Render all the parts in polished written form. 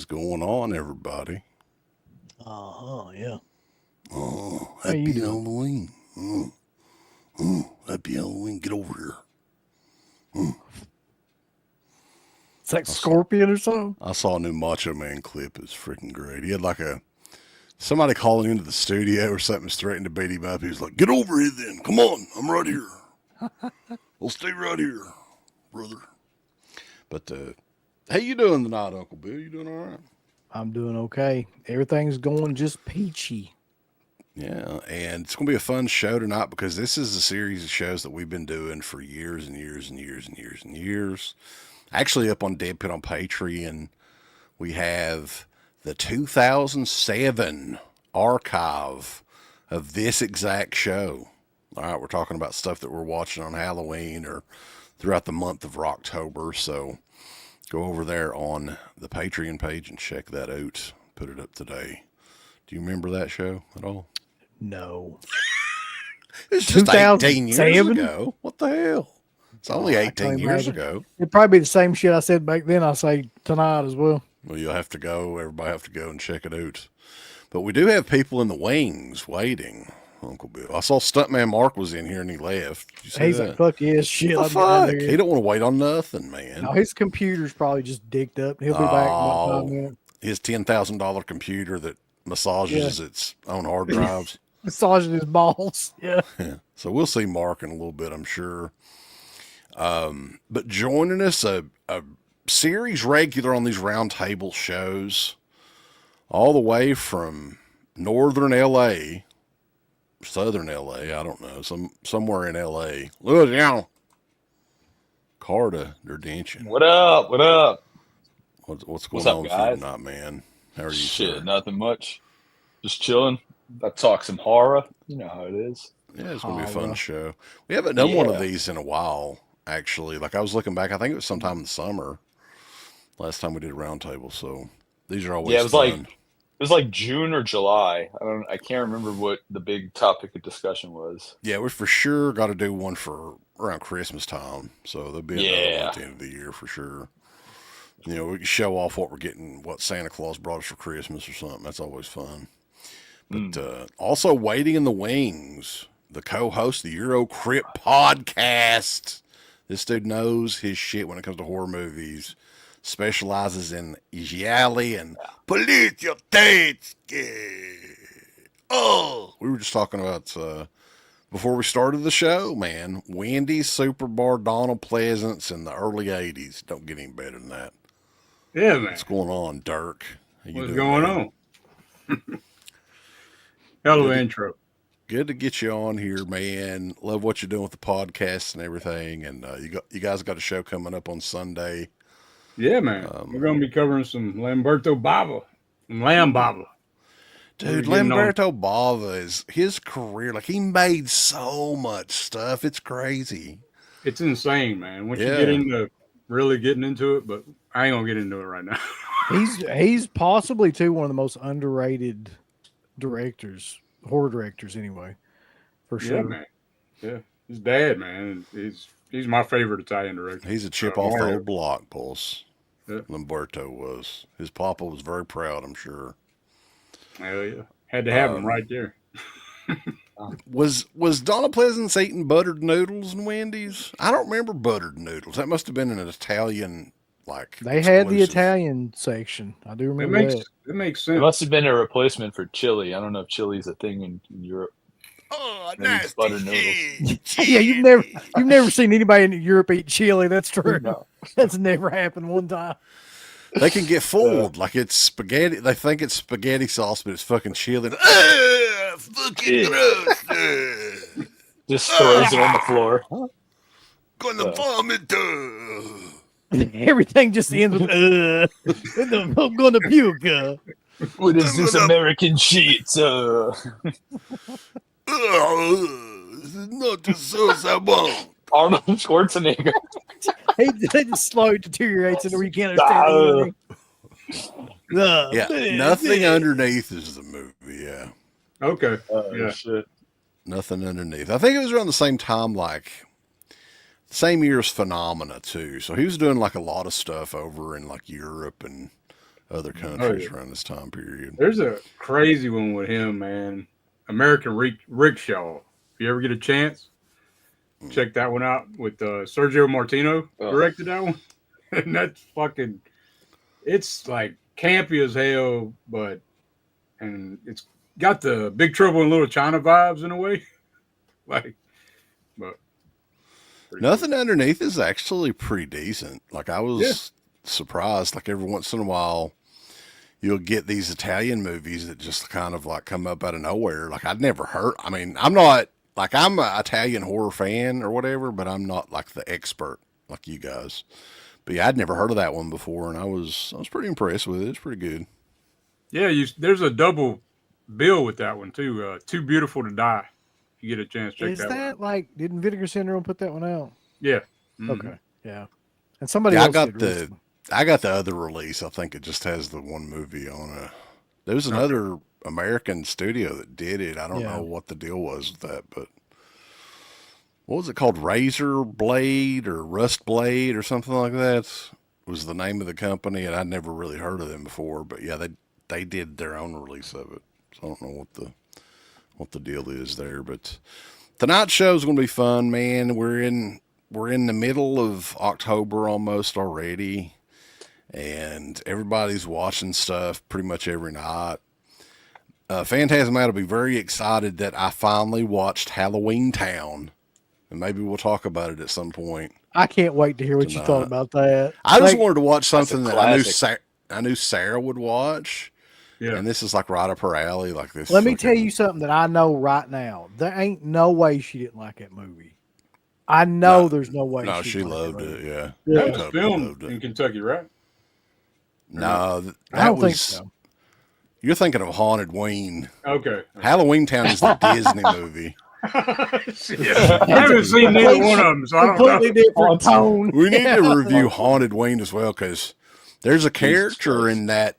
going on, everybody? Yeah. Oh, happy Halloween. Happy Halloween. Get over here. It's like Scorpion or something. I saw a new Macho Man clip. It's freaking great. He had like somebody calling into the studio or something, threatening to beat him up. He was like, "Get over here then. Come on. I'm right here. I'll stay right here, brother." But how you doing tonight, Uncle Bill? You doing all right? I'm doing okay. Everything's going just peachy. Yeah, and it's going to be a fun show tonight because this is a series of shows that we've been doing for years and years and years and years and years. Actually, up on DEADPIT on Patreon, we have the 2007 archive of this exact show. All right, we're talking about stuff that we're watching on Halloween or throughout the month of October. So go over there on the Patreon page and check that out. Put it up today. Do you remember that show at all? No. It's just 18 years ago. What the hell? It's only 18 years ago. It'd probably be the same shit I said back then. I'll say tonight as well. Well, you'll have to go. Everybody have to go and check it out. But we do have people in the wings waiting, Uncle Bill. I saw Stuntman Mark was in here and he left. Did you see He's that? like, fuck yes, shit. What the fuck? He don't want to wait on nothing, man. No, his computer's probably just dicked up. He'll be back in about 5 minutes. His $10,000 computer that massages its own hard drives. Massaging his balls. Yeah. So we'll see Mark in a little bit, I'm sure. But joining us, a series regular on these Roundtable shows, all the way from northern LA, southern LA, I don't know, somewhere in LA. Look down. Carta Derdention. What up? What up? What's going on with you tonight, man? How are you? Shit, sir? Nothing much. Just chilling. About to talk some horror. You know how it is. Yeah, it's gonna be a fun show. We haven't done one of these in a while, actually. Like I was looking back, I think it was sometime in the summer. Last time we did a Roundtable, so these are always fun. It was like June or July. I can't remember what the big topic of discussion was. Yeah, we for sure got to do one for around Christmas time. So there'll be another one at the end of the year for sure. You know, we can show off what we're getting, what Santa Claus brought us for Christmas or something. That's always fun. But also waiting in the wings, the co-host of the Euro Crypt podcast. This dude knows his shit when it comes to horror movies. Specializes in gialli and polizia tedeschi. Oh, we were just talking about before we started the show, man. Wendy's, Super Bar, Donald Pleasance in the early '80s. Don't get any better than that. Yeah, man. What's going on, Dirk? What's going on? Hell of an intro. Good to get you on here, man. Love what you're doing with the podcast and everything. And you guys got a show coming up on Sunday. Yeah, man. We're going to be covering some Lamberto Bava. Lamb Bava. Dude, Lamberto Bava is his career. Like, he made so much stuff. It's crazy. It's insane, man. Once you get into really getting into it, but I ain't going to get into it right now. He's possibly, too, one of the most underrated directors, horror directors anyway, for sure. Yeah, man. Yeah. His dad, man. He's my favorite Italian director. He's a chip off the old block, Pulse. Yeah. Lamberto was. His papa was very proud, I'm sure. Hell yeah. Had to have him right there. Was Donna Pleasance eating buttered noodles in Wendy's? I don't remember buttered noodles. That must have been an Italian, like, they had the Italian section. I do remember that. It makes sense. It must have been a replacement for chili. I don't know if chili's a thing in Europe. Oh, nasty buttered noodles. Yeah, you've never seen anybody in Europe eat chili. That's true. No. That's never happened one time. They can get fooled like it's spaghetti. They think it's spaghetti sauce, but it's fucking chili. Fucking gross. Just throws it on the floor. Gonna vomit. Everything just ends with I'm gonna puke. What is this American shit? This is not the sauce I want. Arnold Schwarzenegger. He just slowly deteriorates and we can't understand. Nothing underneath is the movie. Yeah. Okay. Yeah. Shit. Nothing underneath. I think it was around the same time, like same year as Phenomena too. So he was doing like a lot of stuff over in like Europe and other countries around this time period. There's a crazy one with him, man. American Rickshaw. If you ever get a chance, check that one out with Sergio Martino directed that one. And that's fucking, it's like campy as hell, and it's got the Big Trouble in Little China vibes in a way. Nothing Underneath is actually pretty decent. Like, I was surprised. Like, every once in a while, you'll get these Italian movies that just kind of like come up out of nowhere. Like, I'd never heard. I mean, I'm not like, I'm an Italian horror fan or whatever, but I'm not like the expert like you guys. But yeah, I'd never heard of that one before, and I was pretty impressed with it. It's pretty good. Yeah, there's a double bill with that one too. Too Beautiful to Die. If you get a chance, check that one out. Is that like, didn't Vinegar Syndrome put that one out? Yeah. Mm-hmm. Okay. Yeah. And somebody else I got the other release. I think it just has the one movie on it. There was another American studio that did it. I don't know what the deal was with that, but what was it called? Razor Blade or Rust Blade or something like that was the name of the company, and I'd never really heard of them before. But yeah, they did their own release of it. So I don't know what the deal is there. But tonight's show is going to be fun, man. We're in the middle of October almost already, and everybody's watching stuff pretty much every night. Phantasmat will be very excited that I finally watched Halloween Town, and maybe we'll talk about it at some point. I can't wait to hear what you thought about that. I just wanted to watch something that I knew Sarah would watch. Yeah. And this is like right up her alley. Like this. Let me tell you something that I know right now. There ain't no way she didn't like that movie. I know there's no way. No, she loved it. Yeah. That was filmed in Kentucky, right? No, I don't think so. You're thinking of Haunted Ween. Okay. Halloween Town is the Disney movie. I haven't seen neither one of them, so I don't know. Completely different tone. We need to review Haunted Ween as well, because there's a character in that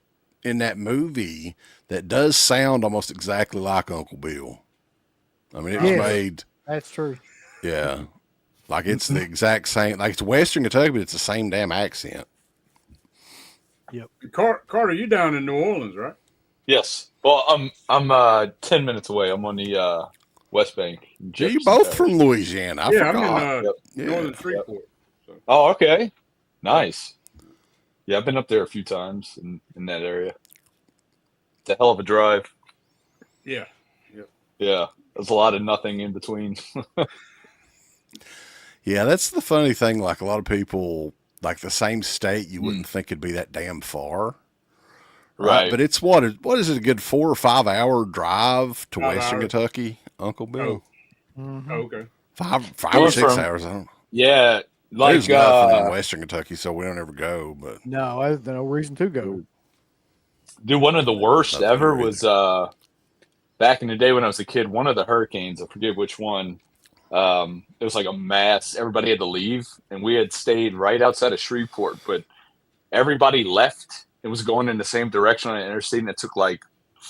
movie that does sound almost exactly like Uncle Bill. I mean, it was made. That's true. Yeah. Like, it's the exact same. Like, it's Western Kentucky, but it's the same damn accent. Yep. Carter, you down in New Orleans, right? Yes. Well, I'm 10 minutes away. I'm on the West Bank. Yeah, you both from Louisiana. I forgot. I'm in Northern Shreveport. So. Oh, okay. Nice. Yeah, I've been up there a few times in that area. It's a hell of a drive. Yeah. Yeah. There's a lot of nothing in between. Yeah, that's the funny thing. Like, a lot of people, like the same state, you wouldn't think it'd be that damn far. Right. But it's what is it, a good 4 or 5 hour drive to Western Kentucky, Uncle Bill? Oh. Mm-hmm. Oh, okay. 5 or 6 hours. I don't know. Yeah. Like, there's nothing in Western Kentucky, so we don't ever go. But no, there's no reason to go. Dude, one of the worst ever was back in the day when I was a kid. One of the hurricanes, I forget which one. It was like a mass. Everybody had to leave, and we had stayed right outside of Shreveport. But everybody left and was going in the same direction on the interstate, and it took like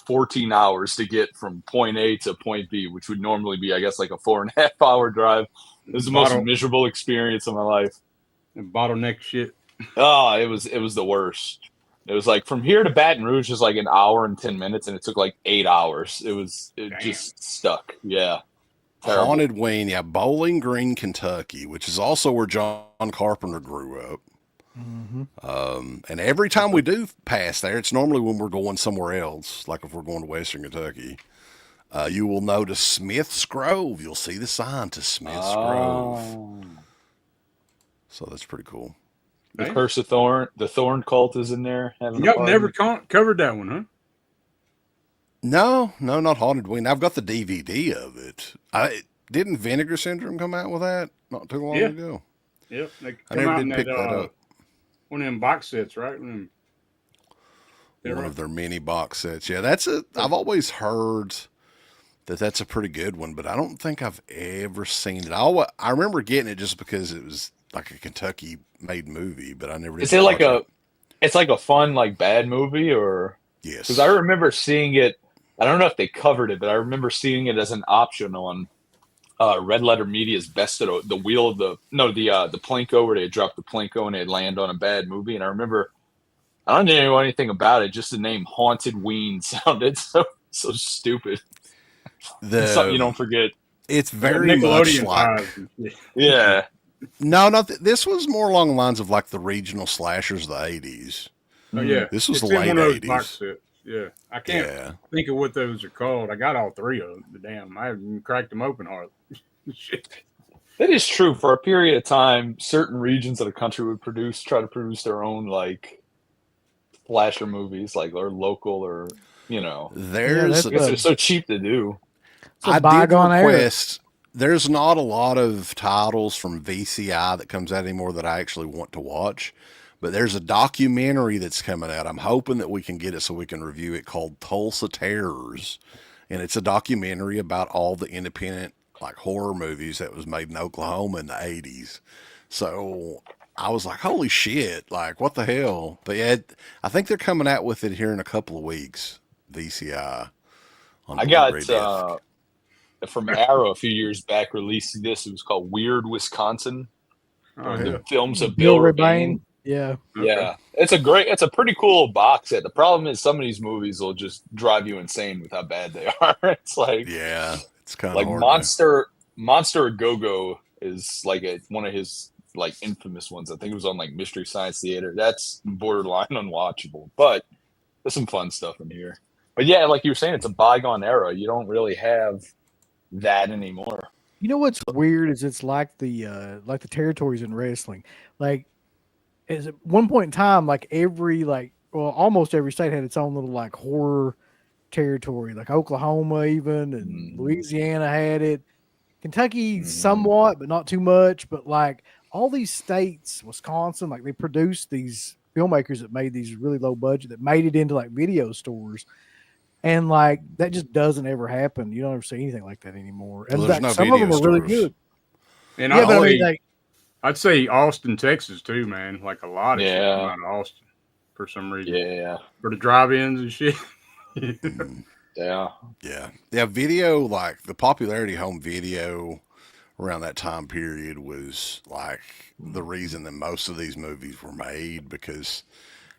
14 hours to get from point A to point B, which would normally be, I guess, like a 4.5 hour drive. It was the most miserable experience of my life. And bottleneck shit. Oh, it was the worst. It was like from here to Baton Rouge is like an hour and 10 minutes, and it took like 8 hours. It just stuck. Yeah. Terrible. Haunted Ween, Bowling Green, Kentucky, which is also where John Carpenter grew up. Mm-hmm. And every time we do pass there, it's normally when we're going somewhere else, like if we're going to Western Kentucky. You will notice Smith's Grove. You'll see the sign to Smith's Grove. So that's pretty cool. The Curse of Thorn, the Thorn cult is in there. Y'all never covered that one, huh? No, not Haunted Ween. I've got the DVD of it. Didn't Vinegar Syndrome come out with that not too long ago? Yep. I never did pick that up. One of them box sets, right? One of their mini box sets. Yeah, I've always heard that's a pretty good one, but I don't think I've ever seen it. I remember getting it just because it was like a Kentucky-made movie, but I never did. Is it like it's like a fun, like, bad movie, or? Yes. Because I remember seeing it. I don't know if they covered it, but I remember seeing it as an option on Red Letter Media's Best of the Plinko, where they dropped the Plinko and they'd land on a bad movie. And I remember I don't even know anything about it. Just the name Haunted Ween sounded so stupid. Something you don't forget. It's very much like yeah. No, this was more along the lines of like the regional slashers of the 80s. Oh yeah, this was the late 80s. Yeah, I can't think of what those are called. I got all three of them. Damn, I haven't cracked them open hardly. Shit. That is true. For a period of time, certain regions of the country would try to produce their own like slasher movies, like or local or There's they're so cheap to do. I did request. There's not a lot of titles from VCI that comes out anymore that I actually want to watch, but there's a documentary that's coming out. I'm hoping that we can get it so we can review it, called Tulsa Terrors, and it's a documentary about all the independent like horror movies that was made in Oklahoma in the 80s. So I was like, holy shit, like what the hell? But yeah, I think they're coming out with it here in a couple of weeks. VCI. I got from Arrow a few years back released this. It was called Weird Wisconsin. The films of Bill Rebane. Yeah. Yeah. It's a pretty cool box set. The problem is some of these movies will just drive you insane with how bad they are. It's like it's kind of like hard Monster A Go-Go is like one of his like infamous ones. I think it was on like Mystery Science Theater. That's borderline unwatchable, but there's some fun stuff in here. But yeah, like you were saying, it's a bygone era. You don't really have that anymore. You know what's weird is it's like the territories in wrestling. Like, at one point in time, like almost every state had its own little like horror territory. Like Oklahoma, even, and Louisiana had it. Kentucky somewhat, but not too much. But like all these states, Wisconsin, like they produced these filmmakers that made these really low budget that made it into like video stores. And like that just doesn't ever happen. You don't ever see anything like that anymore. And some of them are really good. And I'd say Austin, Texas too, man. Like a lot of shit come out of Austin for some reason. Yeah. For the drive-ins and shit. Yeah. Video, like the popularity of home video around that time period was like the reason that most of these movies were made, because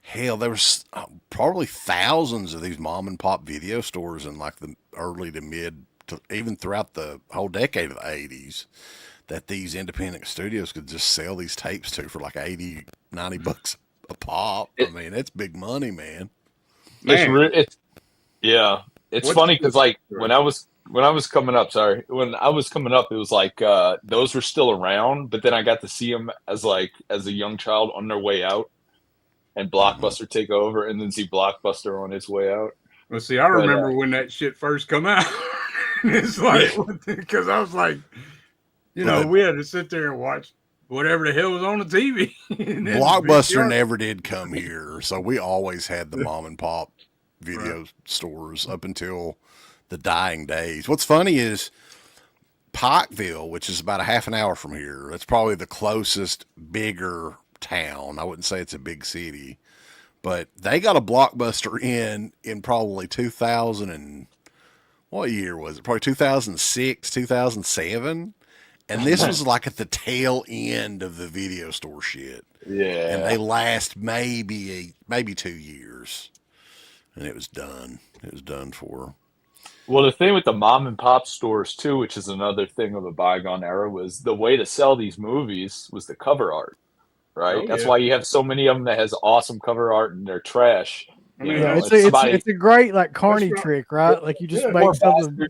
hell, there was probably thousands of these mom and pop video stores in like the early to mid to even throughout the whole decade of the 80s that these independent studios could just sell these tapes to for like 80, 90 bucks a pop. I mean, it's big money, man. It's funny because like when I was coming up, it was like those were still around, but then I got to see them as a young child on their way out. And Blockbuster take over, and then see Blockbuster on its way out. Well, see, I remember when that shit first come out. It's like, because I was like, we had to sit there and watch whatever the hell was on the TV. Blockbuster never did come here, so we always had the mom and pop video stores up until the dying days. What's funny is Pikeville, which is about a half an hour from here, that's probably the closest bigger town. I wouldn't say it's a big city, but they got a Blockbuster in probably 2000 and what year was it? Probably 2006, 2007. And this was like at the tail end of the video store shit. Yeah. And they last maybe 2 years. And it was done. It was done for. Well, the thing with the mom and pop stores too, which is another thing of a bygone era, was the way to sell these movies was the cover art. Right, that's why you have so many of them that has awesome cover art and they're trash. It's a great like Carney trick, right? Like you just make something.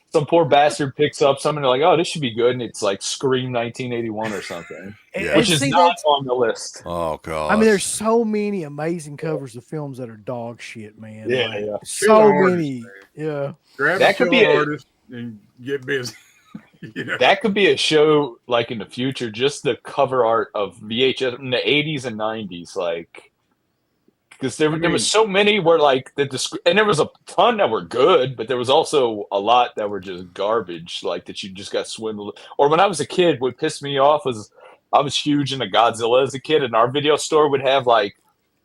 Some poor bastard picks up something, they're like, "Oh, this should be good," and it's like Scream 1981 or something, which is not on the list. Oh god! I mean, there's so many amazing covers of films that are dog shit, man. Yeah, so many. Yeah, grab that could be an artist and get busy. That could be a show like in the future, just the cover art of VHS in the 80s and 90s, like because there was so many where like and there was a ton that were good, but there was also a lot that were just garbage, like that you just got swindled. Or when I was a kid, what pissed me off was I was huge into Godzilla as a kid, and our video store would have like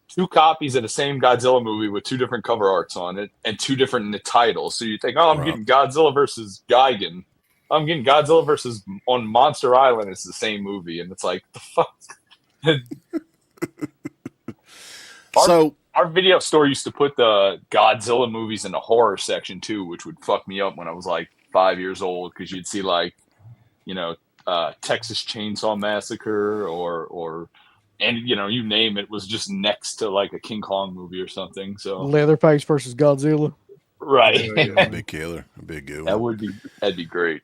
2 copies of the same Godzilla movie with 2 different cover arts on it and 2 different titles. So you think, oh, I'm getting Godzilla versus Gigan. I'm getting Godzilla versus on Monster Island. It's the same movie, and it's like the fuck. Our video store used to put the Godzilla movies in the horror section too, which would fuck me up when I was like 5 years old, because you'd see like, Texas Chainsaw Massacre or you name it, was just next to like a King Kong movie or something. So Leatherface versus Godzilla. Right. Big killer. A big good one. That'd be great.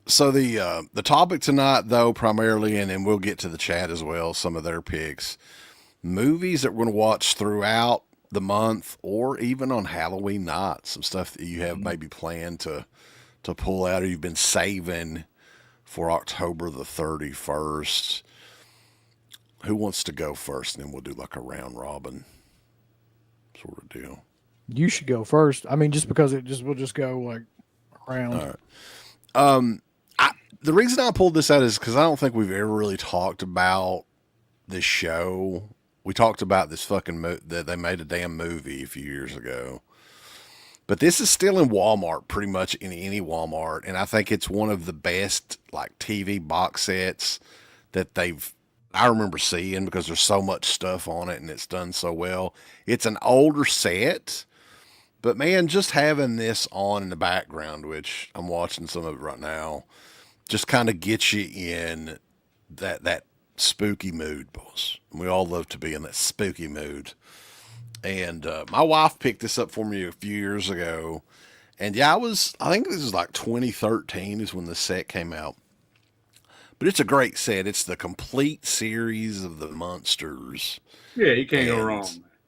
So the topic tonight, though, primarily, and we'll get to the chat as well, some of their picks, movies that we're going to watch throughout the month or even on Halloween night, some stuff that you have maybe planned to pull out or you've been saving for October the 31st. Who wants to go first? And then we'll do like a round robin sort of deal. You should go first. I mean, just because we'll just go like around. All right. The reason I pulled this out is because I don't think we've ever really talked about this show. We talked about this fucking that they made a damn movie a few years ago, but this is still in Walmart, pretty much in any Walmart, and I think it's one of the best like TV box sets that I remember seeing, because there's so much stuff on it and it's done so well. It's an older set, but man, just having this on in the background, which I'm watching some of it right now, just kind of gets you in that spooky mood, boss. We all love to be in that spooky mood. And my wife picked this up for me a few years ago. And yeah, I think this is like 2013 is when the set came out. But it's a great set. It's the complete series of the Munsters. Yeah, you can't go wrong.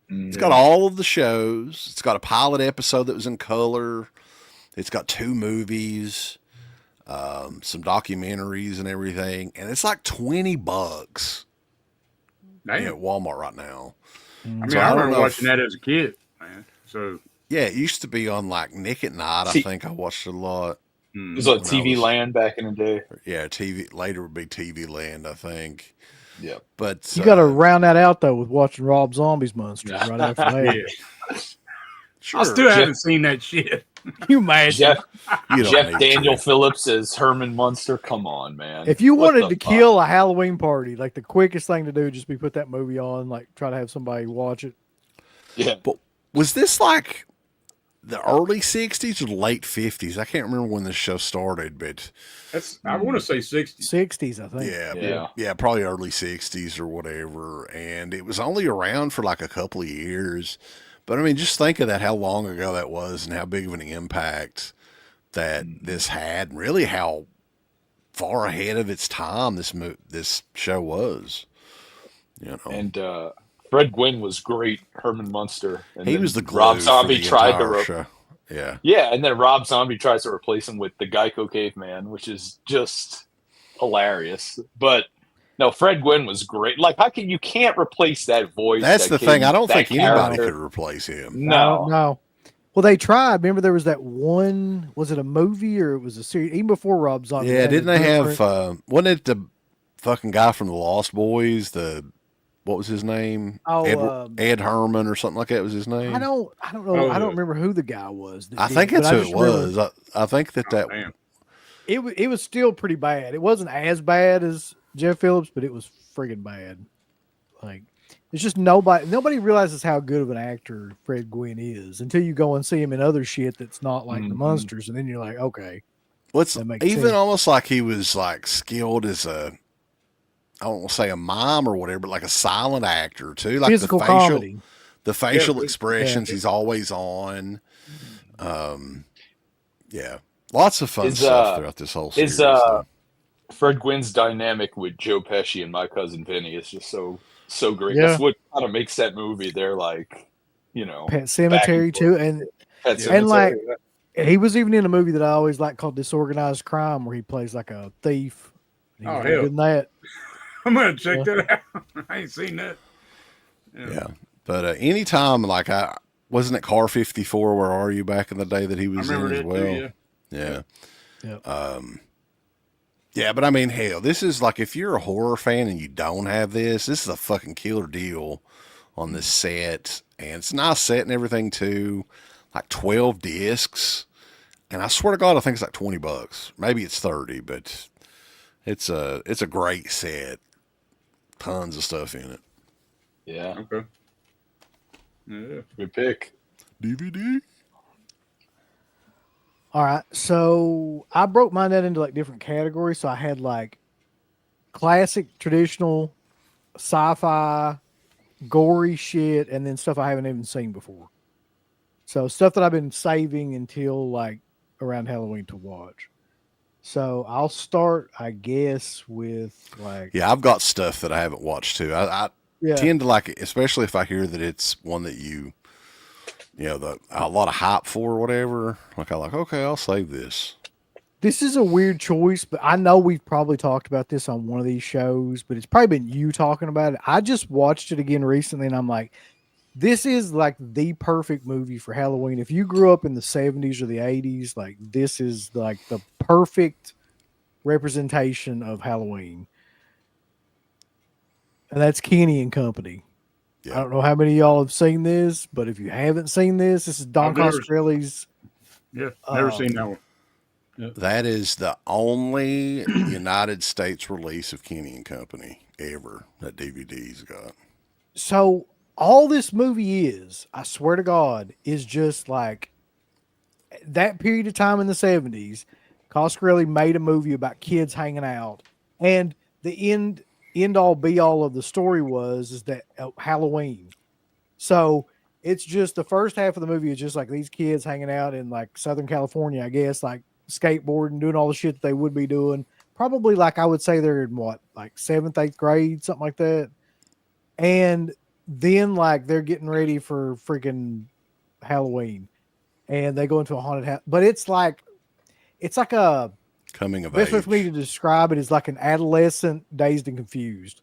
It's got all of the shows. It's got a pilot episode that was in color. It's got 2 movies. Some documentaries and everything, and it's like $20 at Walmart right now. I mean, I remember watching that as a kid, man. So yeah, it used to be on like Nick at Night. I think I watched it a lot. It was like TV Land back in the day. Yeah, TV later would be TV Land, I think. Yeah, but you got to round that out though with watching Rob Zombie's Monsters right after that. Sure. I still haven't seen that shit. You imagine Jeff Daniel Phillips as Herman Munster? Come on, man. If you wanted to kill a Halloween party, like the quickest thing to do would just be put that movie on, like try to have somebody watch it. Yeah. But was this like the early 60s or the late 50s? I can't remember when this show started, but I want to say 60s. 60s, I think. Yeah, probably early 60s or whatever. And it was only around for like a couple of years. But I mean, just think of that, how long ago that was and how big of an impact that this had, and really how far ahead of its time this show was. And Fred Gwynn was great, Herman Munster. And he was the glue. Rob Zombie tried to show. Yeah, and then Rob Zombie tries to replace him with the Geico Caveman, which is just hilarious. But no, Fred Gwynn was great. Like, you can't replace that voice. That's the thing. I don't think anybody could replace him. No. Well, they tried. Remember, there was that one. Was it a movie or it was a series? Even before Rob Zombie. Yeah, didn't they have? Wasn't it the fucking guy from the Lost Boys? What was his name? Oh, Ed Herman or something like that was his name. I don't know. I don't remember who the guy was. I think that's who it was. I think that. It was still pretty bad. It wasn't as bad as Jeff Phillips, but it was friggin' bad. Like, it's just nobody realizes how good of an actor Fred Gwynn is until you go and see him in other shit that's not like the Munsters, and then you're like, okay. What's even sense. Almost like he was like skilled as I don't want to say a mime or whatever, but like a silent actor too, like physical comedy. The facial expressions he's always on. Lots of fun stuff throughout this whole series. Fred Gwynn's dynamic with Joe Pesci and My Cousin Vinny is just so great. Yeah. That's what kind of makes that movie. They're like, Pet Sematary too, and like he was even in a movie that I always like called Disorganized Crime, where he plays like a thief. Hell, good in that. I'm gonna check that out. I ain't seen that. Yeah, but anytime like wasn't it Car 54? Where Are You? Back in the day that he was in as well. Too, yeah. Yeah, but I mean, hell, this is like, if you're a horror fan and you don't have this is a fucking killer deal on this set. And it's a nice set and everything too. Like 12 discs. And I swear to God, I think it's like $20. Maybe it's 30, but it's a great set. Tons of stuff in it. Yeah. Okay. Yeah. Good pick. DVD. All right, so I broke mine down into like different categories. So I had like classic, traditional, sci-fi, gory shit, and then stuff I haven't even seen before. So stuff that I've been saving until like around Halloween to watch. So I'll start, I guess, with like Yeah, I've got stuff that I haven't watched too. I tend to like it, especially if I hear that it's one that you know, a lot of hype for or whatever. Like I like, okay, I'll save this. This is a weird choice, but I know we've probably talked about this on one of these shows, but it's probably been you talking about it. I just watched it again recently, and I'm like, this is like the perfect movie for Halloween. If you grew up in the 70s or the 80s, like this is like the perfect representation of Halloween. And that's Kenny and Company. Yeah. I don't know how many of y'all have seen this, but if you haven't seen this, this is Don Coscarelli's. Yeah, never seen that one. Yep. That is the only United States release of Kenny and Company ever that DVD's got. So all this movie is, I swear to God, is just like that period of time in the 70s. Coscarelli made a movie about kids hanging out, and the end all be all of the story is that Halloween. So it's just the first half of the movie is just like these kids hanging out in like Southern California, I guess, like skateboarding, doing all the shit that they would be doing. Probably like I would say they're in what, like 7th, 8th grade, something like that. And then like they're getting ready for freaking Halloween, and they go into a haunted house. But it's like a coming of best age. way for me to describe it is like an adolescent Dazed and Confused.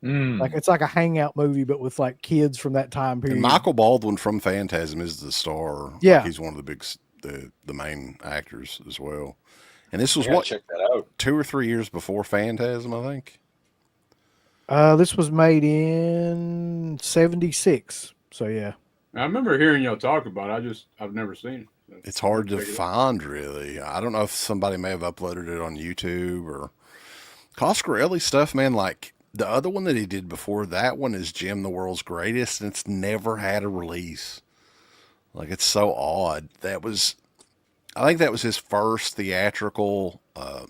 Like it's like a hangout movie, but with like kids from that time period. And Michael Baldwin from Phantasm is the star. Yeah, like he's one of the big, the main actors as well. And this was check that out. 2 or 3 years before Phantasm, I think. This was made in 76. So yeah, I remember hearing y'all talk about it. I've never seen it. So it's hard to find, really. I don't know if somebody may have uploaded it on YouTube or Coscarelli stuff, man. Like the other one that he did before that one is Jim the World's Greatest, and it's never had a release. Like it's so odd. I think that was his first theatrical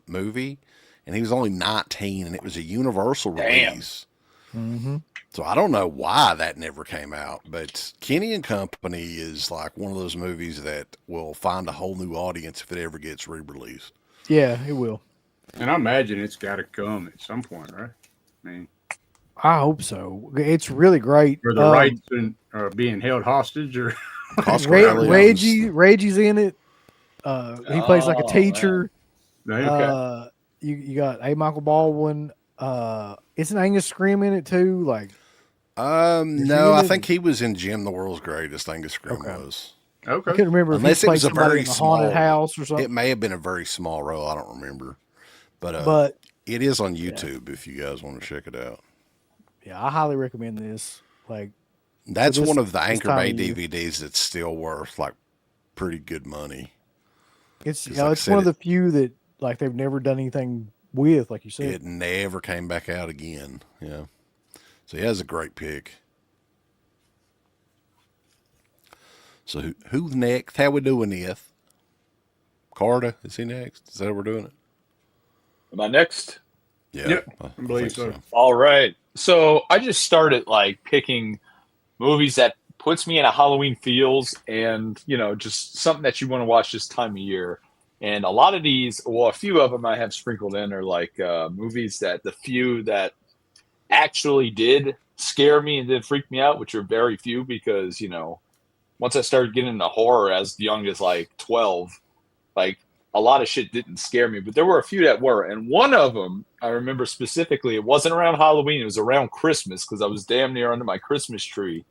movie, and he was only 19, and it was a Universal release. Mm-hmm. So I don't know why that never came out, but Kenny and Company is like one of those movies that will find a whole new audience if it ever gets re-released. Yeah, it will. And I imagine it's got to come at some point, right? I mean, I hope so. It's really great. Or the rights are being held hostage, or Reggie's in it. He plays like a teacher. Okay. You got Michael Baldwin. Isn't Angus Scrimm in it too? Like, no, I think he was in Jim the World's Greatest. Angus Scrimm was. Okay. I couldn't remember unless if he it was a very in a small haunted house or something. It may have been a very small role. I don't remember, but it is on YouTube if you guys want to check it out. Yeah, I highly recommend this. Like, that's one of the Anchor Bay DVDs that's still worth like pretty good money. It's it's one of the few that like they've never done anything with, like you said. It never came back out again. Yeah. So he has a great pick. So who's next? How we doing this? Carter, is he next? Is that how we're doing it? Am I next? Yeah. Yep, I believe think so. All right. So I just started like picking movies that puts me in a Halloween feels and, just something that you want to watch this time of year. And a lot of these, well, a few of them I have sprinkled in are like movies that the few that actually did scare me and did freak me out, which are very few because, once I started getting into horror as young as like 12, like a lot of shit didn't scare me, but there were a few that were. And one of them, I remember specifically, it wasn't around Halloween, it was around Christmas because I was damn near under my Christmas tree.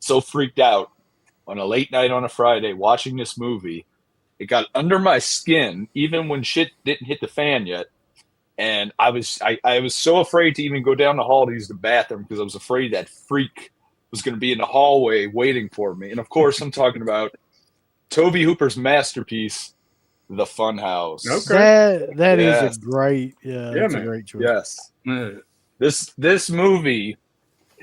So freaked out on a late night on a Friday watching this movie. It got under my skin, even when shit didn't hit the fan yet. And I was so afraid to even go down the hall to use the bathroom because I was afraid that freak was going to be in the hallway waiting for me. And of course, I'm talking about Tobe Hooper's masterpiece, The Funhouse. Okay, that is a great, that's a great choice. Yes, this movie,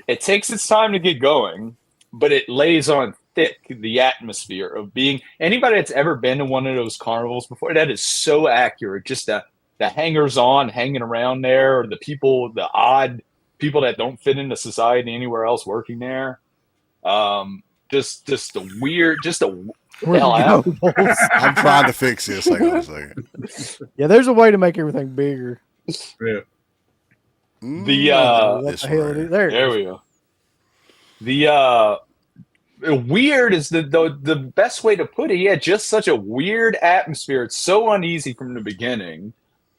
it takes its time to get going, but it lays on thick the atmosphere of being anybody that's ever been to one of those carnivals before. That is so accurate. Just the hangers on hanging around there, or the people, the odd people that don't fit into society anywhere else working there. Just the weird, just the hell out. I'm trying to fix this. Hang on a second. Yeah, there's a way to make everything bigger. Yeah. What the hell it is? There we go. The weird is the best way to put it. Yeah, just such a weird atmosphere. It's so uneasy from the beginning.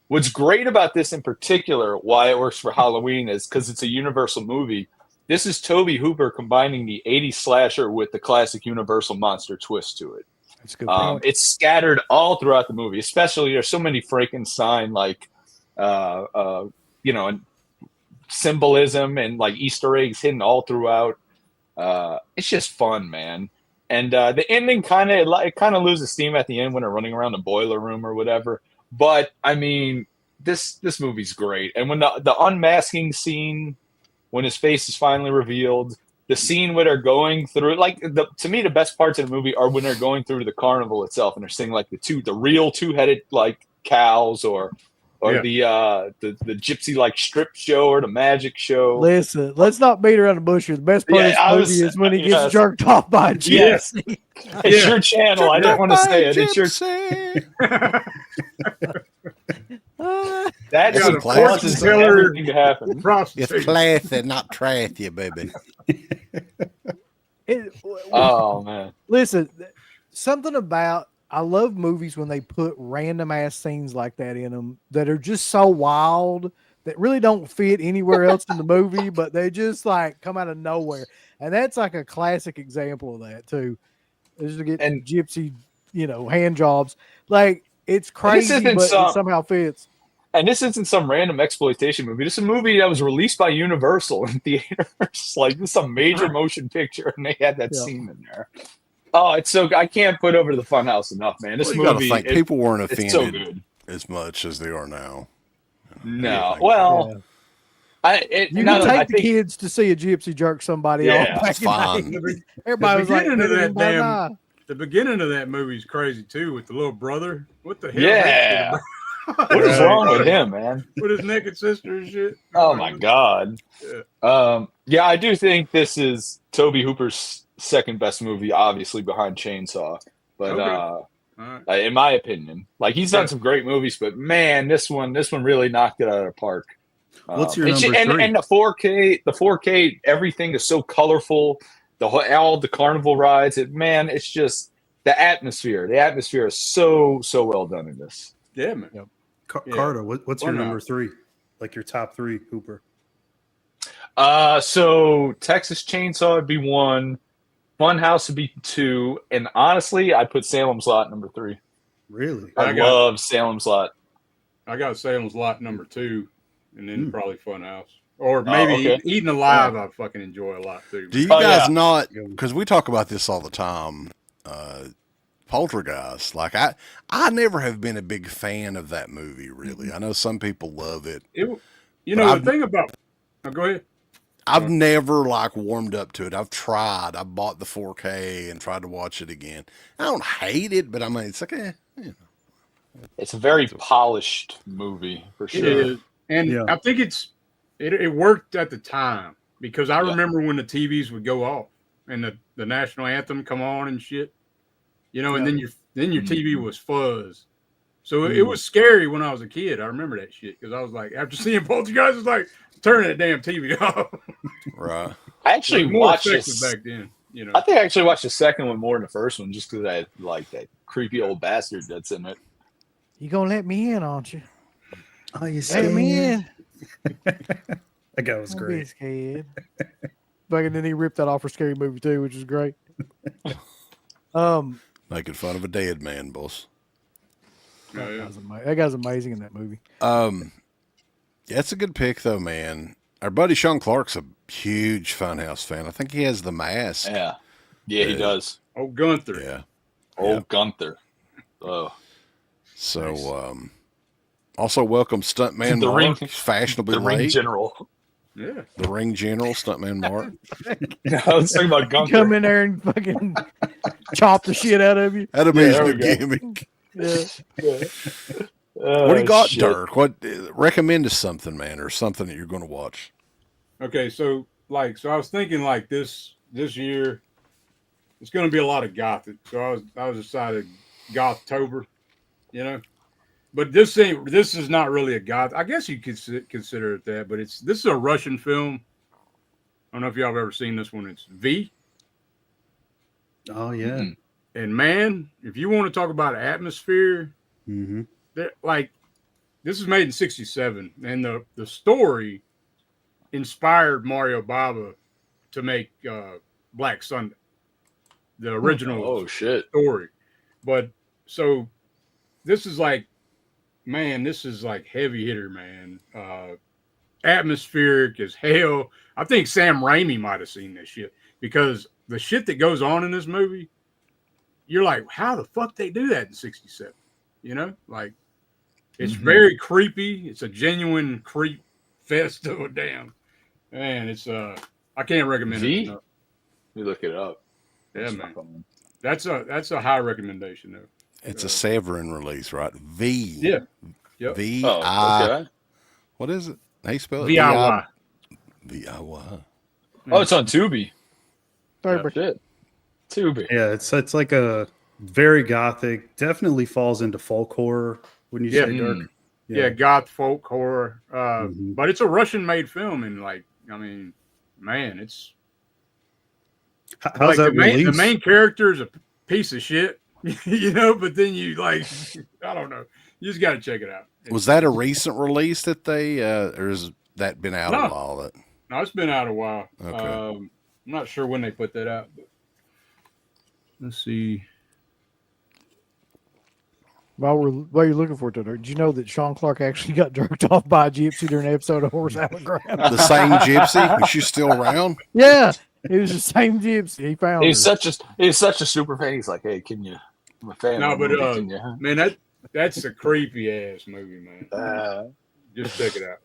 What's great about this in particular, why it works for Halloween, is because it's a Universal movie. This is Tobe Hooper combining the 80s slasher with the classic Universal monster twist to it. That's a good point. It's scattered all throughout the movie, especially there's so many Frankenstein and symbolism and like Easter eggs hidden all throughout. It's just fun, man. And the ending kind of loses steam at the end when they're running around the boiler room or whatever. But I mean, this movie's great. And when the unmasking scene, when his face is finally revealed, the scene where they're going through, to me, the best parts of the movie are when they're going through the carnival itself and they're seeing like the real two-headed like cows or the gypsy like strip show or the magic show. Listen, let's not beat around the bush here. The best part of this movie is when he gets jerked off by a gypsy. It's your channel. I didn't want to say it. It's your that's a causes everything to happen. It's classy, not trashy, baby. Oh man! Listen, something about I love movies when they put random ass scenes like that in them that are just so wild that really don't fit anywhere else in the movie, but they just like come out of nowhere. And that's like a classic example of that too. Is to get gypsy, hand jobs. Like it's crazy, but it somehow fits. And this isn't some random exploitation movie. This is a movie that was released by Universal in theaters. Like this is a major motion picture, and they had that scene in there. Oh, it's so I can't put over the Funhouse enough, man. This movie, people weren't offended as much as they are now. No, well, you can take the kids to see a gypsy jerk somebody off. That's fine. Everybody was like, the beginning of that movie is crazy too, with the little brother. What the hell? Yeah. What is wrong with him, man? With his naked sister and shit. Oh my god. Yeah, I do think this is Tobe Hooper's second best movie, obviously behind Chainsaw. But in my opinion, like he's done some great movies, but man, this one really knocked it out of the park. What's your number three? And the 4K, everything is so colorful. All the carnival rides, it's just the atmosphere. The atmosphere is so well done in this. Yeah, man. Yep. Carter, what's your number three? Like your top three, Hooper? So Texas Chainsaw would be 1, Funhouse would be 2, and honestly, I put Salem's Lot number 3. Really? I love Salem's Lot. I got Salem's Lot number 2, and then probably Funhouse. Or maybe Eating Alive I fucking enjoy a lot too. Do you guys not, because we talk about this all the time, Poltergeist, like I never have been a big fan of that movie, really. I know some people love it. The thing about go ahead. I've never warmed up to it. I've tried. I bought the 4K and tried to watch it again. I don't hate it, but I mean, it's like, It's a very polished movie for sure. It is. And I think it worked at the time because I remember when the TVs would go off and the national anthem come on and shit. And then your TV was fuzz. So it was scary when I was a kid. I remember that shit because I was like, after seeing Poltergeist, I was like, turn that damn TV off. Right. I actually watched this back then. I think I actually watched the second one more than the first one just because I like that creepy old bastard that's in it. You gonna let me in, aren't you? Oh, you let me in. That guy was great. Be scared. But then he ripped that off for Scary Movie too, which is great. Making fun of a dead man, boss. That guy's amazing in that movie. Yeah, it's a good pick though, man. Our buddy Sean Clark's a huge Funhouse fan. I think he has the mask. Yeah, he does. Oh, Gunther. Yeah. Gunther. Oh. So, nice. Also welcome Stuntman the Mark, ring, fashionably the late. Ring General. Yeah. The ring general, Stuntman Mark. I was thinking about Gunter. Come in there and fucking chop the shit out of you. That'll be his there new we go. gimmick. Yeah. What do you got, Shit. Dirk? What recommend us something, man, or something that you're going to watch? Okay, so I was thinking like this year, it's going to be a lot of gothic. So I was decided Gothtober, you know. But this is not really a goth. I guess you could consider it that, but this is a Russian film. I don't know if y'all have ever seen this one. It's V. Oh yeah. And man, if you want to talk about atmosphere, like this is made in '67, and the story inspired Mario Bava to make Black Sunday, the original story. But so this is like, man, this is like heavy hitter, man. Atmospheric as hell. I think Sam Raimi might have seen this shit, because the shit that goes on in this movie, you're like, how the fuck they do that in '67? You know, like it's very creepy. It's a genuine creep fest of a damn. Man, it's I can't recommend it enough. You look it up. Yeah, man. That's a high recommendation though. It's a Severin release, right? V. Yeah. Yep. Okay. What is it? How you spell it? VIY. VIY. Oh, it's on Tubi. Shit. Tubi. Yeah, it's like a very gothic. Definitely falls into folk horror. Wouldn't you say, Dirk? Yeah, goth folk horror. But it's a Russian-made film, and like, I mean, man, it's how's like that released? the main character is a piece of shit, you know. But then you like, I don't know. You just got to check it out. Was that a recent release that they, or has that been out a while? No, it's been out a while. Okay. I'm not sure when they put that out, but let's see. While you're looking for it, did you know that Sean Clark actually got jerked off by a gypsy during an episode of Horse Allegram? The same gypsy? Is she still around? Yeah, it was the same gypsy. He found. He's such a super fan. He's like, hey, can you? I'm a fan. No, but can you? man, that's a creepy ass movie, man. Just check it out.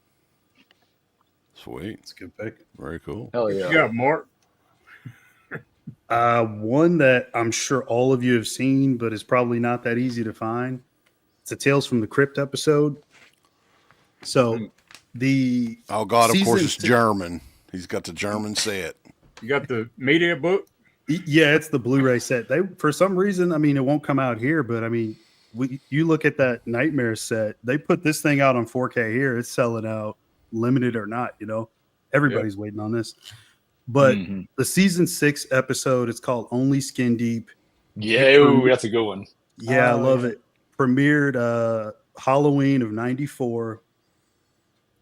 Sweet. It's a good pick. Very cool. Hell yeah. You got Mark? One that I'm sure all of you have seen, but is probably not that easy to find. It's a Tales from the Crypt episode. So of course, it's German. He's got the German set. You got the media book? Yeah, it's the Blu-ray set. They, for some reason, I mean, it won't come out here, but I mean, you look at that Nightmare set. They put this thing out on 4K here. It's selling out, limited or not. You know, everybody's waiting on this. But the season 6 episode, it's called Only Skin Deep. Yeah, that's a good one. Yeah, I love it. Premiered Halloween of '94,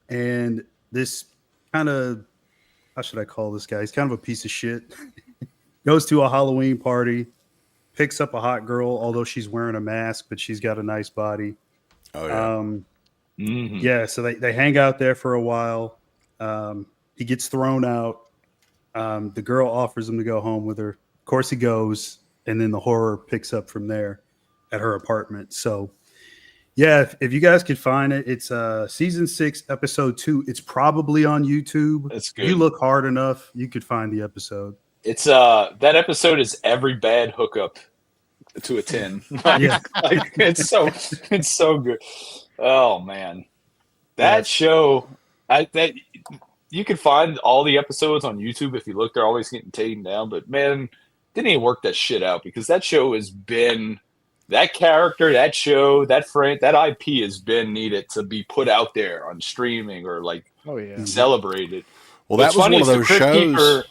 and this kind of, how should I call this guy? He's kind of a piece of shit. Goes to a Halloween party, picks up a hot girl, although she's wearing a mask, but she's got a nice body. Oh yeah. Yeah, so they hang out there for a while. He gets thrown out. The girl offers him to go home with her. Of course he goes, and then the horror picks up from there at her apartment. So yeah, if you guys could find it, it's season 6, episode 2. It's probably on YouTube. That's good. You look hard enough, you could find the episode. It's that episode is every bad hookup to a 10. Like, it's so good. Oh man, that show, that you can find all the episodes on YouTube if you look. They're always getting taken down, but man, didn't even work that shit out, because that show has been, that character, that show, that frame, that IP has been needed to be put out there on streaming or like celebrated. Well, that was one of those shows.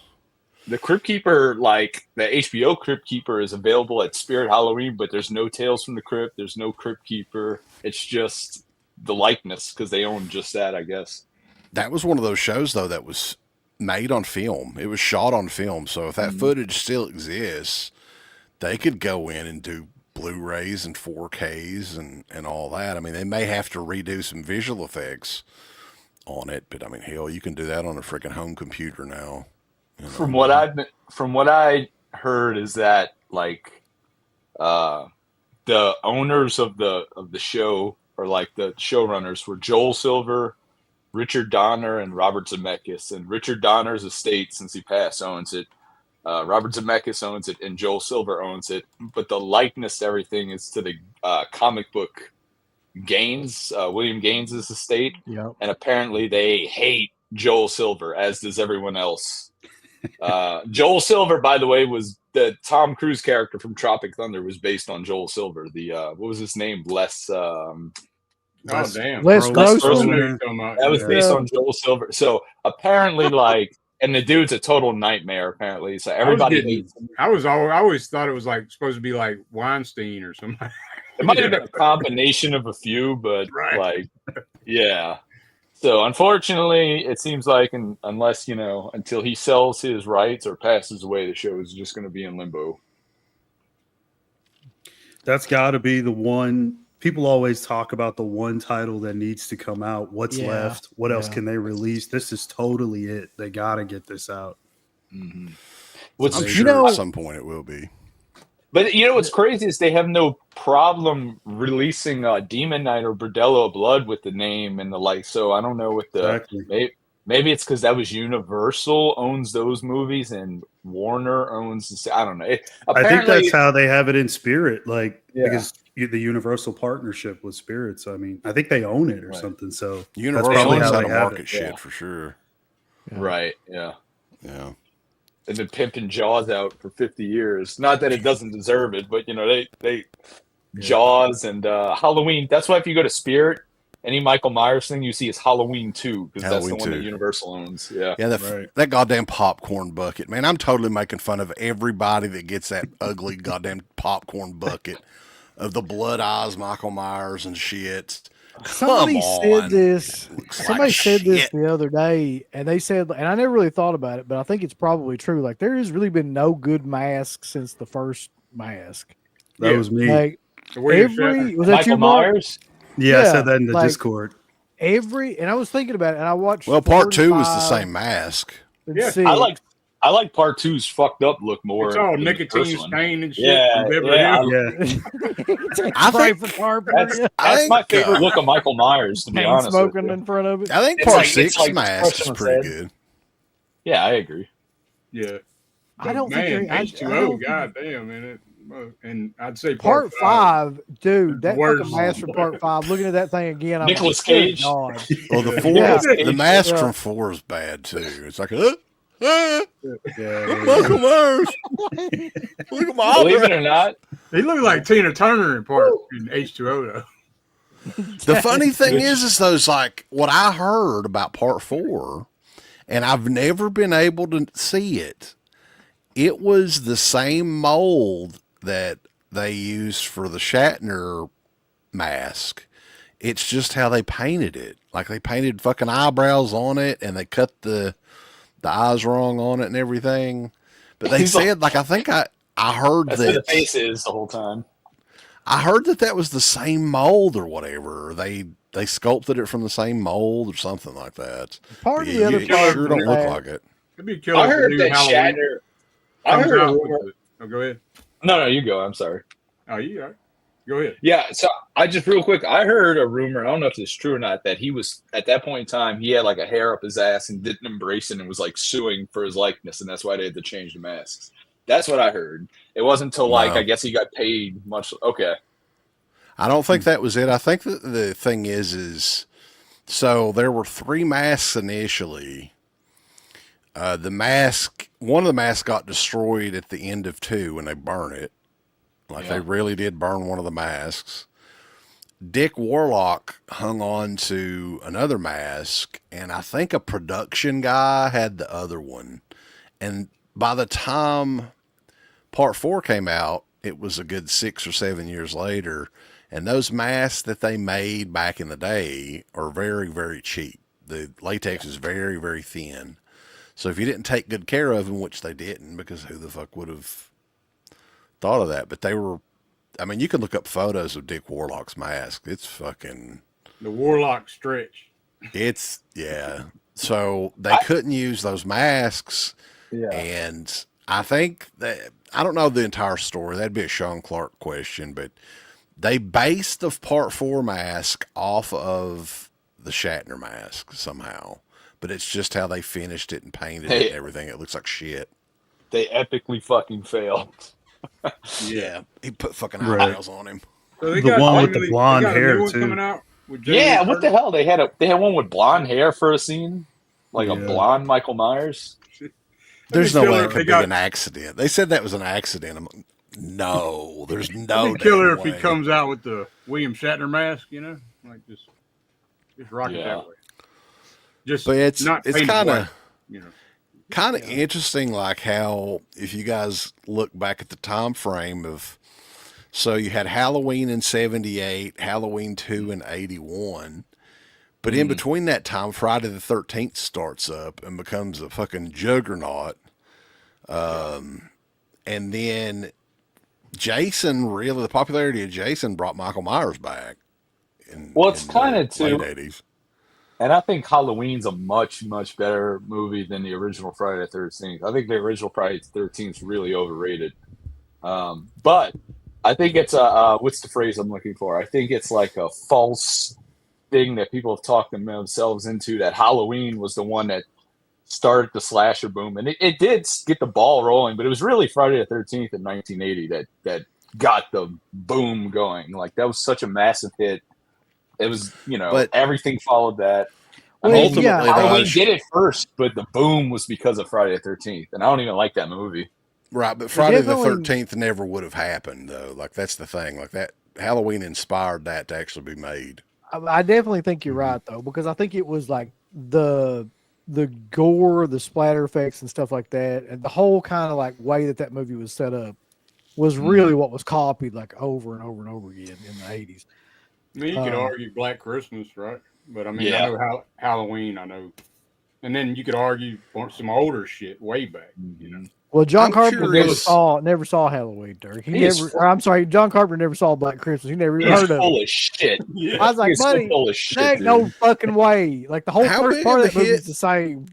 The Crypt Keeper, like the HBO Crypt Keeper, is available at Spirit Halloween, but there's no Tales from the Crypt. There's no Crypt Keeper. It's just the likeness, because they own just that, I guess. That was one of those shows, though, that was made on film. It was shot on film. So if that footage still exists, they could go in and do Blu-rays and 4Ks and all that. I mean, they may have to redo some visual effects on it, but I mean, hell, you can do that on a freaking home computer now. You know? From what I heard is that like the owners of the show, or like the showrunners, were Joel Silver, Richard Donner and Robert Zemeckis. And Richard Donner's estate, since he passed, owns it. Robert Zemeckis owns it, and Joel Silver owns it. But the likeness to everything is to the comic book Gaines, William Gaines's estate. Yep. And apparently they hate Joel Silver, as does everyone else. Joel Silver, by the way, was the Tom Cruise character from Tropic Thunder was based on Joel Silver. The what was his name? Les damn. Les Grossman. That was based on Joel Silver. So apparently, like, and the dude's a total nightmare. Apparently, so everybody hates him. I always thought it was like supposed to be like Weinstein or something. It might have been a combination of a few, but like, yeah. So unfortunately, it seems like unless, until he sells his rights or passes away, the show is just going to be in limbo. That's got to be the one. People always talk about the one title that needs to come out. What's left? What else can they release? This is totally it. They got to get this out. Mm-hmm. I'm sure at some point it will be. But what's crazy is they have no problem releasing Demon Knight or Bordello of Blood with the name and the like. So I don't know what maybe it's because that was Universal owns those movies and Warner owns. I don't know. I think that's how they have it in Spirit, because the Universal partnership with Spirit. So I mean, I think they own it or something. So Universal that's knows how they to have market it. shit for sure. Yeah. Right. Yeah. Yeah. And been pimping Jaws out for 50 years. Not that it doesn't deserve it, but they Jaws and Halloween. That's why if you go to Spirit, any Michael Myers thing you see is Halloween 2, because that's the one that Universal owns. Yeah. Yeah, that goddamn popcorn bucket. Man, I'm totally making fun of everybody that gets that ugly goddamn popcorn bucket of the blood eyes Michael Myers and shit. Somebody said this the other day, and they said, and I never really thought about it, but I think it's probably true. Like, there has really been no good mask since the first Mask. That was me. Like, was that Michael you, Myers? Yeah, I said that in the Discord. And I was thinking about it, and I watched. Well, part 2 is the same mask. Yeah, I like part 2's fucked up look more. It's all nicotine stain and shit. Yeah. I think that's my favorite look of Michael Myers, to be honest. Smoking in front of it. I think part 6 mask is pretty good. Yeah, I agree. Yeah. I don't think H2O, goddamn, man. And I'd say part 5, dude, that fucking mask from part 5. Looking at that thing again, I'm Nicolas Cage. Well, the mask from 4 is bad too. It's like, Michael Myers. Look at my Believe it or not, he looked like Tina Turner in H2O though. The funny thing is those, like, what I heard about part 4, and I've never been able to see it. It was the same mold that they used for the Shatner mask. It's just how they painted it. Like, they painted fucking eyebrows on it, and they cut the eyes wrong on it and everything. But they said, like, I think I heard that's that what the face is the whole time. I heard that was the same mold or whatever. They sculpted it from the same mold or something like that. Part of the other part sure don't look like it. It'd be killer. I heard that Shatner. I heard a rumor. Oh, go ahead. No, you go. I'm sorry. Oh, you are. Go ahead. Yeah, so I just real quick, I heard a rumor, I don't know if it's true or not, that he was, at that point in time, he had like a hair up his ass and didn't embrace it and was like suing for his likeness, and that's why they had to change the masks. That's what I heard. It wasn't until I guess he got paid much. Okay. I don't think that was it. I think that the thing is so there were 3 masks initially. One of the masks got destroyed at the end of 2 when they burn it. Like, they really did burn one of the masks. Dick Warlock hung on to another mask, and I think a production guy had the other one. And by the time part 4 came out, it was a good 6 or 7 years later. And those masks that they made back in the day are very, very cheap. The latex is very, very thin. So if you didn't take good care of them, which they didn't, because who the fuck would have thought of that? But they were, I mean, you can look up photos of Dick Warlock's mask. It's fucking... The Warlock stretch. It's, yeah. So they couldn't use those masks. Yeah. And I think that, I don't know the entire story. That'd be a Sean Clark question, but they based the part 4 mask off of the Shatner mask somehow, but it's just how they finished it and painted it and everything. It looks like shit. They epically fucking failed. Yeah, he put fucking eyebrows on him. So they The got one with finally- the blonde they got a new hair, one too. coming out with Jamie Yeah, Lee what the Curtis. hell? They had one with blonde hair for a scene, like a blonde Michael Myers. There's no way killer it if could they be got- an accident. They said that was an accident. I'm like, no, there's no It'd be killer damn if he way. comes out with the William Shatner mask, like just rock it that way. Just But it's not painted kind white, of kind of interesting, like how if you guys look back at the time frame of, so you had Halloween in 78, Halloween 2 in 81, but in between that time, Friday the 13th starts up and becomes a fucking juggernaut. And then Jason, really, the popularity of Jason brought Michael Myers back. It's kind of too. late 80s. And I think Halloween's a much, much better movie than the original Friday the 13th. I think the original Friday the 13th is really overrated. But I think it's what's the phrase I'm looking for? I think it's like a false thing that people have talked themselves into, that Halloween was the one that started the slasher boom. And it did get the ball rolling, but it was really Friday the 13th in 1980 that got the boom going. Like, that was such a massive hit. It was, But everything followed that. I Well, mean, ultimately, yeah, Halloween though, did it first, but the boom was because of Friday the 13th. And I don't even like that movie. right, but Friday the definitely- 13th never would have happened, though. Like, that's the thing. Like, that Halloween inspired that to actually be made. I definitely think you're right though, because I think it was like the gore, the splatter effects and stuff like that, and the whole kind of like way that movie was set up was really what was copied like over and over and over again in the 80s. I mean, you could argue Black Christmas, right? But I mean, Yeah. I know Halloween, I know. And then you could argue some older shit way back, Well, John I'm Carpenter curious- never saw Halloween, Dirk. He John Carpenter never saw Black Christmas. He never even He's heard of full it. of shit. I was like, He's so buddy, full of shit, there ain't dude. no fucking way. Like the whole How first big part of of the that movie hit- is the same.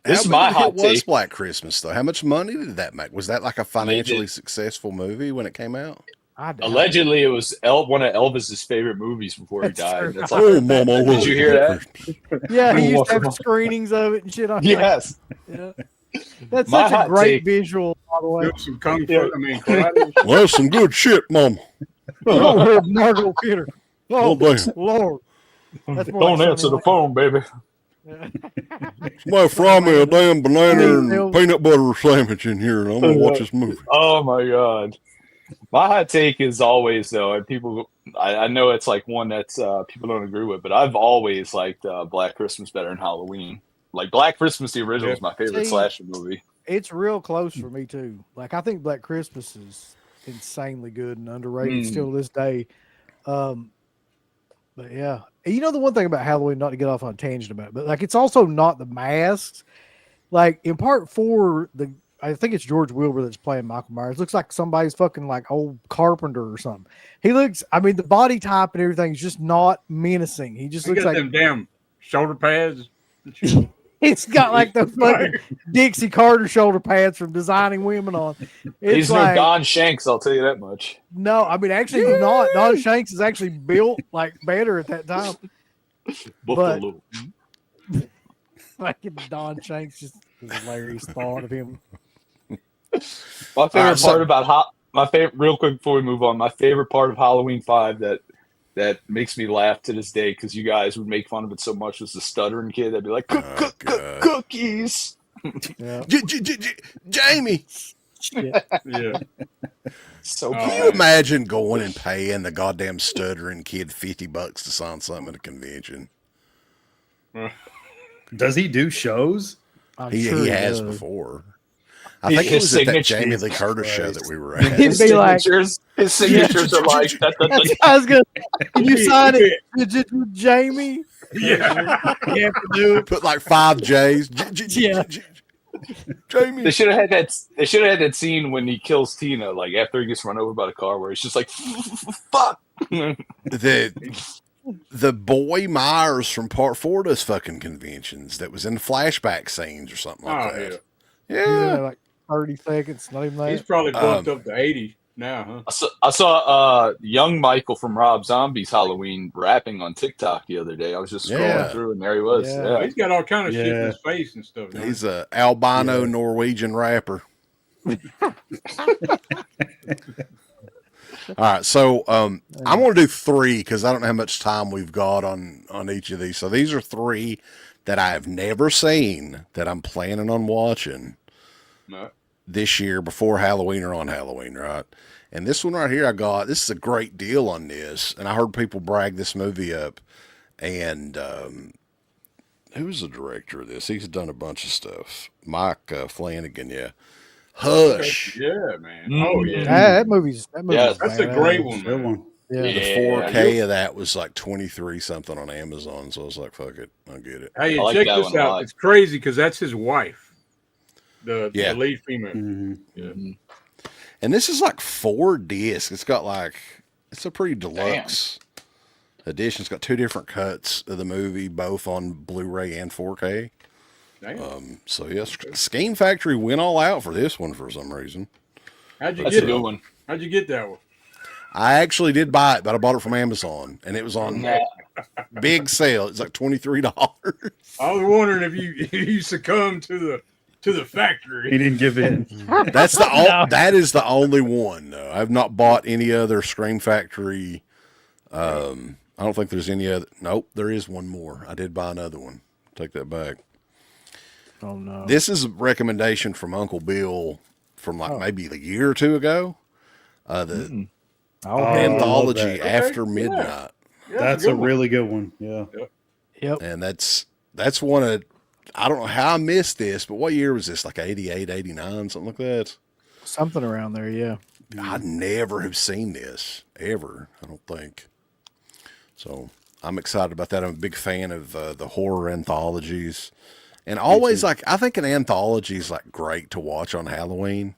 This is How my big a hot hit was take. Black Christmas, though? How much money did that make? Was that like a financially successful movie when it came out? I doubt it. Allegedly, it was one of Elvis's favorite movies before he That's died. true. That's like, Oh, mama! Did you hear that? Yeah, he used to have screenings of it and shit on. Yes. Yeah. That's My such a hot great take- visual, by the way. Do some kung fu. I mean, karate. Well, that's some good shit, mama. Oh, Margot Kidder. Oh, Oh, damn. Lord. That's more Don't like answer the Sonny phone, baby. Somebody fry me a damn banana and Phil. peanut butter sandwich in here, and I'm gonna watch this movie. Oh my god. My hot take is always, though, and people, I know it's like one that's people don't agree with, but I've always liked Black Christmas better than Halloween. Like, Black Christmas, the original, is my favorite See, slasher movie. It's real close for me, too. Like, I think Black Christmas is insanely good and underrated still to this day. But yeah, you know, the one thing about Halloween, not to get off on a tangent about it, but like, it's also not the masks. Like in part 4, I think it's George Wilbur that's playing Michael Myers. Looks like somebody's fucking like old carpenter or something. He looks, I mean, the body type and everything is just not menacing. He just He looks got like them damn shoulder pads. he's got like the fucking Dixie Carter shoulder pads from Designing Women on. It's He's like, no Don Shanks, I'll tell you that much. no, I mean, actually, he's not. Don Shanks is actually built like better at that time. Buffalo. Fucking Don Shanks, just a hilarious thought of him. My favorite so- part about real quick before we move on, my favorite part of Halloween 5 that makes me laugh to this day, because you guys would make fun of it so much, was the stuttering kid that'd be like, God. cookies. Yeah. Jamie, Yeah. So can you imagine going and paying the goddamn stuttering kid $50 to sign something at a convention? Does he do shows? I'm He sure has does. before. I think it His was at that signature- Jamie Lee Curtis show Christ. that we were at. He'd be like, his signatures are like, That's what I was gonna. Can you sign it, Jamie? Yeah. You have to do it. Put like 5 J's. Yeah. Jamie. They should have had that. They should have had that scene when he kills Tina, like after he gets run over by the car, where he's just like, "Fuck." The boy Myers from Part 4 does fucking conventions that was in flashback scenes or something like Oh, that. yeah. Yeah. Like 30 seconds, not even that. He's probably booked up to 80 now, huh? I saw young Michael from Rob Zombie's Halloween rapping on TikTok the other day. I was just scrolling through, and there he was. Yeah. Oh, he's got all kind of shit in his face and stuff. He's a albino Norwegian rapper. All right, so I'm going to do 3 because I don't know how much time we've got on each of these. So these are 3 that I have never seen that I'm planning on watching this year before Halloween or on Halloween, right? And this one right here this is a great deal on this, and I heard people brag this movie up. And who's the director of this? He's done a bunch of stuff. Mike Flanagan, yeah. Hush. Yeah, man. Oh, yeah. That movie's that's a great one, man. Yeah. The 4K of that was like 23 something on Amazon, so I was like, fuck it, I'll get it. Hey, check this out. It's crazy because that's his wife, the lead female. Mm-hmm. Yeah. And this is like 4 discs. It's got it's a pretty deluxe edition. It's got 2 different cuts of the movie, both on Blu-ray and 4K. So yes, Scheme Factory went all out for this one for some reason. How'd you get it? How'd you get that one? I actually did buy it, but I bought it from Amazon, and it was on big sale. It's like $23. I was wondering if you succumbed to the factory. He didn't give in. That is the only one. No, I've not bought any other Scream Factory. I don't think there's any other. Nope, there is one more. I did buy another one. Take that back. Oh no! This is a recommendation from Uncle Bill from maybe a year or 2 ago. The Anthology After Midnight. Yeah, that's a really good one. Yeah. Yep. And that's one of, I don't know how I missed this, but what year was this? Like 88, 89, something like that? Something around there, yeah. I'd never have seen this ever, I don't think. So I'm excited about that. I'm a big fan of the horror anthologies. And always I think an anthology is like great to watch on Halloween.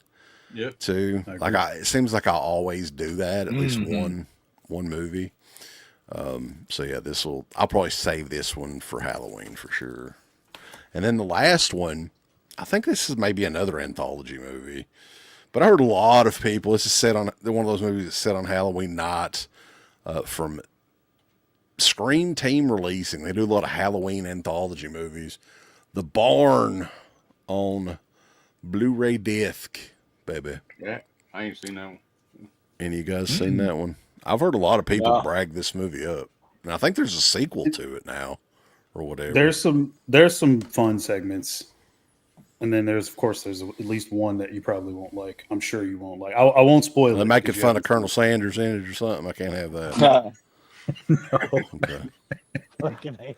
Yep. Too. It seems like I always do that, at least one movie. So yeah, I'll probably save this one for Halloween for sure. And then the last one, I think this is maybe another anthology movie, but I heard a lot of people, this is set on one of those movies that's set on Halloween night, from Scream Team releasing. They do a lot of Halloween anthology movies. The Barn on Blu-ray disc, baby. Yeah, I ain't seen that one. Any of you guys seen that one? I've heard a lot of people brag this movie up, and I think there's a sequel to it now, or whatever. There's some fun segments, and then there's at least one that you probably won't like. I'm sure you won't like. I won't spoil it. They're making fun of Colonel Sanders in it or something. I can't have that. Okay.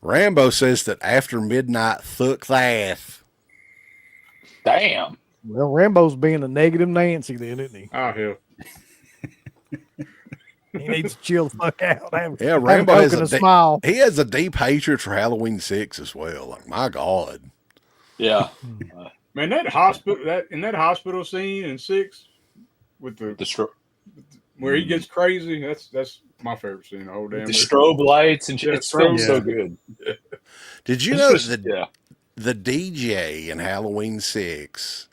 Rambo says that After Midnight thuck the ass. Damn. Well, Rambo's being a negative Nancy then, isn't he? Oh, hell. He needs to chill the fuck out. Rambo has a smile. He has a deep hatred for Halloween 6 as well. Like, my God. Yeah. Man, that hospital scene in 6 with the where he gets crazy, that's my favorite scene. The whole damn the strobe lights and shit. It's so good. Did you know the DJ in Halloween 6,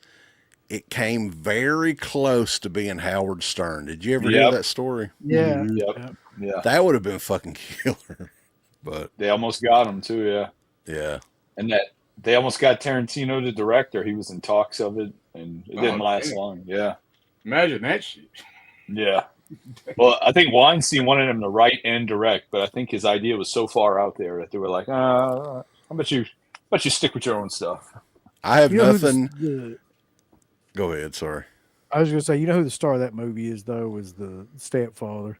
it came very close to being Howard Stern. Did you ever hear that story? Yeah. Yeah. That would have been fucking killer. But they almost got him too, yeah. Yeah. And that they almost got Tarantino to direct, or he was in talks of it, and it didn't last long. Yeah. Imagine that shit. Yeah. Well, I think Weinstein wanted him to write and direct, but I think his idea was so far out there that they were like, how about you stick with your own stuff? I have nothing. Go ahead, sorry. I was going to say, you know who the star of that movie is, though, is the stepfather,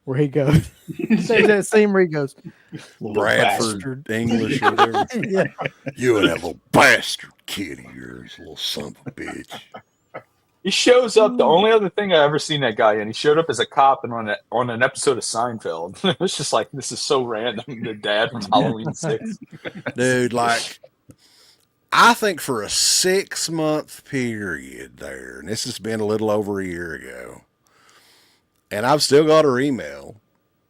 where he goes, there's that scene where he goes, Bradford English or whatever. Yeah. You and that little bastard kid of yours, little son of a bitch. He shows up. The only other thing I ever seen that guy in, he showed up as a cop and on an episode of Seinfeld. It's just like, this is so random. The dad from Halloween 6. Dude, like, I think for a 6-month period there, and this has been a little over a year ago, and I've still got her email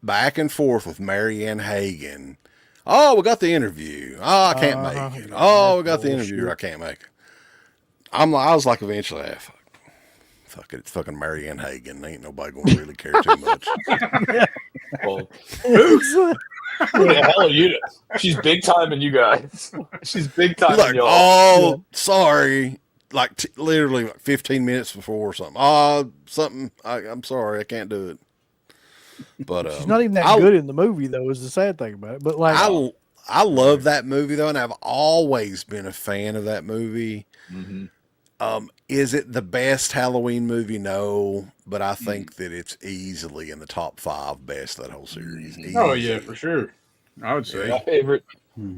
back and forth with Marianne Hagan. Oh, we got the interview. Oh, I can't make it. Oh, we got the interview. I can't make it. I was like, eventually, fuck it, it's fucking Marianne Hagen. Ain't nobody gonna really care too much. Well, who the hell are you? She's big time in you guys. She's big time Like, in y'all. oh, sorry. Like literally like 15 minutes before or something. I'm sorry, I can't do it. But she's not even that good in the movie, though. Is the sad thing about it. But like, I love that movie though, and I've always been a fan of that movie. Mm-hmm. Is it the best Halloween movie? No, but I think that it's easily in the top 5 best of that whole series. Oh yeah, for sure. I would say My favorite.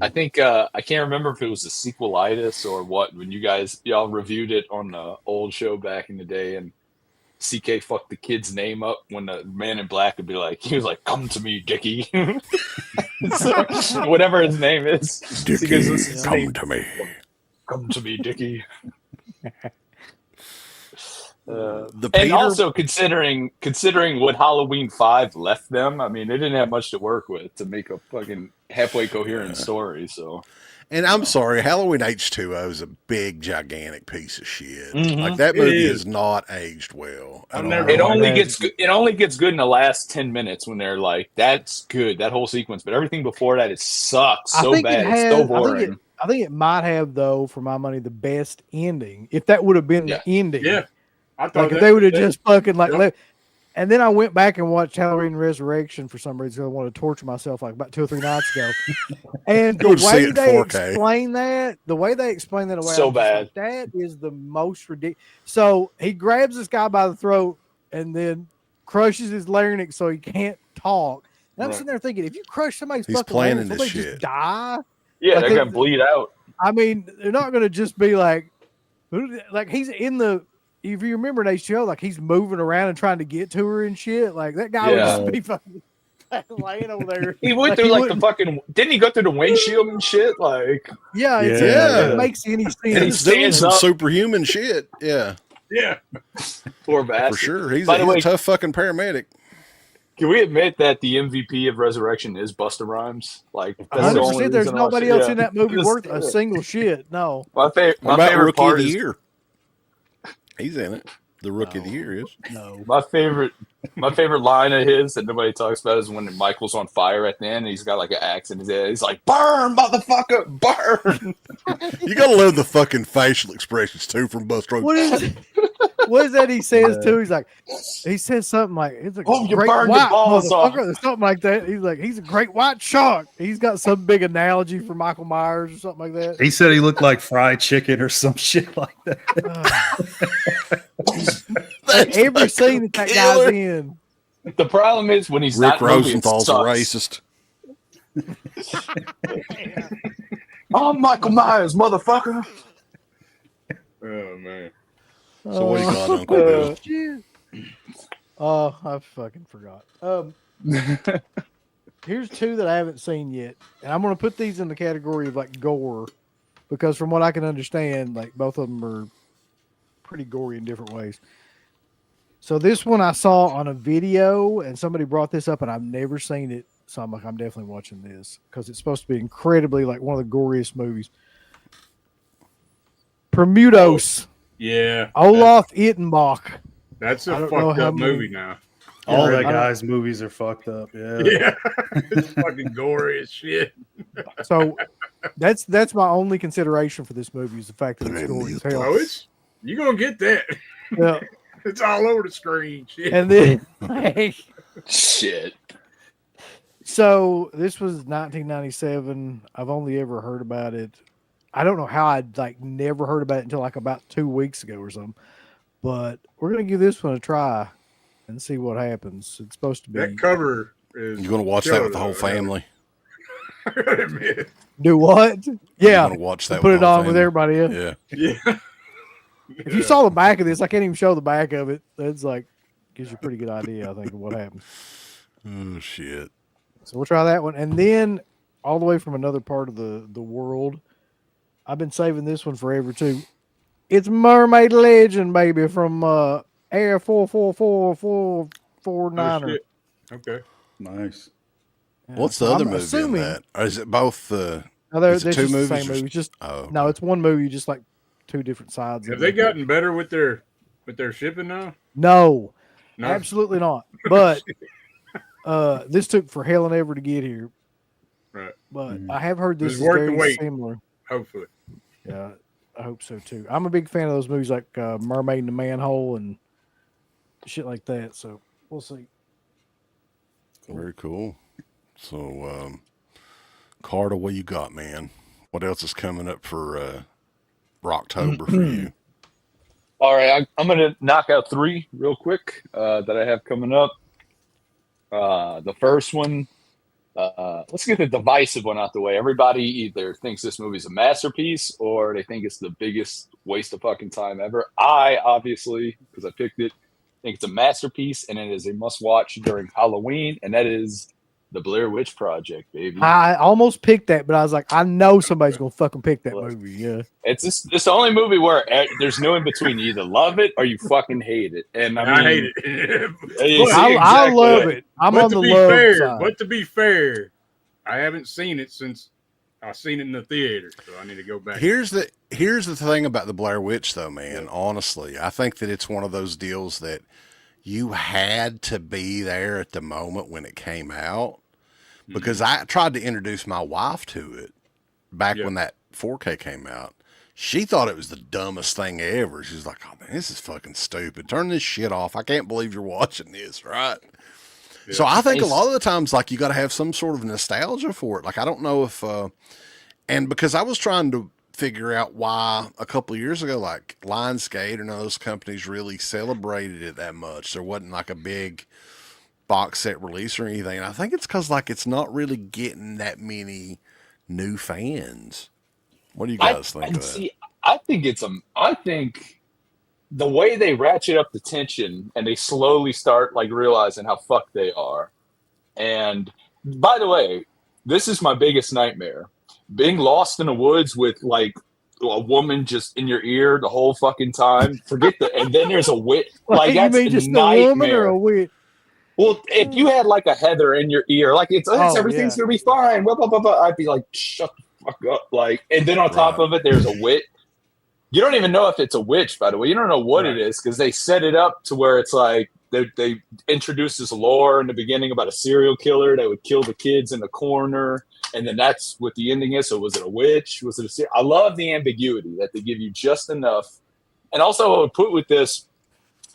I think I can't remember if it was the sequelitis or what when y'all reviewed it on the old show back in the day, and CK fucked the kid's name up when the man in black would be like, he was like, "Come to me, Dickie," so, whatever his name is. Dickie, come to me. Come to me, Dickie. And also considering what Halloween 5 left them, I mean, they didn't have much to work with to make a fucking halfway coherent story. So, and I'm sorry, Halloween H2O is a big, gigantic piece of shit. Mm-hmm. Like that movie is not aged well. It only gets good in the last 10 minutes when they're like, "That's good," that whole sequence. But everything before that, it sucks so bad. It's so boring. I think it might have, though, for my money, the best ending. If that would have been the ending, I thought if they would have just fucking left. And then I went back and watched Halloween Resurrection for some reason. I wanted to torture myself like about 2 or 3 nights ago. And the way they explain that, away, so bad. Like, that is the most ridiculous. So he grabs this guy by the throat and then crushes his larynx so he can't talk. And I'm sitting there thinking, if you crush somebody's fucking larynx, will they just die? Yeah, they're gonna bleed out. I mean, they're not gonna just be like he's in the. If you remember in H2O, like he's moving around and trying to get to her and shit. Like that guy would just be fucking laying over there. He went through the fucking. Didn't he go through the windshield and shit? Like it makes any sense. And he's doing some superhuman shit. Yeah. Poor bastard. For sure, he's a tough fucking paramedic. Can we admit that the MVP of Resurrection is Busta Rhymes? Like, 100%. There's nobody else in that movie worth a single shit. No. My favorite rookie part of the year. He's in it. The rookie of the year is. No. My favorite line of his that nobody talks about is when Michael's on fire at the end and he's got like an axe in his head. He's like, "Burn, motherfucker, burn." You gotta love the fucking facial expressions too from Busta Rhymes. What is that he says too? He's like, he says something like, "It's a you great burned white your balls off." motherfucker," or something like that. He's like, "He's a great white shark." He's got some big analogy for Michael Myers or something like that. He said he looked like fried chicken or some shit like that. Every scene that guy's in. The problem is when he's Rick not moving, Rosenthal's a racist. I'm Michael Myers, motherfucker. Oh man. So what do you got, Uncle Bill? Oh, I fucking forgot. Here's 2 that I haven't seen yet, and I'm gonna put these in the category of like gore, because from what I can understand, like both of them are pretty gory in different ways. So this one I saw on a video, and somebody brought this up, and I've never seen it. So I'm like, I'm definitely watching this because it's supposed to be incredibly like one of the goriest movies. Prometheus. Yeah. Olaf Ittenbach. That's a fucked up movie now. All that guy's movies are fucked up. Yeah. It's fucking gory as shit. So that's my only consideration for this movie is the fact that it's gory as hell. Oh, you're gonna get that. Yeah. It's all over the screen. Shit. And then shit. So this was 1997. I've only ever heard about it. I don't know how I'd like never heard about it until like about 2 weeks ago or something. But we're gonna give this one a try and see what happens. It's supposed to be that cover is. You're gonna watch that with the whole family. Do what? Yeah, you're gonna watch that. Put it on with everybody else. Yeah. If you saw the back of this, I can't even show the back of it. That's like gives you a pretty good idea, I think, of what happened. Oh shit! So we'll try that one, and then all the way from another part of the world. I've been saving this one forever too. It's Mermaid Legend, baby, from Air 444449. Oh, okay, nice. Yeah, what's the other movie in that? Or is it both? No, is it 2 movies? The same movie. Just no, it's one movie, just like 2 different sides. Have they gotten better with their But they're shipping now? No, No. absolutely not. But this took for hell and ever to get here. Right. But I have heard this It's is worth the very wait. similar. Hopefully. Yeah, I hope so too. I'm a big fan of those movies like Mermaid in the Manhole and shit like that. So we'll see. Very cool. So, Carter, what you got, man? What else is coming up for Rocktober for you? All right, I'm going to knock out 3 real quick that I have coming up. The first one, let's get the divisive one out the way. Everybody either thinks this movie's a masterpiece or they think it's the biggest waste of fucking time ever. I, obviously, because I picked it, think it's a masterpiece and it is a must-watch during Halloween, and that is the Blair Witch Project, baby. I almost picked that, but I was like, I know somebody's gonna fucking pick that movie. Yeah, it's the only movie where there's no in between. You either love it or you fucking hate it. And I mean, hate it. I love it. I'm on the love side. But to be fair, I haven't seen it since I've seen it in the theater, so I need to go back. Here's the thing about the Blair Witch, though, man. Honestly, I think that it's one of those deals that you had to be there at the moment when it came out, because I tried to introduce my wife to it back when that 4K came out. She thought it was the dumbest thing ever. She's like, "Oh man, this is fucking stupid. Turn this shit off. I can't believe you're watching this, right?" Yeah. So I think a lot of the times, like, you got to have some sort of nostalgia for it. Like, I don't know if, and because I was trying to figure out why a couple of years ago, like Lionsgate and those companies really celebrated it that much. There wasn't like a big box set release or anything. And I think it's because, like, it's not really getting that many new fans. What do you guys think of that? See, I think the way they ratchet up the tension and they slowly start like realizing how fucked they are. And by the way, this is my biggest nightmare. Being lost in the woods with like a woman just in your ear the whole fucking time. Forget that. And then there's a witch. Like, that's you mean just nightmare. A woman or a witch? Well, if you had like a Heather in your ear, like everything's gonna be fine, blah, blah, blah, blah, I'd be like, shut the fuck up. Like, and then on top of it, there's a witch. You don't even know if it's a witch, by the way. You don't know what it is because they set it up to where it's like they introduced this lore in the beginning about a serial killer that would kill the kids in the corner, and then that's what the ending is. So was it a witch? Was it I love the ambiguity that they give you just enough. And also I would put with this,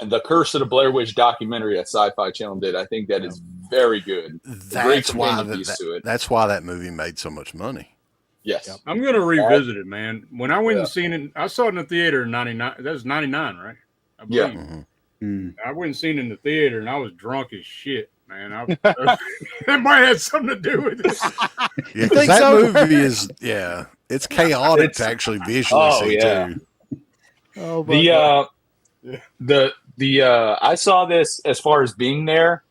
the Curse of the Blair Witch documentary that Sci-Fi Channel did. I think that is very good. That's why that movie made so much money. Yes. I'm going to revisit it, man. When I went and seen it, I saw it in the theater in 99. That was 99, right? I believe. Yeah. I went and seen it in the theater, and I was drunk as shit, man. That might have something to do with it. Yeah, because that movie is, it's chaotic to actually visually see, too. Oh, I saw this as far as being there.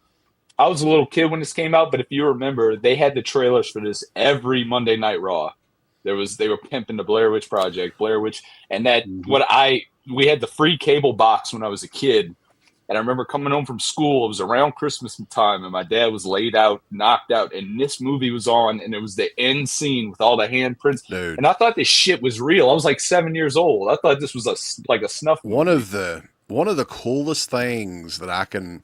I was a little kid when this came out, but if you remember, they had the trailers for this every Monday Night Raw. They were pimping the Blair Witch Project, Blair Witch, and that we had the free cable box when I was a kid, and I remember coming home from school. It was around Christmas time, and my dad was laid out, knocked out, and this movie was on, and it was the end scene with all the handprints. Dude. And I thought this shit was real. I was like 7 years old. I thought this was like a snuff movie. One of the coolest things that I can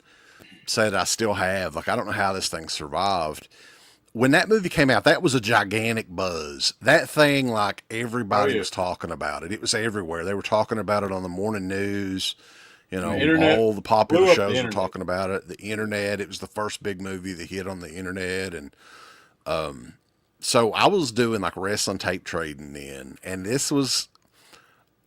say that I still have, like, I don't know how this thing survived. When that movie came out, that was a gigantic buzz. That thing, like, everybody was talking about it. It was everywhere. They were talking about it on the morning news. You know, all the popular shows were talking about it. The internet, it was the first big movie that hit on the internet. And so I was doing like wrestling tape trading then. And this was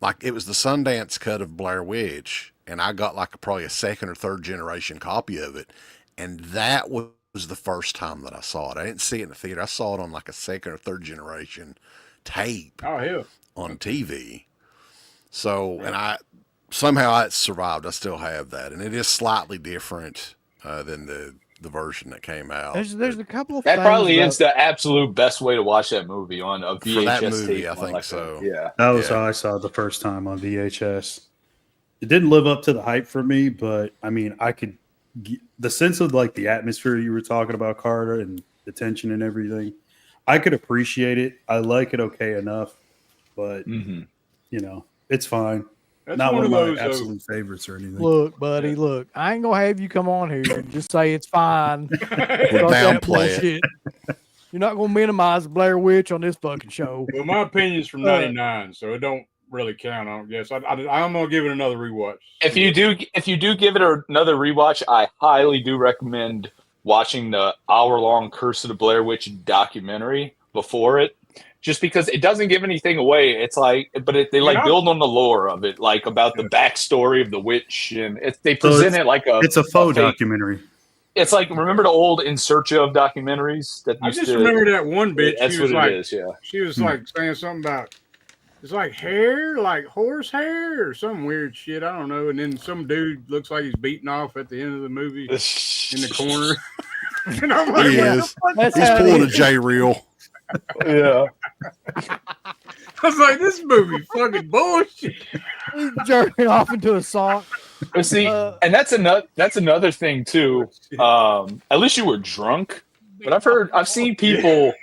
like, it was the Sundance cut of Blair Witch. And I got like probably a second or third generation copy of it. And that was the first time that I saw it. I didn't see it in the theater. I saw it on like a second or third generation tape on TV. So, and somehow it survived. I still have that. And it is slightly different than the version that came out. There's a couple of that probably is the absolute best way to watch that movie on a VHS for that movie, tape. I think so. Yeah. That was how I saw it the first time on VHS. It didn't live up to the hype for me, but I mean, I could the sense of like the atmosphere you were talking about, Carter, and the tension and everything. I could appreciate it. I like it okay enough, but you know, it's fine. That's Not one of those my absolute favorites or anything. Look, buddy, look. I ain't gonna have you come on here and just say it's fine. We'll Start that downplay it. bullshit. You're not gonna minimize Blair Witch on this fucking show. Well, my opinion's from '99, so it don't really count. I don't guess. I'm gonna give it another rewatch. If you do give it another rewatch, I highly do recommend watching the hour-long Curse of the Blair Witch documentary before it, just because it doesn't give anything away. It's like, but they build on the lore of it, like about the backstory of the witch, and they present it like it's a faux documentary. It's like, remember the old In Search Of documentaries that I just remember that one bitch. That's what it is. Yeah, she was like saying something about it's like hair, like horse hair or some weird shit. I don't know. And then some dude looks like he's beating off at the end of the movie in the corner. And I'm like, He is. He's pulling a J reel. Yeah. I was like, this movie fucking bullshit. He's jerking off into a sock. But see, and that's another thing too. At least you were drunk. But I've seen people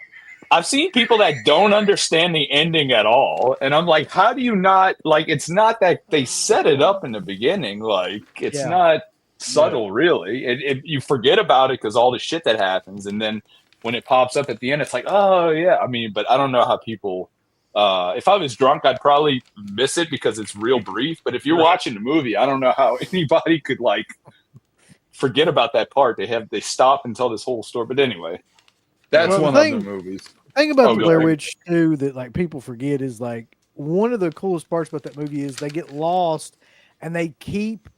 that don't understand the ending at all, and I'm like, how do you not like? It's not that they set it up in the beginning. Like, it's not subtle, really. You forget about it because all the shit that happens, and then when it pops up at the end, it's like, oh yeah. I mean, but I don't know how people. If I was drunk, I'd probably miss it because it's real brief. But if you're watching the movie, I don't know how anybody could like forget about that part. They stop and tell this whole story. But anyway, that's one of the movies. The thing about the Blair Witch too that like people forget is like one of the coolest parts about that movie is they get lost and they keep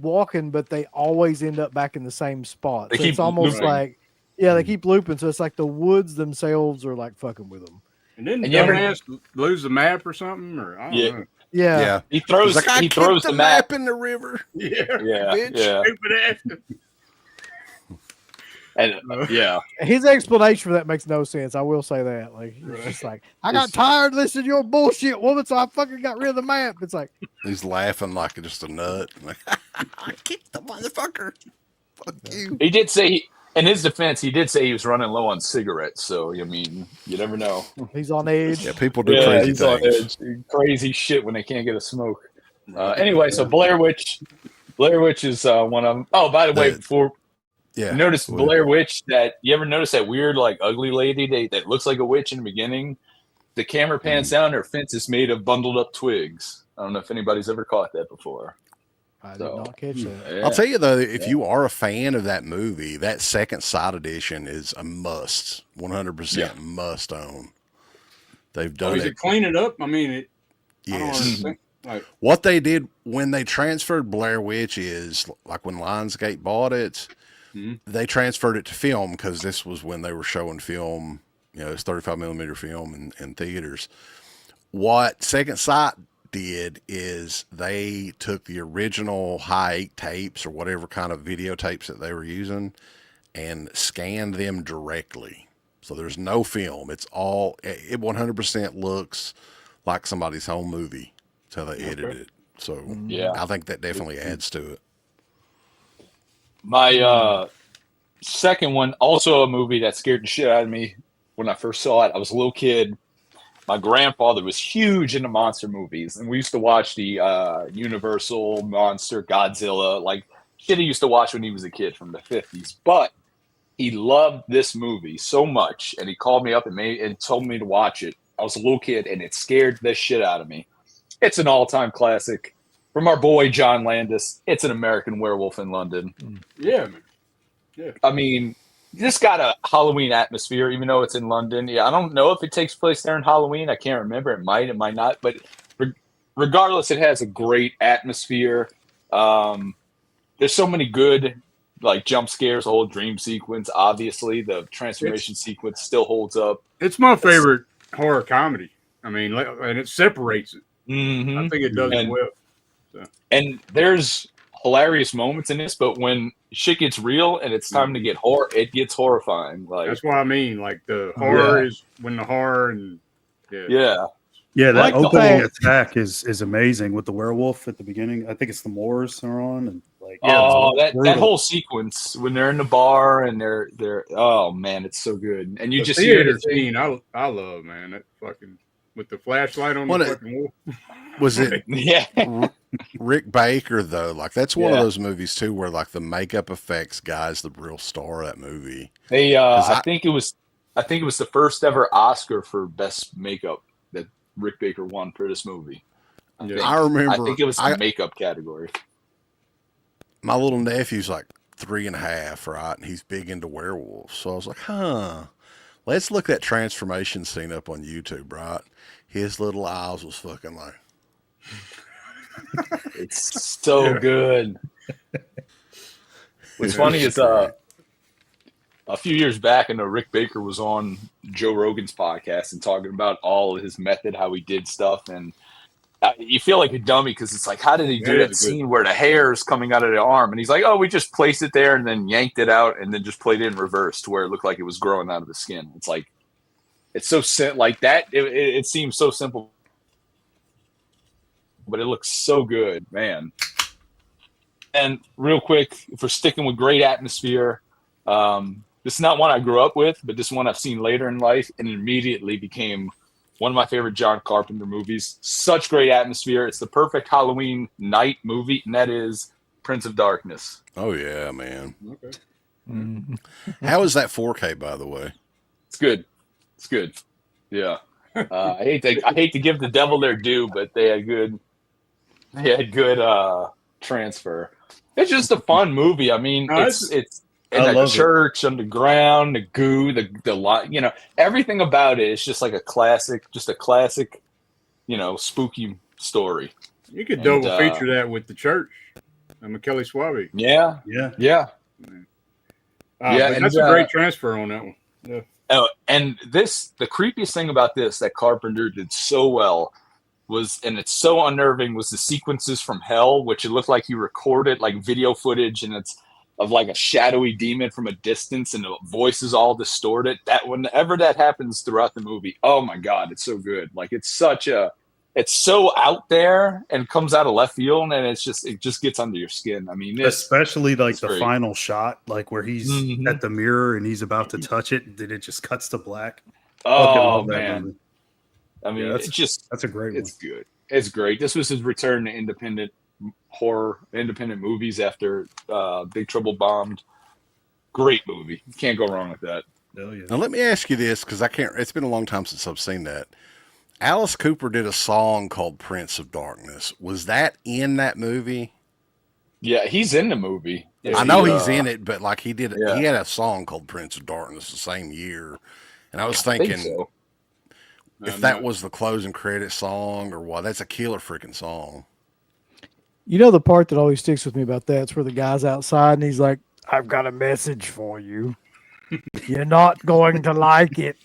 walking, but they always end up back in the same spot. So it's almost looping. Like they keep looping. So it's like the woods themselves are like fucking with them. And then dumbass lose the map or something, or I don't know. Yeah. He throws the map in the river. Yeah. Yeah. And his explanation for that makes no sense. I will say that. Like, he's just like, I got tired listening to your bullshit, woman, so I fucking got rid of the map. It's like he's laughing like just a nut. Like, I kicked the motherfucker. Fuck you. He did say, in his defense, he did say he was running low on cigarettes. So I mean, you never know. He's on edge. Yeah, people do crazy things. On edge. Crazy shit when they can't get a smoke. Anyway, so Blair Witch is one of them. Oh, by the way, before. Yeah. Notice Blair Witch you ever notice that weird like ugly lady that looks like a witch in the beginning? The camera pans down, her fence is made of bundled up twigs. I don't know if anybody's ever caught that before. I did not catch that. Yeah. I'll tell you though, if you are a fan of that movie, that second side edition is a must. 100% must own. They've done it. Clean it up? I mean yes. What they did when they transferred Blair Witch is like when Lionsgate bought it, they transferred it to film because this was when they were showing film, it's 35 millimeter film in theaters. What Second Sight did is they took the original high 8 tapes or whatever kind of videotapes that they were using and scanned them directly. So there's no film. It 100% looks like somebody's home movie. That's how they edited it. So I think that definitely adds to it. My second one, also a movie that scared the shit out of me when I first saw it. I was a little kid. My grandfather was huge into monster movies, and we used to watch the Universal Monster, Godzilla, like shit he used to watch when he was a kid from the 50s. But he loved this movie so much, and he called me up and told me to watch it. I was a little kid, and it scared the shit out of me. It's an all-time classic. From our boy John Landis, it's An American Werewolf in London. Yeah, man. Yeah. I mean, this got a Halloween atmosphere, even though it's in London. Yeah, I don't know if it takes place there in Halloween. I can't remember. It might not. But regardless, it has a great atmosphere. There's so many good like jump scares, the whole dream sequence. Obviously, the transformation sequence still holds up. It's my favorite horror comedy. I mean, and it separates it. Mm-hmm. I think it does it well. So. And there's hilarious moments in this, but when shit gets real and it's time to get it gets horrifying. Like that's what I mean. Like the horror is when the horror and that like opening attack is amazing with the werewolf at the beginning. I think it's the Moors are on and like that whole sequence when they're in the bar and they're oh man, it's so good. And you the just theater scene I love, man. That fucking with the flashlight on the fucking wall. Was it Yeah. Rick Baker though? Like that's one of those movies too, where like the makeup effects guy's the real star of that movie. They, I think it was the first ever Oscar for best makeup that Rick Baker won for this movie. I remember. I think it was the makeup category. My little nephew's like 3.5, right? And he's big into werewolves. So I was like, let's look that transformation scene up on YouTube, right? His little eyes was fucking like. It's so good. What's funny is a few years back, I know Rick Baker was on Joe Rogan's podcast and talking about all of his method, how he did stuff, and you feel like a dummy because it's like, how did he do that scene where the hair is coming out of the arm? And he's like, we just placed it there and then yanked it out and then just played it in reverse to where it looked like it was growing out of the skin. It's like, it's so like that. It seems so simple, but it looks so good, man. And real quick, if we're sticking with great atmosphere, this is not one I grew up with, but this one I've seen later in life and immediately became one of my favorite John Carpenter movies. Such great atmosphere. It's the perfect Halloween night movie, and that is Prince of Darkness. Oh, yeah, man. Okay. Mm-hmm. How is that 4K, by the way? It's good. It's good. Yeah. I hate to give the devil their due, but they had good transfer. It's just a fun movie. I mean, it's in a church underground, the goo, the lot, everything about it is just like a classic, spooky story. You could double feature that with the church. Kelly Swaby. Yeah. That's a great transfer on that one. Yeah. Oh, and the creepiest thing about this that Carpenter did so well and it's so unnerving, was the sequences from hell, which it looked like he recorded like video footage, and it's of like a shadowy demon from a distance, and the voice is all distorted. That whenever that happens throughout the movie, oh my God, it's so good. Like it's so out there and comes out of left field, and it just gets under your skin. I mean, especially like the final shot, like where he's at the mirror and he's about to touch it, and then it just cuts to black. Oh man. I mean, that's a great one. It's good. It's great. This was his return to independent movies after Big Trouble bombed. Great movie. You can't go wrong with that. Hell yeah. Now let me ask you this, because it's been a long time since I've seen that. Alice Cooper did a song called Prince of Darkness. Was that in that movie? Yeah, he's in the movie. I know he's in it, but like he had a song called Prince of Darkness the same year. And I was thinking if that was the closing credit song or what. That's a killer freaking song. You know the part that always sticks with me about that? It's where the guy's outside and he's like, I've got a message for you. You're not going to like it.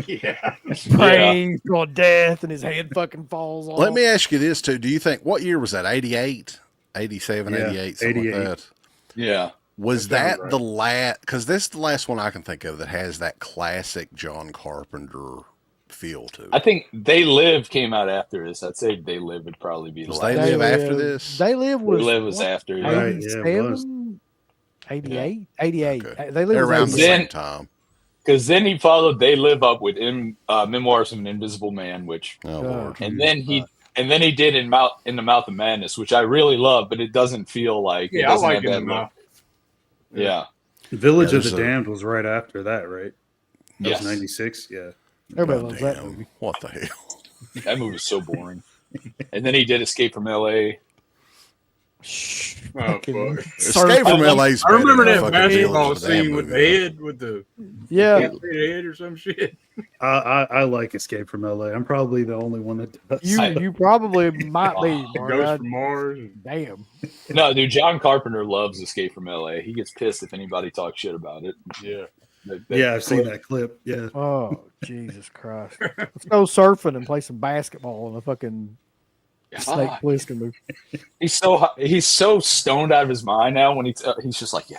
Yeah. Praying for death, and his head fucking falls off. Let me ask you this too. Do you think, what year was that? 88? 87, 88, something 88. like that? Yeah. Was that the last, because this is the last one I can think of that has that classic John Carpenter feel to it. I think They Live came out after this. I'd say They Live would probably be the last. They Live after this? They Live was after. Right, 87, 88, 88. Okay. They Live They're around was the 88. same time. Because then he followed They Live up with Memoirs of an Invisible Man, which, Oh, Lord. and then he did in the Mouth of Madness, which I really love, but it doesn't feel like it doesn't have that look. Yeah. Village of the Damned was right after that, right? That Yes. was 96. Yeah. Everybody loves that movie. What the hell? That movie was so boring. And then he did Escape from L.A. Oh, fuck. Escape from LA's I remember better that than fucking basketball Village of the Damned scene with the movie. head, with the head or some shit. I like Escape from LA. I'm probably the only one that does. You probably might be. Ghost from Mars. Damn. No, dude, John Carpenter loves Escape from L.A. He gets pissed if anybody talks shit about it. Yeah. Yeah, I've seen that clip. Yeah. Oh, Jesus Christ. Let's go surfing and play some basketball in a fucking Snake Plissken movie. He's so stoned out of his mind now when he's just like, yeah.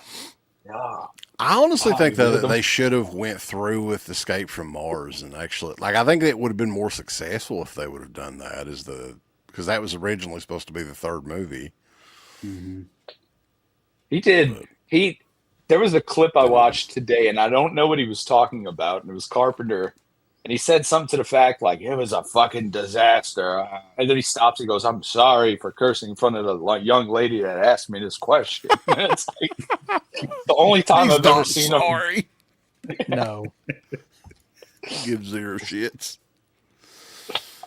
I honestly think though that they should have went through with Escape from Mars and actually, like, I think it would have been more successful if they would have done that because that was originally supposed to be the third movie. Mm-hmm. He did. There was a clip I watched today, and I don't know what he was talking about. And it was Carpenter And he said something to the fact like, it was a fucking disaster. And then he stops and goes, I'm sorry for cursing in front of the young lady that asked me this question. It's like the only time I've ever seen him. No. Give zero shits.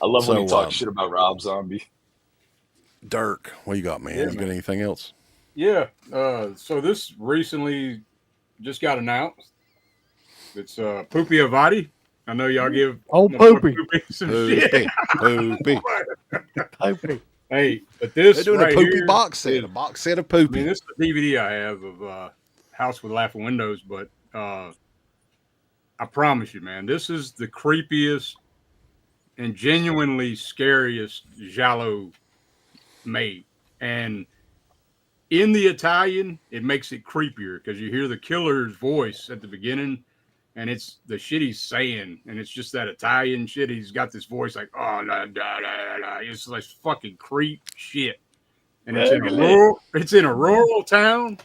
I love when he talks shit about Rob Zombie. Dirk, what you got, man? Yeah, you got anything else? Yeah. So this recently just got announced. It's Poopy Avati. I know y'all give Poopy some shit. Poopy. Poopy. Hey, but this they're doing right a Poopy here box set, a box set of Poopy. I mean, this is the DVD I have of House with Laughing Windows, but I promise you, man, this is the creepiest and genuinely scariest Jallow made. And in the Italian, it makes it creepier because you hear the killer's voice at the beginning, and it's the shit he's saying, and it's just that Italian shit. He's got this voice like, oh, la, da, da, da. It's like fucking creep shit. And it's in a rural town,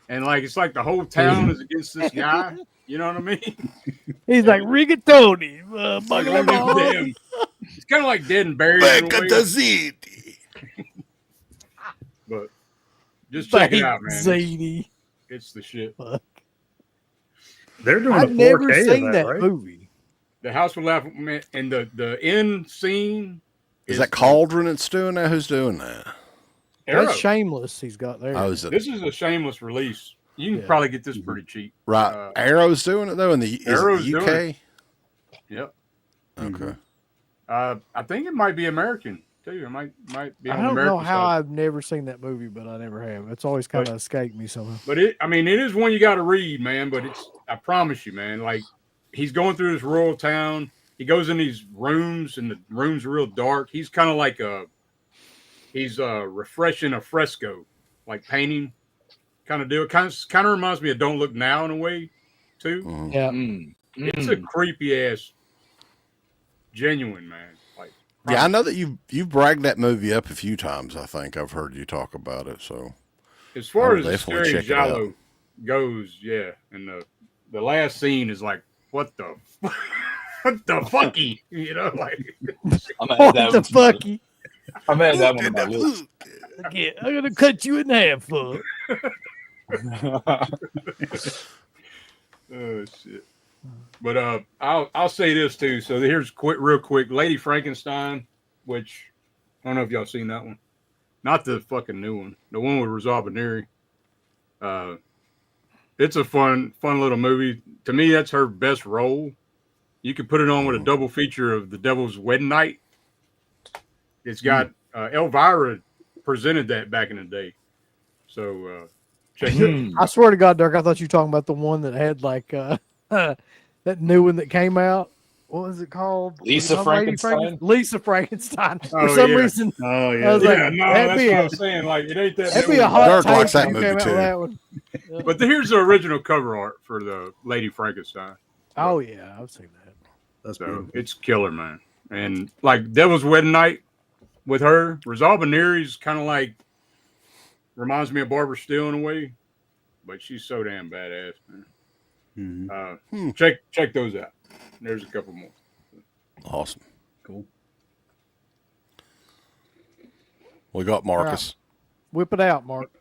and like it's like the whole town is against this guy. You know what I mean? He's like rigatoni. It's kind of like Dead and Buried. Back at the city. But just check it out, man. Zany. It's the shit. Fuck. They're doing I've a 4K never seen of that right? movie. The House with Laughing Man, and the end scene Is that Cauldron that's doing that? Who's doing that? Arrow. That's Shameless. He's got there. Oh, is it? This is a shameless release. You can probably get this pretty cheap. Right. Arrow's doing it though in the Arrow's UK. Yep. Okay. I think it might be American too. It might be. I don't know how I've never seen that movie, but I never have. It's always kind of escaped me somehow. But it is one you got to read, man. But I promise you, man. Like he's going through this rural town. He goes in these rooms, and the rooms are real dark. He's kind of like he's refreshing a fresco, like painting kind of deal. It kind of reminds me of Don't Look Now in a way, too. Mm-hmm. Yeah. It's a creepy ass, genuine, man. Like, yeah, I know that you've bragged that movie up a few times. I think I've heard you talk about it. So as far as the scary Jallow goes, yeah. And the last scene is like, what the fucky, you know, like what the fucky. I'm at that one on my list. Yeah, I'm gonna cut you in half, fuck. Oh shit! But I'll say this too. So here's real quick, Lady Frankenstein, which I don't know if y'all seen that one. Not the fucking new one, the one with Rosalba Neri. It's a fun little movie. To me, that's her best role. You could put it on with a double feature of The Devil's Wedding Night. It's got Elvira presented that back in the day. So check it out. I swear to God, Dirk, I thought you were talking about the one that had like that new one that came out. What was it called? Lisa Frankenstein? Lisa Frankenstein. Oh, For some yeah. reason. Oh I yeah. was Yeah, like, no, that's what I was saying. Like, it ain't that. That'd new be a one. hot Dirk take likes that if you movie, came out too. with that one. Yeah. But here's the original cover art for the Lady Frankenstein. Oh yeah, I've seen that. That's So beautiful. it's killer, man. And like Devil's Wedding Night with her, Rosalba Neri's kind of like reminds me of Barbara Steele in a way, but she's so damn badass, man. Mm-hmm. Check those out. There's a couple more. Awesome. Cool. We got Marcus. Whip it out, Mark.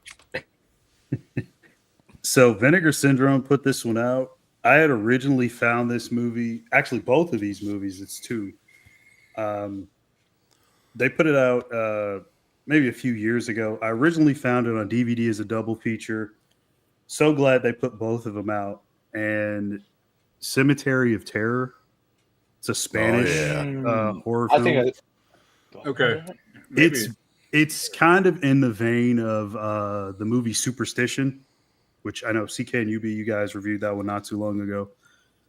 So Vinegar Syndrome put this one out. I had originally found this movie, actually both of these movies, it's two. They put it out maybe a few years ago. I originally found it on DVD as a double feature. So glad they put both of them out. And Cemetery of Terror. It's a Spanish horror film. I think Okay. Maybe. It's kind of in the vein of the movie Superstition, which I know CK and UB, you guys reviewed that one not too long ago.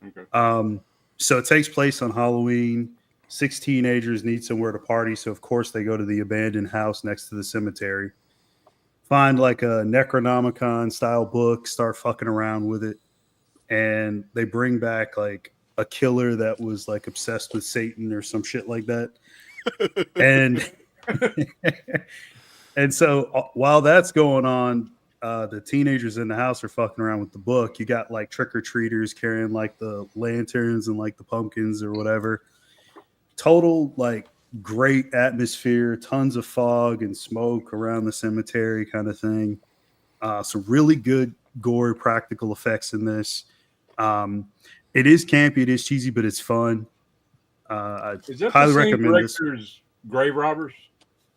Okay. So it takes place on Halloween. 6 teenagers need somewhere to party, so of course they go to the abandoned house next to the cemetery. Find like a Necronomicon style book, start fucking around with it, and they bring back like a killer that was like obsessed with Satan or some shit like that. And so while that's going on, the teenagers in the house are fucking around with the book. You got like trick-or-treaters carrying like the lanterns and like the pumpkins or whatever. Total like great atmosphere, tons of fog and smoke around the cemetery kind of thing. Some really good gore practical effects in this. It is campy, it is cheesy, but it's fun. I Is that highly the same recommend this. director's Grave Robbers?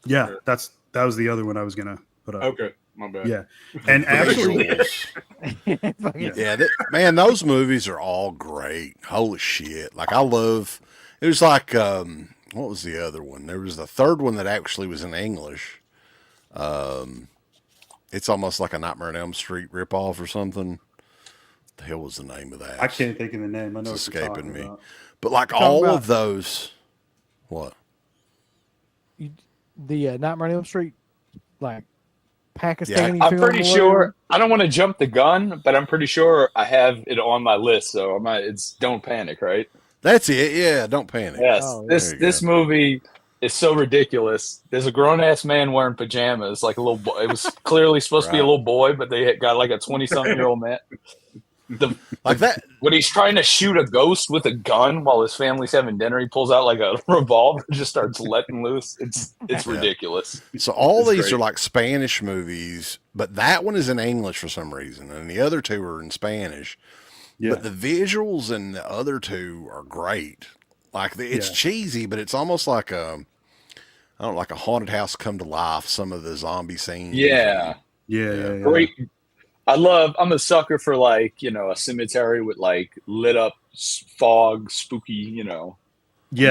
Yeah, that was the other one I was gonna put up. Okay, my bad. Yeah, and actually, Man, those movies are all great. Holy shit! Like I love. It was like what was the other one? There was the third one that actually was in English. It's almost like a Nightmare on Elm Street ripoff or something. What the hell was the name of that? I can't think of the name. I know it's what you're escaping me. about. But like all of those, what? The Nightmare on Elm Street, like Pakistani I'm film pretty or sure. whatever? I don't want to jump the gun, but I'm pretty sure I have it on my list. So it's Don't Panic, right? That's it. Yeah, Don't Panic. Yes. Oh, This movie is so ridiculous. There's a grown ass man wearing pajamas, like a little boy. It was clearly supposed to be a little boy, but they had got like a 20-something-year-old man. Like that. When he's trying to shoot a ghost with a gun while his family's having dinner, he pulls out like a revolver and just starts letting loose. It's ridiculous. So all It's these great. are like Spanish movies, but that one is in English for some reason, and the other two are in Spanish. Yeah. But the visuals in the other two are great. Like it's cheesy, but it's almost like like a haunted house come to life. Some of the zombie scenes. Yeah. Great. I'm a sucker for like, a cemetery with like lit up fog, spooky, Yeah,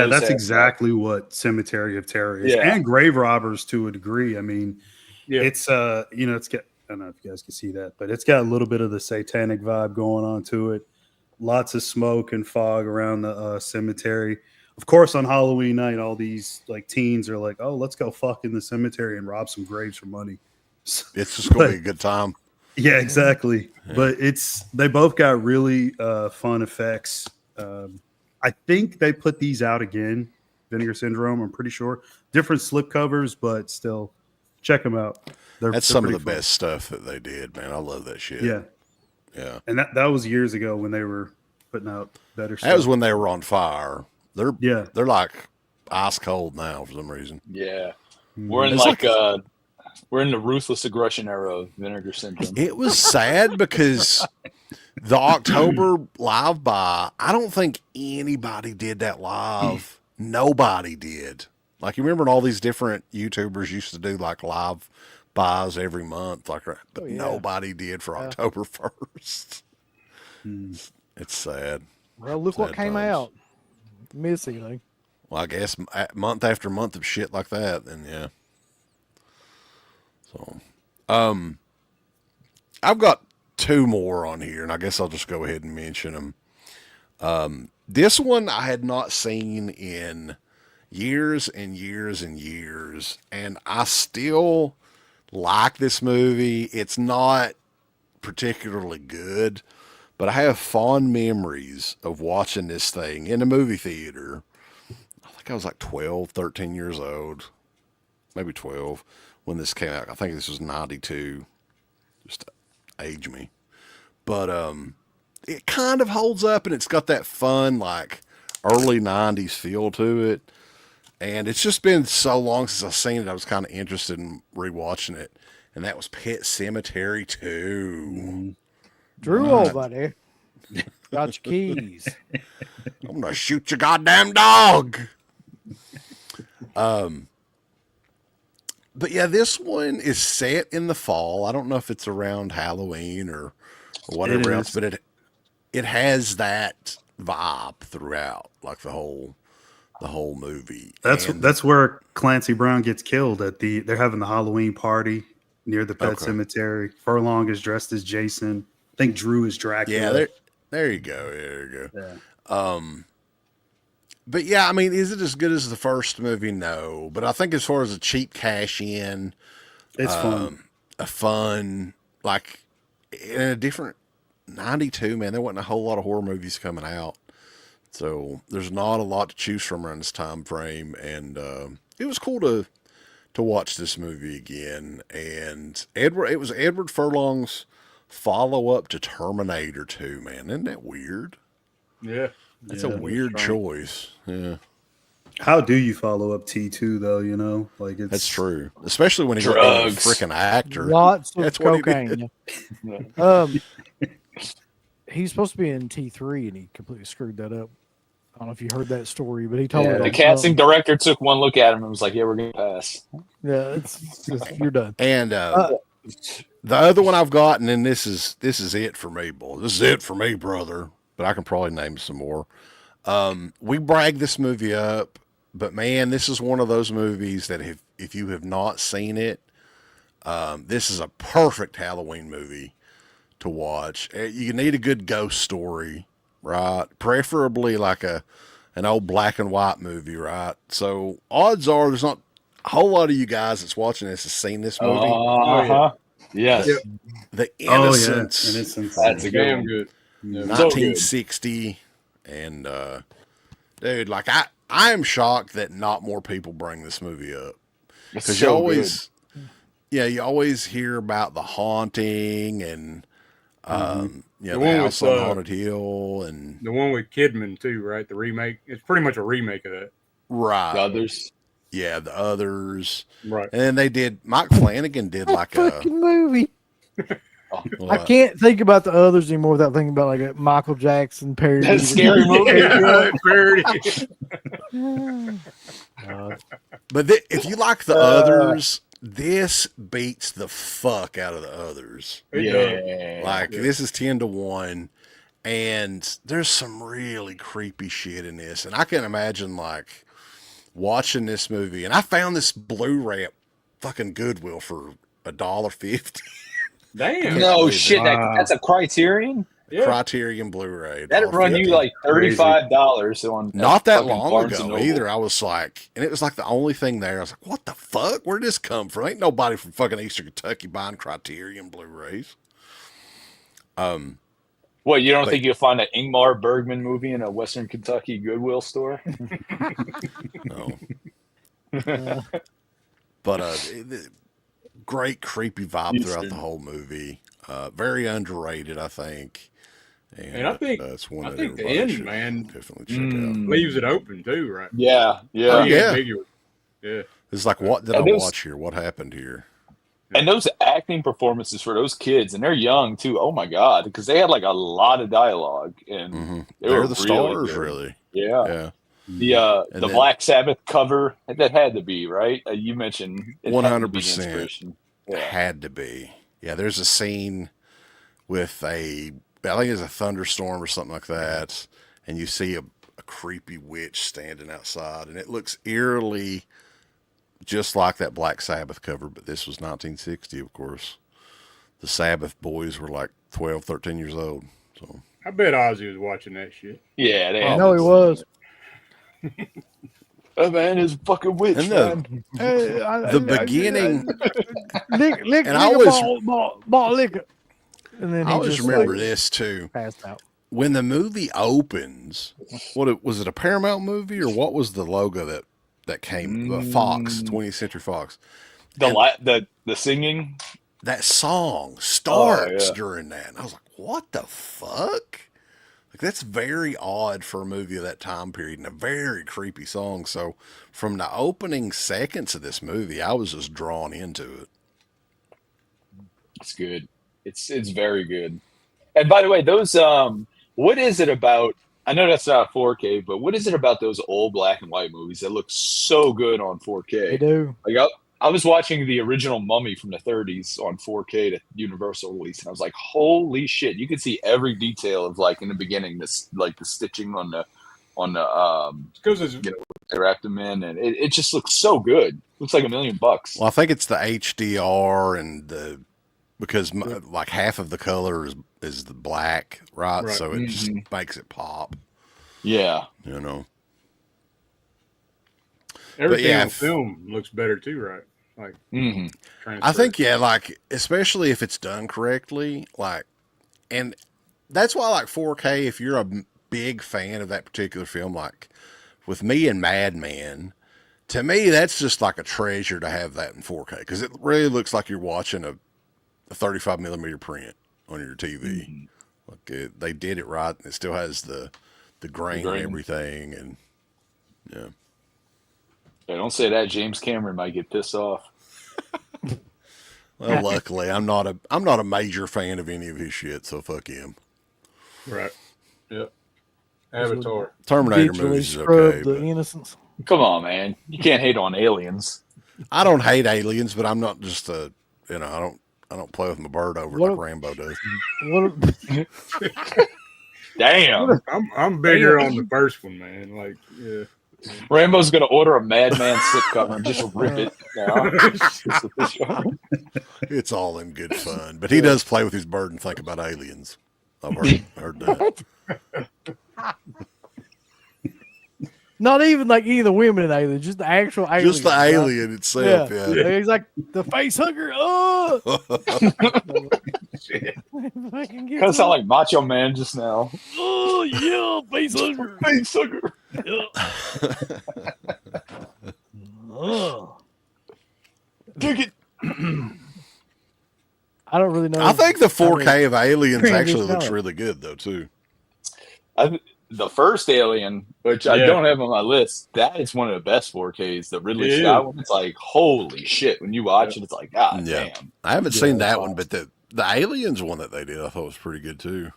those that's have exactly what Cemetery of Terror is, Yeah. and Grave Robbers to a degree. I mean, Yeah. it's it's got. I don't know if you guys can see that, but it's got a little bit of the satanic vibe going on to it. Lots of smoke and fog around the cemetery. Of course, on Halloween night, all these like teens are like, "Oh, let's go fuck in the cemetery and rob some graves for money." It's just going to be a good time. Yeah, exactly. Yeah. But they both got really fun effects. I think they put these out again, Vinegar Syndrome. I'm pretty sure different slip covers, but still, check them out. That's some of the best stuff that they did, man. I love that shit. Yeah. And that was years ago when they were putting out better stuff. That was when they were on fire. They're like ice cold now for some reason. Yeah. We're in we're in the ruthless aggression era of Vinegar Syndrome. It was sad because the October live buy, I don't think anybody did that live. Nobody did. Like, you remember when all these different YouTubers used to do like live buys every month, but nobody did for October 1st. It's sad. Well, look what came out. Missy, like. Well, I guess month after month of shit like that, then yeah. So, I've got two more on here, and I guess I'll just go ahead and mention them. This one I had not seen in years and years and years, and I still like this movie. It's not particularly good, but I have fond memories of watching this thing in a movie theater. I think I was like 12, 13 years old, maybe 12 when this came out. I think this was 92, just to age me. But it kind of holds up, and it's got that fun, like, early 90s feel to it. And it's just been so long since I've seen it, I was kind of interested in rewatching it. And that was Pet Sematary 2. Drew, old buddy. Got your keys. I'm going to shoot your goddamn dog. But yeah, this one is set in the fall. I don't know if it's around Halloween or whatever else, but it has that vibe throughout, like the whole movie. That's where Clancy Brown gets killed they're having the Halloween party near the pet cemetery. Furlong is dressed as Jason. I think Drew is Dracula. Yeah, there you go. There you go. Yeah. But yeah, I mean, is it as good as the first movie? No. But I think as far as a cheap cash in, it's fun. A fun, like, in a different 92, man, there wasn't a whole lot of horror movies coming out. So there's not a lot to choose from around this time frame. And it was cool to to watch this movie again, and it was Edward Furlong's follow-up to Terminator 2, man. Isn't that weird? Yeah. That's a weird choice. Yeah. How do you follow up T2 though? You know, like That's true. Especially when he's a freaking actor. Lots of That's cocaine. He's supposed to be in T3 and he completely screwed that up. I don't know if you heard that story, but he told me the casting director took one look at him and was like, "Yeah, we're gonna pass." Yeah, you're done. And the other one I've got, and then this is it for me, boy. This is it for me, brother. But I can probably name some more. We brag this movie up, but man, this is one of those movies that if you have not seen it, this is a perfect Halloween movie to watch. You need a good ghost story, right? Preferably like an old black and white movie, right? So odds are there's not a whole lot of you guys that's watching this has seen this movie. Yes. The Innocents. Innocence. That's a Damn good. good. Yeah. 1960, and dude, like I am shocked that not more people bring this movie up, because you always hear about The Haunting and the House on Haunted Hill and the one with Kidman too, right? The remake. It's pretty much a remake of that. Right. The Others. Yeah, The Others. Right. And then Mike Flanagan did like a fucking movie. What? I can't think about The Others anymore without thinking about like a Michael Jackson parody. That scary movie. Parody. But if you like The Others, this beats the fuck out of The Others. This is 10-1, and there's some really creepy shit in this, and I can imagine like watching this movie, and I found this Blu-ray at fucking Goodwill for $1.50. Damn. No shit. That's a Criterion. Yeah. Criterion Blu-ray. That'd run you like $35 on. Not that long Barnes ago and Noble. either. I was like, and it was like the only thing there. I was like, what the fuck? Where'd this come from? Ain't nobody from fucking Eastern Kentucky buying Criterion Blu-rays. What, you don't think you'll find an Ingmar Bergman movie in a Western Kentucky Goodwill store? No. But great creepy vibe throughout the whole movie. Very underrated, I think. And I think that's one I that think the everybody end, should man, definitely check out. leaves it open too, right? Yeah. Yeah. Yeah. It's like, what did I watch here? What happened here? And those acting performances for those kids, and they're young too. Oh my god, because they had like a lot of dialogue, and They're were the really stars, good. really. Yeah. Yeah. The Black Sabbath cover that had to be right. You mentioned 100% had to be. Yeah, there's a scene with I think it's a thunderstorm or something like that, and you see a creepy witch standing outside, and it looks eerily just like that Black Sabbath cover, but this was 1960, of course. The Sabbath boys were like 12, 13 years old. So I bet Ozzy was watching that shit. Yeah, I know he was. That man is a fucking witch. And the beginning, lick, and I always ball liquor. And then I always remember this too. Passed out. When the movie opens, was it a Paramount movie, or what was the logo that came? The Fox, 20th Century Fox. The singing. That song starts during that. And I was like, what the fuck? Like, that's very odd for a movie of that time period, and a very creepy song. So from the opening seconds of this movie, I was just drawn into it. It's good. It's very good. And by the way, those what is it about? I know that's not 4K, but what is it about those old black and white movies that look so good on 4K? They do. Like I was watching the original Mummy from the 30s on 4K to Universal release, and I was like, "Holy shit!" You could see every detail of, like, in the beginning, this like the stitching on the Because they wrapped them in, and it just looks so good. Looks like $1 million. Well, I think it's the HDR and because like half of the color is the black, right? So it just makes it pop. Yeah, you know. Everything on film looks better too, right? Like, I think, like, especially if it's done correctly, like, and that's why, like, 4K, if you're a big fan of that particular film, like with me and Madman, To me, that's just like a treasure to have that in 4K because it really looks like you're watching a 35 millimeter print on your TV. Like they did it right. And it still has the grain and everything, and yeah. Don't say that. James Cameron might get pissed off. Well, luckily, I'm not a major fan of any of his shit, so fuck him. Right. Yep. Avatar. Terminator movies is okay. The innocence. Come on, man. You can't hate on Aliens. I don't hate aliens, but I'm not just I don't play with my bird over like Rambo does. Damn. I'm bigger on the first one, man. Like, yeah. Rambo's gonna order a Madman slipcover and just rip it now. It's all in good fun, but he does play with his bird and think about aliens. I've heard that. Not even like any of the women in Alien, just the actual alien. Just the alien itself, yeah. He's like the face hugger. Oh, Kind of sound like Macho Man just now. Oh yeah, face hugger. Face hugger. Dig it. I don't really know. I think the 4K of Aliens actually looks really good though too. The first Alien, which I don't have on my list, that is one of the best 4Ks. The Ridley Scott one, it's like, holy shit. When you watch it, it's like, God damn. I haven't seen that one, but the Aliens one that they did, I thought was pretty good too.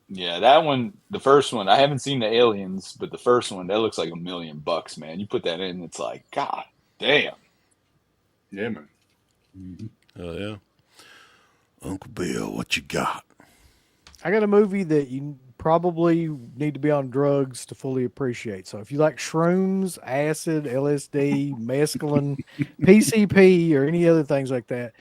Yeah, that one, the first one, I haven't seen the Aliens, but the first one, that looks like $1 million, man. You put that in, it's like, God damn. Yeah, man. Oh, yeah. Uncle Bill, what you got? I got a movie that you probably need to be on drugs to fully appreciate. So if you like shrooms, acid, LSD, mescaline, PCP, or any other things like that,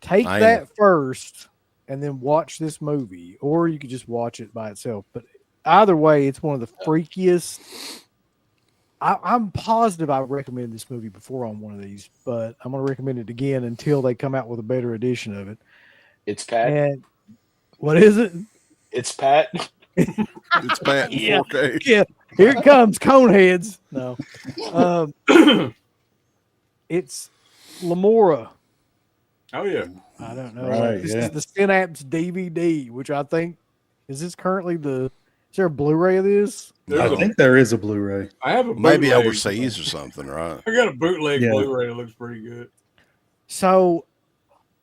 take that first and then watch this movie, or you could just watch it by itself. But either way, it's one of the freakiest. I'm positive I recommended this movie before on one of these, but I'm going to recommend it again until they come out with a better edition of it. It's Pat. And what is it? It's Pat. It's Pat in 4K. Yeah, here it comes, Coneheads. No. It's Lamora. Oh, yeah. I don't know. Right, This is the Synapse DVD, which I think, is this currently is there a Blu-ray of this? I think there is a Blu-ray. I have a Maybe bootleg. overseas or something, right? I got a bootleg Blu-ray that looks pretty good. So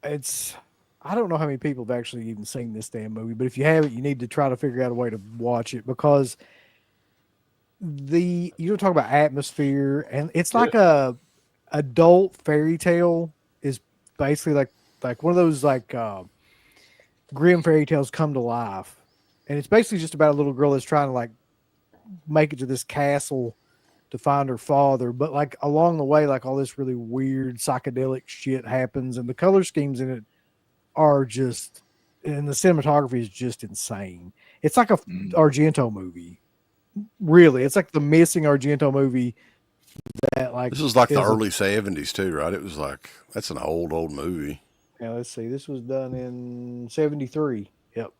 I don't know how many people have actually even seen this damn movie, but if you haven't, you need to try to figure out a way to watch it because you don't talk about atmosphere, and it's like a adult fairy tale is basically like one of those like grim fairy tales come to life, and it's basically just about a little girl that's trying to like make it to this castle to find her father, but like along the way, like all this really weird psychedelic shit happens, and the color schemes in it are just, and the cinematography is just insane. It's like a Argento movie. Really, it's like the missing Argento movie that like this was like the early 70s too, right? It was like that's an old movie. Yeah, let's see. This was done in 73. Yep.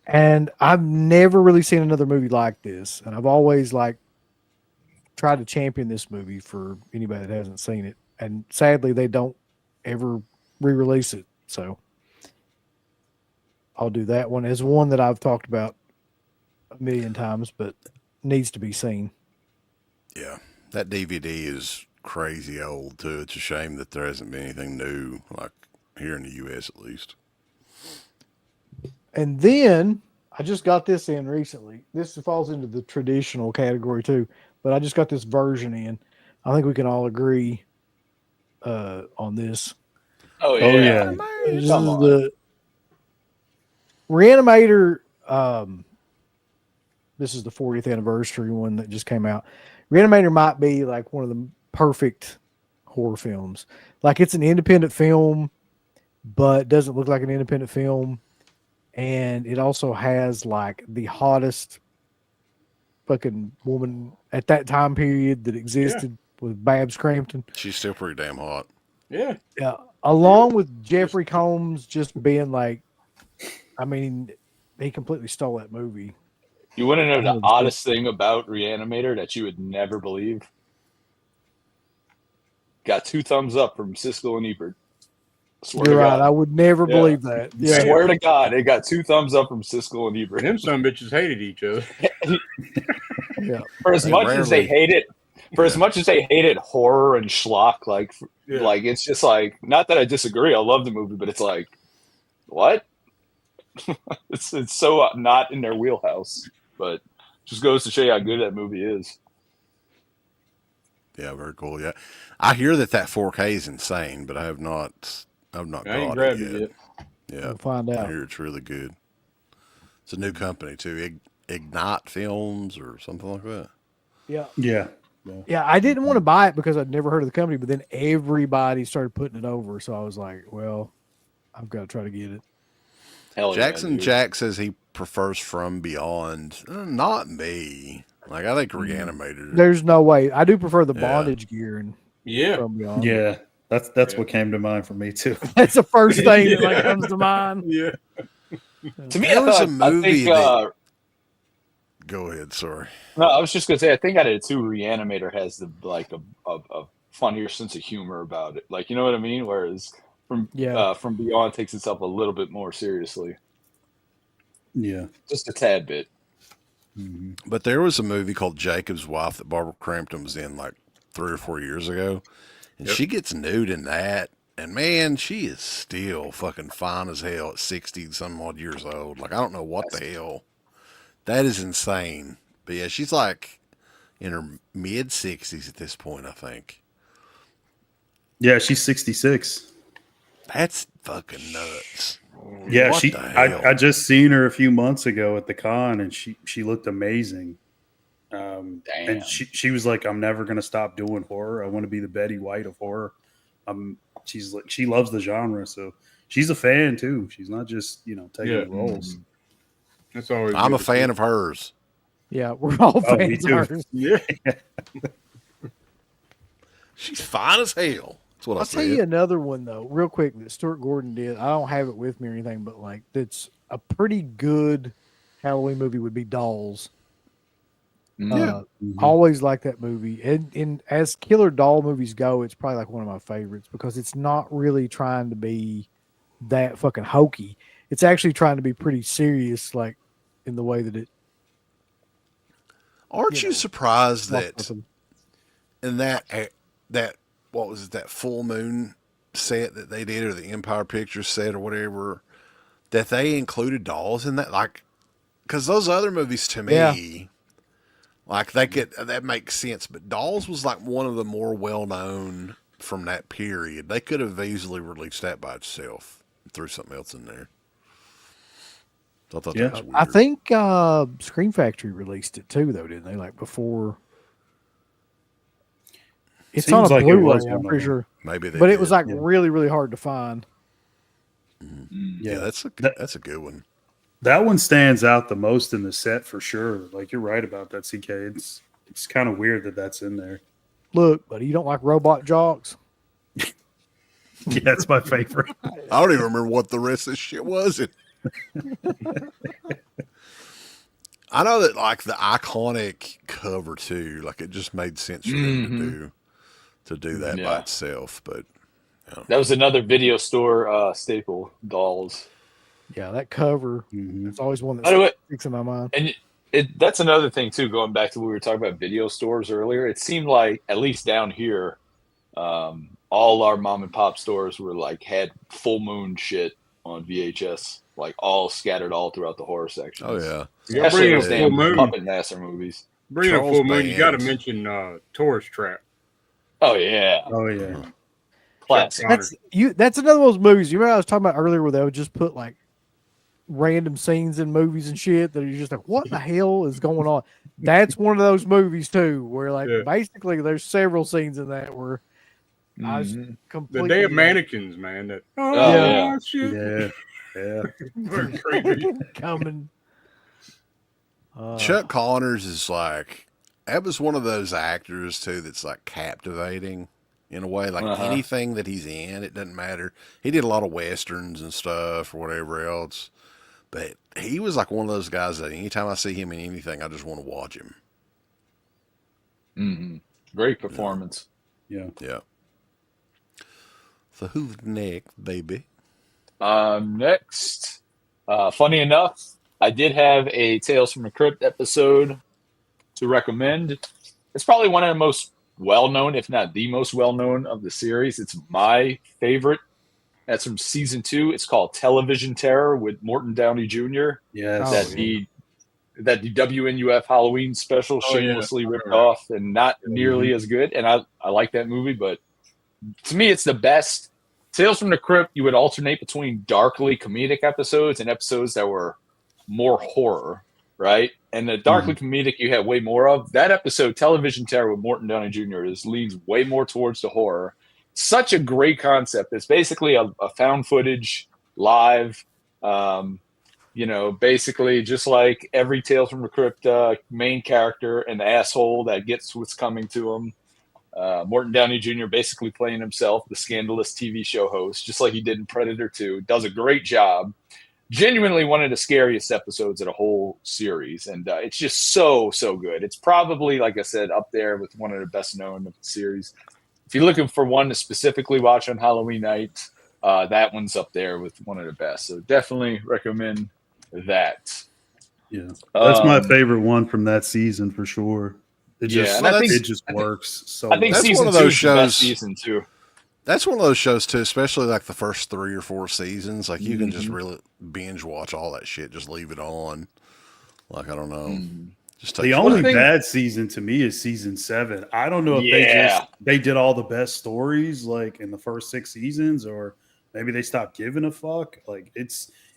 And I've never really seen another movie like this, and I've always like tried to champion this movie for anybody that hasn't seen it. And sadly, they don't ever re-release it. So I'll do that one as one that I've talked about a million times, but needs to be seen. Yeah, that DVD is crazy old too. It's a shame that there hasn't been anything new, like here in the U.S. at least. And then I just got this in recently. This falls into the traditional category too, but I just got this version in. I think we can all agree on this. Oh yeah. Oh, yeah. This is the Reanimator. This is the 40th anniversary one that just came out. Reanimator might be like one of the perfect horror films. Like it's an independent film, but doesn't look like an independent film. And it also has like the hottest fucking woman at that time period that existed with Babs Crampton. She's still pretty damn hot. Yeah. Yeah. Along with Jeffrey Combs just being like, I mean, he completely stole that movie. You want to know the oddest thing about Reanimator that you would never believe? got 2 thumbs up from Siskel and Ebert. Swear You're to right. God. I would never believe that. Yeah. Swear to God, it got 2 thumbs up from Siskel and Ebert. Them some bitches hated each other. Yeah. For as They much as they rarely- hate it, as much as they hated horror and schlock, like it's just like, not that I disagree. I love the movie, but it's like, what? it's so not in their wheelhouse, but just goes to show you how good that movie is. Yeah, very cool. Yeah, I hear that 4K is insane, but I've not I ain't got grabbed it yet. Yeah, We'll find I out. hear it's really good. It's a new company too, Ignite Films or something like that. Yeah. Yeah. Yeah. I didn't want to buy it because I'd never heard of the company, but then everybody started putting it over. So I was like, well, I've got to try to get it. Hell Jackson yeah, Jack says he prefers From Beyond. Not me. Like, I think Reanimator. There's no way. I do prefer the Yeah. bondage gear and Yeah. From Beyond. Yeah. That's what came to mind for me too. That's the first thing that like comes to mind. Yeah. To me, There was a I movie think, that- Go ahead, sorry. no, I was just gonna say, I think out of the 2, Reanimator has the a funnier sense of humor about it. Like, you know what I mean? Whereas From Beyond takes itself a little bit more seriously, Yeah. just a tad bit. Mm-hmm. But there was a movie called Jacob's Wife that Barbara Crampton was in like 3 or 4 years ago. And she gets nude in that. And man, she is still fucking fine as hell at 60 some odd years old. Like, I don't know what the hell. That is insane. But yeah, she's like in her mid 60s at this point, I think. Yeah, she's 66. That's fucking nuts. Yeah, What the hell? I just seen her a few months ago at the con, and she looked amazing. Damn. And she was like, "I'm never gonna stop doing horror. I want to be the Betty White of horror." She's like, she loves the genre, so she's a fan too. She's not just taking the roles. That's always. I'm good a to fan see. of hers. Yeah, we're all Oh, me fans too. of hers. Yeah. She's fine as hell. That's what I'll I tell said. you another one though, real quick, that Stuart Gordon did. I don't have it with me or anything, but like that's a pretty good Halloween movie would be Dolls. Always like that movie. And as killer doll movies go, it's probably like one of my favorites because it's not really trying to be that fucking hokey. It's actually trying to be pretty serious, like in the way that it. Aren't you surprised that Awesome. in that what was it, that full moon set that they did, or the Empire Pictures set or whatever, that they included dolls in that? Like, because those other movies to me, like that makes sense, but Dolls was like one of the more well known from that period. They could have easily released that by itself and threw something else in there. So I thought that was weird. I think Scream Factory released it too, though, didn't they? Like before. It's Seems on a like it Blu-ray, was I'm one of pretty them. sure. Maybe they But did. it was like really, really hard to find. Yeah, that's a good one. That one stands out the most in the set for sure. Like you're right about that, CK. It's kind of weird that that's in there. Look, buddy, you don't like robot jocks? Yeah, that's my favorite. I don't even remember what the rest of this shit was. I know that like the iconic cover too, like it just made sense for them to do that by itself. But that was another video store staple, Dolls. Yeah, that cover. It's always one By the way, that sticks in my mind. And that's another thing too. Going back to what we were talking about video stores earlier, it seemed like at least down here, all our mom and pop stores were like had full moon shit on VHS, like all scattered all throughout the horror section. oh yeah, Especially bring those a damn full moon. Puppet Master movies. Bring up Charles full moon. You got to Bands. mention Tourist Trap. Oh yeah, Oh yeah. classic. That's another one of those movies. You remember I was talking about earlier where they would just put like random scenes in movies and shit that you're just like, what the hell is going on? That's one of those movies too, where like basically there's several scenes in that where I was The completely damn mannequins, man. That shit. Yeah. Yeah. We're creepy. coming. Chuck Connors is like, that was one of those actors too that's like captivating in a way. Like anything that he's in, it doesn't matter. He did a lot of westerns and stuff or whatever else, but he was like one of those guys that anytime I see him in anything, I just want to watch him. Great performance. Yeah. Yeah. So who's next, baby? Next, funny enough, I did have a Tales from the Crypt episode to recommend. It's probably one of the most well-known, if not the most well-known of the series. It's my favorite. That's from season 2. It's called Television Terror with Morton Downey Jr. Yes. That the WNUF Halloween special shamelessly ripped off and not nearly as good. And I like that movie, but to me, it's the best. Tales from the Crypt, you would alternate between darkly comedic episodes and episodes that were more horror, right? And the darkly comedic you had way more of. That episode, Television Terror with Morton Downey Jr., leans way more towards the horror. Such a great concept. It's basically a found footage live, basically just like every Tales from the Crypt main character, an asshole that gets what's coming to him. Morton Downey Jr. basically playing himself, the scandalous TV show host, just like he did in Predator 2. Does a great job. Genuinely one of the scariest episodes of the whole series. And it's just so good. It's probably, like I said, up there with one of the best known of the series. If you're looking for one to specifically watch on Halloween night, that one's up there with one of the best. So definitely recommend that. Yeah, that's my favorite one from that season for sure. It just works. So I think that's one of those shows. Season 2. That's one of those shows too, especially like the first 3 or 4 seasons. Like you can just really binge watch all that shit. Just leave it on. Like I don't know. Just the only bad season to me is season 7. I don't know if they did all the best stories like in the first 6 seasons, or maybe they stopped giving a fuck. Like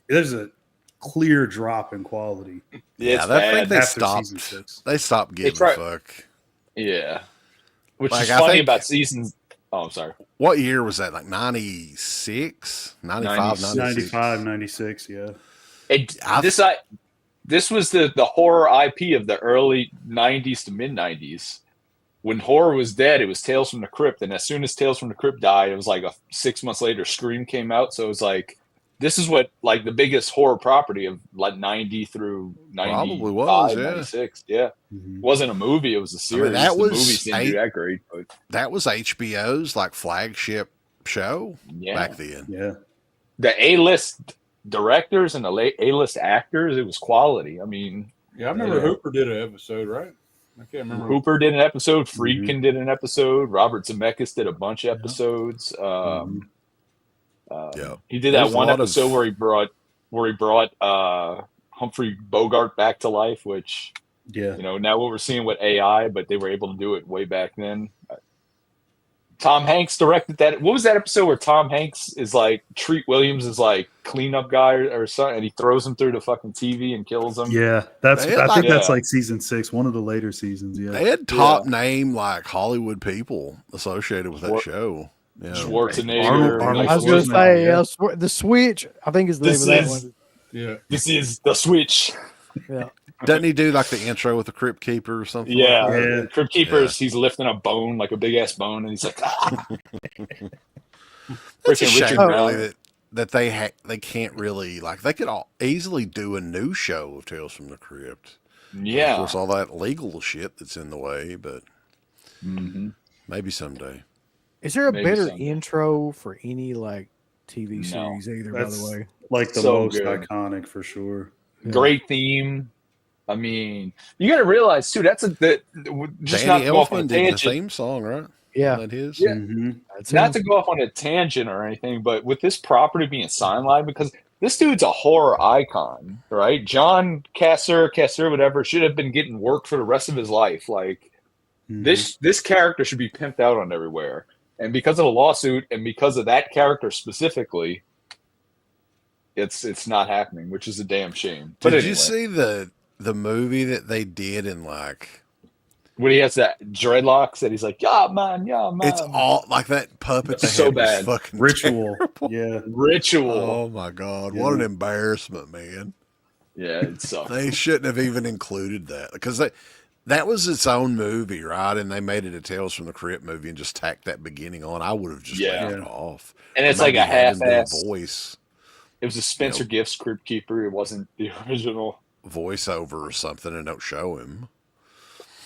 there's a clear drop in quality. Yeah, I think they stopped. They stopped giving a fuck. Yeah, which is funny about seasons. Oh, I'm sorry. What year was that? Like 96, 95, 95, 96. Yeah. This was the horror IP of the early 90s to mid 90s. When horror was dead, it was Tales from the Crypt, and as soon as Tales from the Crypt died, it was like 6 months later, Scream came out. So it was like. This is what like the biggest horror property of like 90 through 95, 96. Yeah. It wasn't a movie. It was a series. The movies didn't do that great. But. That was HBO's like flagship show back then. Yeah. The A-list directors and the A-list actors, it was quality. I mean. Yeah, I remember Hooper did an episode, right? I can't remember. Hooper did an episode. Friedkin did an episode. Robert Zemeckis did a bunch of episodes. He did that one episode where he brought Humphrey Bogart back to life, which now what we're seeing with AI, but they were able to do it way back then. Tom Hanks directed that. What was that episode where Tom Hanks is like Treat Williams is like cleanup guy or something, and he throws him through the fucking TV and kills him? Yeah, I think that's like season 6, one of the later seasons. Yeah, they had top name like Hollywood people associated with that show. Yeah. Schwarzenegger. I was going to say the Switch. I think is the name of that one. Yeah, this is the Switch. Yeah. Doesn't he do like the intro with the Crypt Keeper or something? Yeah, like that? The Crypt Keeper's he's lifting a bone, like a big ass bone, and he's like, That's a shame, really, that they can't really like they could easily do a new show of Tales from the Crypt. Yeah, of course, all that legal shit that's in the way, but maybe someday. Is there a better intro for any like TV series either? That's by the way, like the most iconic for sure. Great theme. I mean, you got to realize too. That's just Danny Elfman did the theme song, right? Yeah, that is. Yeah. Not to go off on a tangent or anything, but with this property being signed live, because this dude's a horror icon, right? John Kasser, whatever, should have been getting work for the rest of his life. Like this character should be pimped out on everywhere. And because of the lawsuit and because of that character specifically, it's not happening, which is a damn shame. But did you see the movie that they did in like when he has that dreadlocks and he's like, yeah, man. It's all like that puppet. It's so bad. Fucking Ritual. Terrible. Yeah. Ritual. Oh my God. What an embarrassment, man. Yeah, it sucks. They shouldn't have even included that because that was its own movie, right? And they made it a Tales from the Crypt movie and just tacked that beginning on. I would have just left it off. And it's like a half-ass voice. It was a Spencer Gifts Crypt Keeper. It wasn't the original voiceover or something, and don't show him.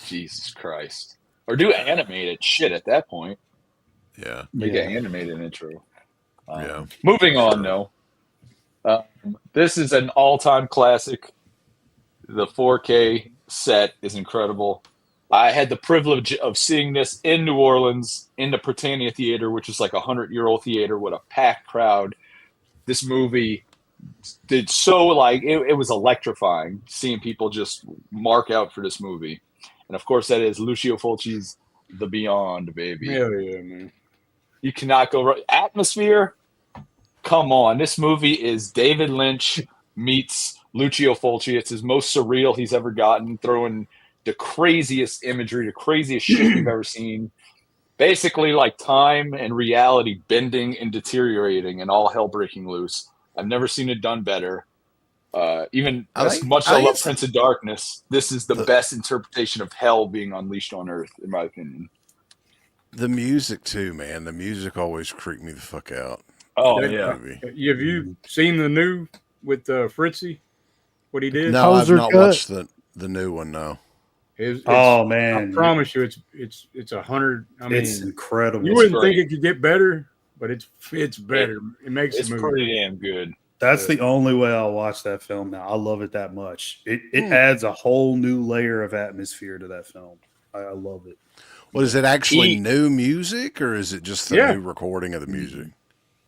Jesus Christ! Or do animated shit at that point. Yeah, Make an animated intro. Moving on, though. This is an all-time classic. The 4K set is incredible. I had the privilege of seeing this in New Orleans in the Britannia Theater, which is like a 100-year-old theater with a packed crowd. This movie did so, like, it was electrifying seeing people just mark out for this movie. And of course, that is Lucio Fulci's The Beyond, baby. Hell yeah, man. You cannot go wrong. Atmosphere, come on. This movie is David Lynch meets Lucio Fulci. It's his most surreal he's ever gotten, throwing the craziest imagery, the craziest shit you've ever seen. Basically, like time and reality bending and deteriorating and all hell breaking loose. I've never seen it done better. Even as much as I love Prince of Darkness, this is the best interpretation of hell being unleashed on Earth, in my opinion. The music too, man. The music always creeped me the fuck out. Oh yeah. Have you seen the new with Fritzy? What he did? No, I've not watched the new one. No. Oh man! I promise you, it's 100. I mean, it's incredible. You wouldn't think it could get better, but it's better. It makes it's pretty damn good. That's the only way I'll watch that film now. I love it that much. It adds a whole new layer of atmosphere to that film. I love it. Well, is it actually new music, or is it just the new recording of the music?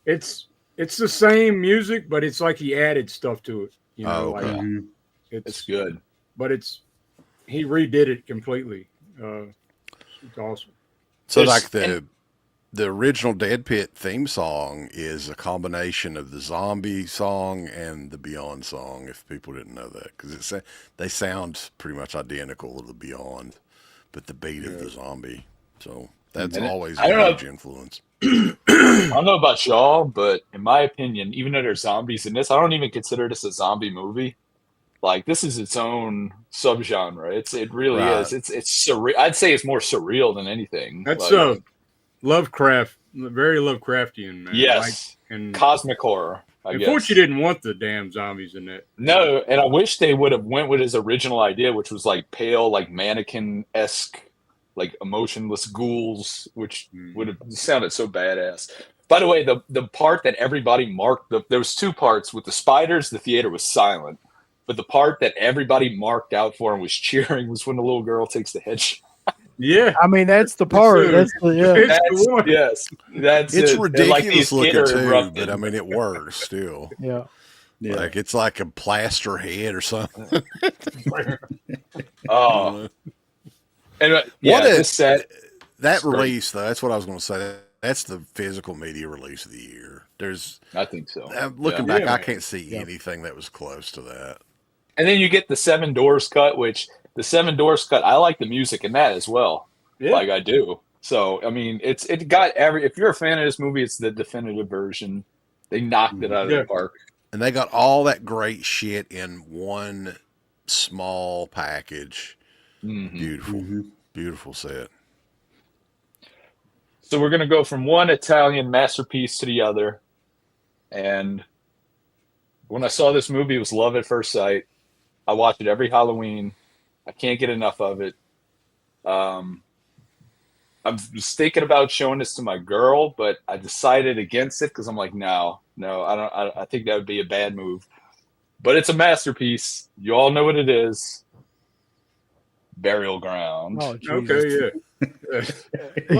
It's the same music, but it's like he added stuff to it. You know, okay. It's good. But he redid it completely. It's awesome. So, like the original Dead Pit theme song is a combination of the zombie song and the Beyond song. If people didn't know that, because they sound pretty much identical to the Beyond, but the beat of the zombie. So that's always a huge influence. I don't know about y'all, but in my opinion, even though there's zombies in this, I don't even consider this a zombie movie. Like, this is its own subgenre. It really is. It's surreal. I'd say it's more surreal than anything. That's Lovecraft, very Lovecraftian, man. Yes, and cosmic horror. I guess. Fulci didn't want the damn zombies in that. No, and I wish they would have went with his original idea, which was like pale, like mannequin-esque, like emotionless ghouls, which would have sounded so badass. By the way, the part that everybody marked, there was two parts. With the spiders, the theater was silent. But the part that everybody marked out for and was cheering was when the little girl takes the headshot. Yeah, I mean that's the part. That's it's ridiculous looking too, but I mean it works still. Yeah. Like it's like a plaster head or something. Oh, and this set that release though. That's what I was going to say. That's the physical media release of the year. I think so. Looking back, I can't see anything that was close to that. And then you get the 7 Doors cut, which the 7 Doors cut, I like the music in that as well. Yeah. Like I do. So, I mean, it got if you're a fan of this movie, it's the definitive version. They knocked it out of the park. And they got all that great shit in one small package. Mm-hmm. Beautiful. Mm-hmm. Beautiful set. So we're going to go from one Italian masterpiece to the other. And when I saw this movie, it was love at first sight. I watch it every Halloween. I can't get enough of it. I was thinking about showing this to my girl, but I decided against it because I'm like, no, I don't. I think that would be a bad move. But it's a masterpiece. You all know what it is. Burial Ground. Oh, okay, yeah.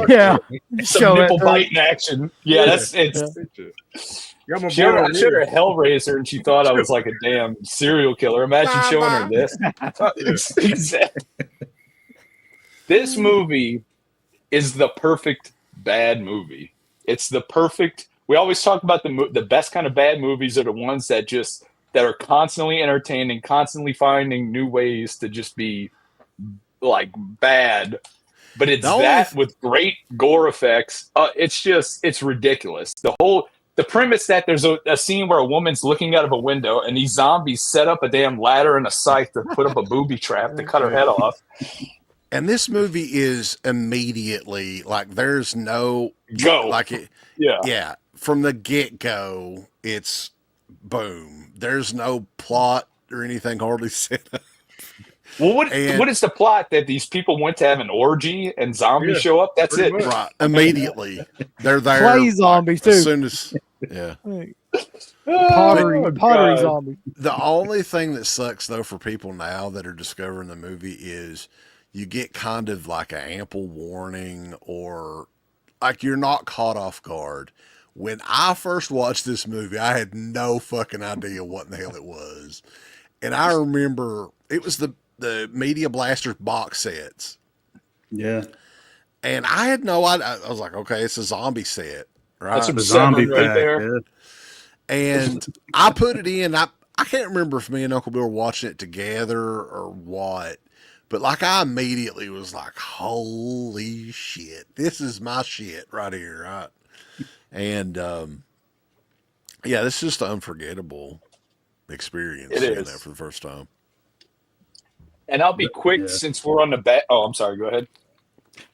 Yeah. Some nipple biting action. Yeah, that's it's. Yeah. I showed her Hellraiser, and she thought I was like a damn serial killer. Imagine showing her this. This movie is the perfect bad movie. It's the perfect. We always talk about the best kind of bad movies are the ones that are constantly entertaining, constantly finding new ways to just be like bad. But it's with great gore effects. It's ridiculous. The premise that there's a scene where a woman's looking out of a window and these zombies set up a damn ladder and a scythe to put up a booby trap to cut her head off. And this movie is immediately like there's no go like it. Yeah. From the get-go, it's boom. There's no plot or anything hardly set up. Well, what is the plot? That these people went to have an orgy and zombies show up? That's it. Right. Immediately. They're there. Play zombies, too. As soon as Yeah. Pottery zombie. The only thing that sucks though for people now that are discovering the movie is you get kind of like an ample warning, or like you're not caught off guard. When I first watched this movie, I had no fucking idea what in the hell it was. And I remember it was the Media Blasters box sets. Yeah. And I had no idea. I was like, okay, it's a zombie set, right? That's some The zombie right pack, there. yeah. And I put it in. I can't remember if me and Uncle Bill were watching it together or what, but like I immediately was like, holy shit, this is my shit right here, right? And yeah, this is just an unforgettable experience. It seeing is. that for the first time. And I'll be quick since we're on the back. Oh, I'm sorry. Go ahead.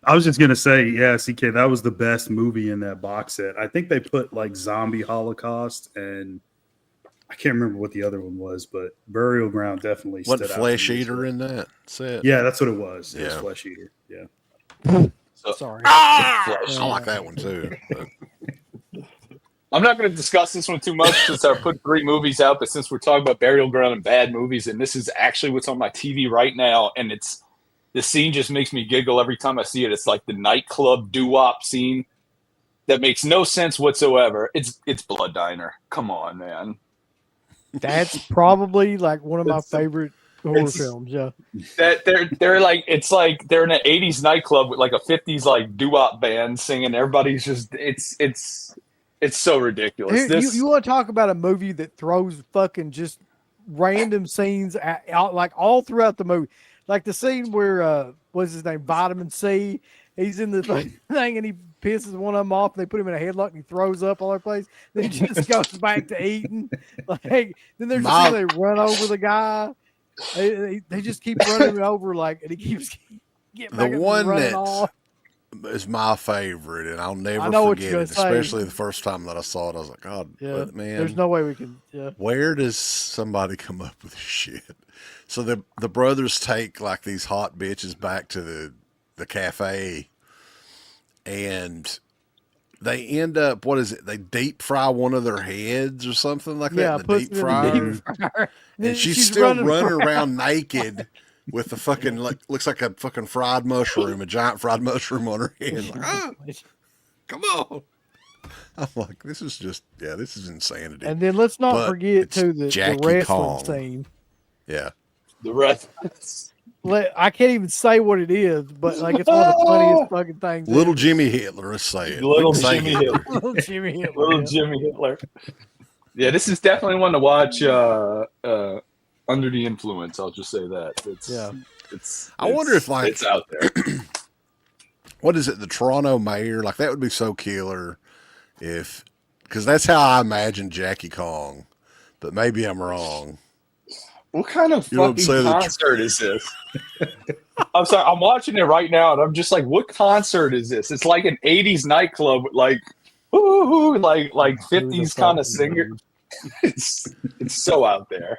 I was just gonna say, yeah, CK, that was the best movie in that box set. I think they put like Zombie Holocaust and I can't remember what the other one was, but Burial Ground definitely What stood out. Flesh Eater in that set? Yeah, that's what it was. It was Yeah. Flesh Eater. Yeah. Sorry. I like that one too. But I'm not going to discuss this one too much since I put 3 movies out, but since we're talking about Burial Ground and bad movies, and this is actually what's on my TV right now, and the scene just makes me giggle every time I see it. It's like the nightclub doo-wop scene that makes no sense whatsoever. It's Blood Diner. Come on, man. That's probably like one of my It's- favorite horror films. Yeah. That they're like, it's like they're in an 80s nightclub with like a 50s like doo-wop band singing. Everybody's just it's so ridiculous. Here, you want to talk about a movie that throws fucking just random scenes out like all throughout the movie, like the scene where what's his name, Vitamin C, he's in the thing and he pisses one of them off and they put him in a headlock and he throws up all over the place. Then he just goes back to eating. Like then there's a scene they run over the guy. They just keep running him over like, and he keeps getting back the up one and running that off. is my favorite, and I'll never know what forget you're it. gonna say. Especially the first time that I saw it, I was like, God, Yeah, man, there's no way we can. Yeah, where does somebody come up with this shit? So the brothers take like these hot bitches back to the cafe, and they end up, what is it? They deep fry one of their heads or something like that. yeah. In the Puts deep it in fryer. the deep fryer. And she's still running around naked with the fucking, like, looks like a fucking fried mushroom, a giant fried mushroom on her head. Like, ah, come on. I'm like, this is just, yeah, this is insanity. And then let's not But forget it's too the Jackie wrestling Kong. scene. Yeah. The rest. I can't even say what it is, but like it's one of the funniest fucking things. Little ever. Jimmy Hitler, let's say it. Little We can say Jimmy Hitler. Hitler. Little Jimmy Hitler. Little yeah. Jimmy Hitler. Yeah, this is definitely one to watch under the influence. I'll just say that. I wonder if, like, it's out there. What is it? The Toronto mayor? Like, that would be so killer if, because that's how I imagine Jackie Kong, but maybe I'm wrong. What kind of You don't fucking say that- concert is this? I'm sorry, I'm watching it right now, and I'm just like, what concert is this? It's like an 80s nightclub with like, ooh, like 50s kind of singer. It's so out there.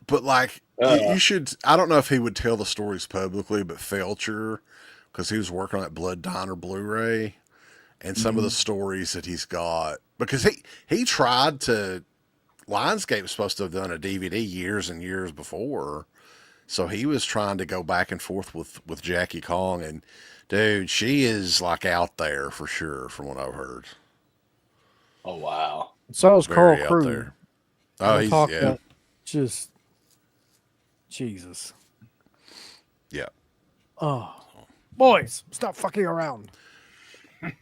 But like, you should, I don't know if he would tell the stories publicly, but Felcher, because he was working on that Blood Diner Blu-ray, and some of the stories that he's got, because he tried to, Lionsgate was supposed to have done a DVD years and years before, so he was trying to go back and forth with Jackie Kong, and dude, she is like out there for sure, from what I've heard. Oh wow! So is Carl Very out Crew. there. Oh, he's, Talk yeah, about just Jesus. yeah. Oh, boys, stop fucking around.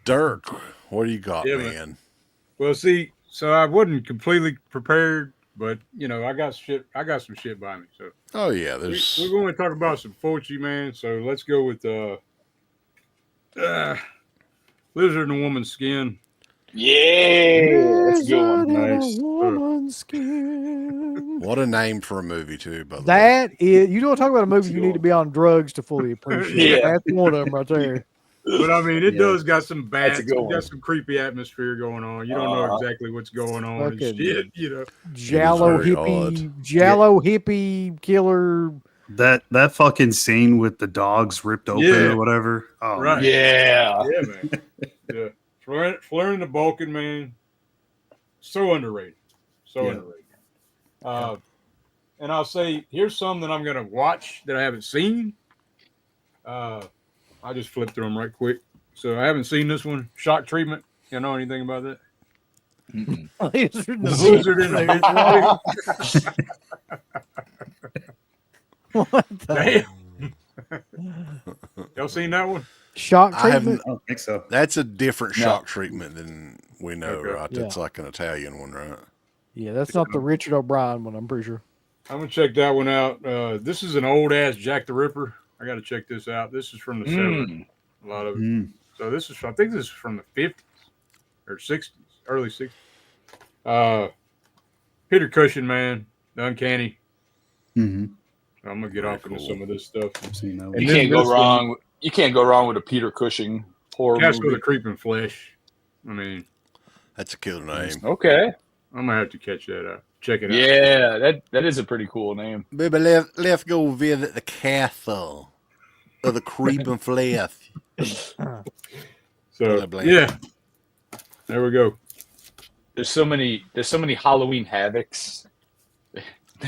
Dirk, what do you got, Yeah, man? Well, see, so I wasn't completely prepared, but you know, I got some shit by me. So Oh yeah, we're there's going to talk about some Fulci, man. So let's go with Lizard and Woman's Skin. Yeah, that's a good one. Nice. Woman's skin. what a name for a movie too. By the way, That is, you don't talk about a movie you need to be on drugs to fully appreciate. Yeah. That's one of them right there. But I mean, it does got some That's bats. a good It one. got some creepy atmosphere going on. You don't know exactly what's going on and Fucking- shit. You know, Jallow very hippie killer. That fucking scene with the dogs ripped open Yeah. or whatever. Oh, Right. Yeah. yeah, man. Yeah, flaring the Balkan, man. So underrated. So Yeah. underrated. And I'll say, here's some that I'm going to watch that I haven't seen. I'll just flip through them right quick. So I haven't seen this one. Shock Treatment. You know anything about that? Lizard in the Lizard in the What the? Damn. Y'all seen that one? Shock I haven't. treatment? I don't think so. That's a different No. shock treatment than we know, Okay. right? Yeah. That's like an Italian one, right? Yeah, that's not the Richard O'Brien one, I'm pretty sure. I'm going to check that one out. This is an old-ass Jack the Ripper. I got to check this out. This is from the 70s. A lot of it. So this is, I think this is from the 50s or 60s, early 60s. Peter Cushing, man, the Uncanny. Mm-hmm. I'm gonna get Very off into cool. some of this stuff. I've seen that one. You And then can't go this one- wrong. You can't go wrong with a Peter Cushing horror Cast with movie. a Creeping Flesh. I mean, That's a killer name. Okay. I'm gonna have to catch that out. Check it out. Yeah, that is a pretty cool name. Baby, let's go visit the castle of the creeping flesh. So Blame. yeah, there we go. There's so many Halloween Havocs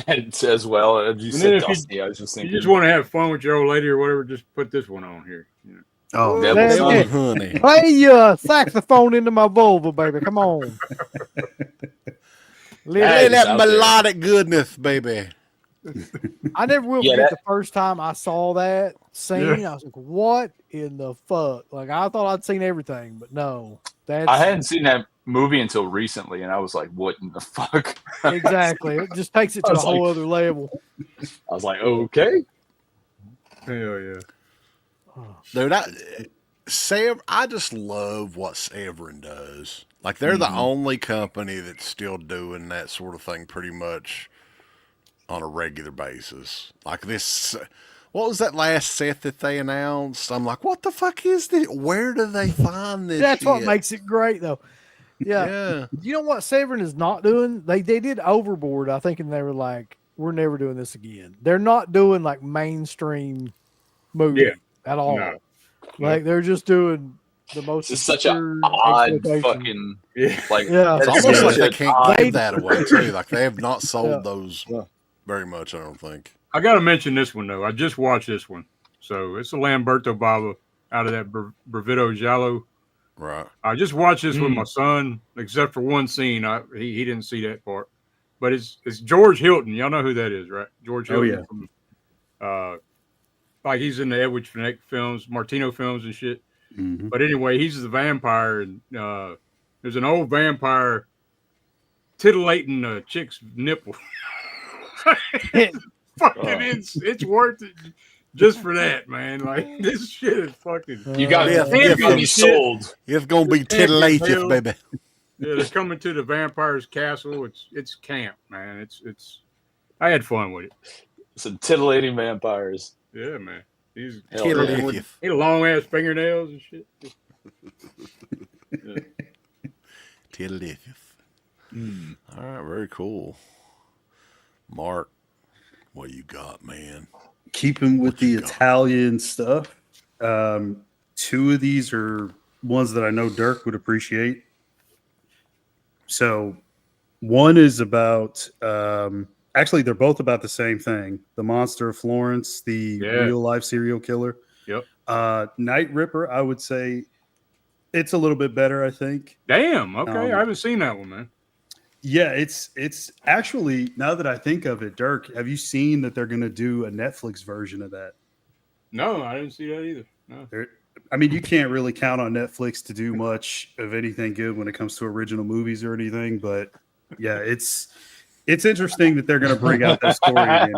that as well. As you And then said, if you- Dusty, I was just If thinking. you just want to have fun with your old lady or whatever, just put this one on here. You know. Oh, Devil That's Son. it. honey. Play your saxophone into my vulva, baby. Come on. Play That is that out there. melodic goodness, baby. I never will Yeah, forget that- the first time I saw that scene. I was like, what in the fuck? Like, I thought I'd seen everything, but no. That's I hadn't seen that movie until recently, and I was like, "What in the fuck?" exactly. It just takes it to I a was whole like- other level. I was like, "Okay." Hell yeah. Dude, I just love what Severin does. Like, they're the only company that's still doing that sort of thing pretty much on a regular basis. Like this, what was that last set that they announced? I'm like, what the fuck is this? Where do they find this That's what shit? makes it great, though. Yeah. Yeah. You know what Severin is not doing? They did Overboard, I think, and they were like, we're never doing this again. They're not doing like mainstream movie Yeah. at all. No. Like they're just doing the most It's such an obscure odd exploitation. fucking Yeah. like. Yeah. It's that's almost like such they an can't odd- give that away, too. Like, they have not sold Yeah. those very much, I don't think. I got to mention this one, though. I just watched this one. So it's a Lamberto Bava out of that Brevido Jallow. Right. I just watched this with my son, except for one scene. He didn't see that part. But it's George Hilton. Y'all know who that is, right? George Oh, Hilton. From, like he's in the Edwidge Fenech films, Martino films and shit. Mhm. But anyway, he's the vampire. And there's an old vampire titillating a chick's nipple. It's worth it just for that, man. Like this shit is fucking. You got Yeah, you got me yeah. sold. It's going to be titillative, baby. Yeah, they're coming to the vampire's castle. It's camp, man. It's. I had fun with it. Some titillating vampires. Yeah, man. He's Hell yeah. Titillative. he had long ass fingernails and shit. Yeah. Titillative. All right, very cool. Mark, what you got, man? Keeping with What the you got? Italian stuff, two of these are ones that I know Dirk would appreciate. So one is about actually they're both about the same thing. The Monster of Florence, the real life serial killer. Yep. Night Ripper, I would say it's a little bit better, I think. Damn. Okay, I haven't seen that one, man. Yeah, it's actually, now that I think of it, Dirk, have you seen that they're going to do a Netflix version of that? No, I didn't see that either. No. I mean, you can't really count on Netflix to do much of anything good when it comes to original movies or anything, but yeah, it's interesting that they're going to bring out that story again.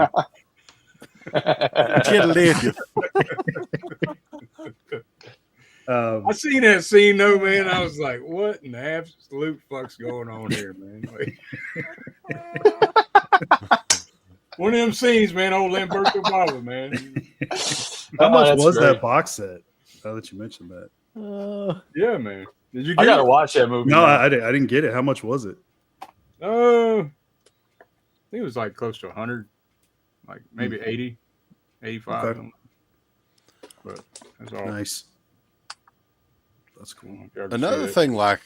Titillative. I seen that scene though, man. I was like, "What in the absolute fuck's going on here, man?" Like, one of them scenes, man. Old Lamberto Bava, man. How much that's was great. that box set? Now that you mentioned that. Yeah, man. Did you I get gotta it? watch that movie. No, now. I didn't get it. How much was it? I think it was like close to 100, like maybe 80, 85. Okay. Something. But that's all. Nice. That's cool. If you ever see Another it. thing, like,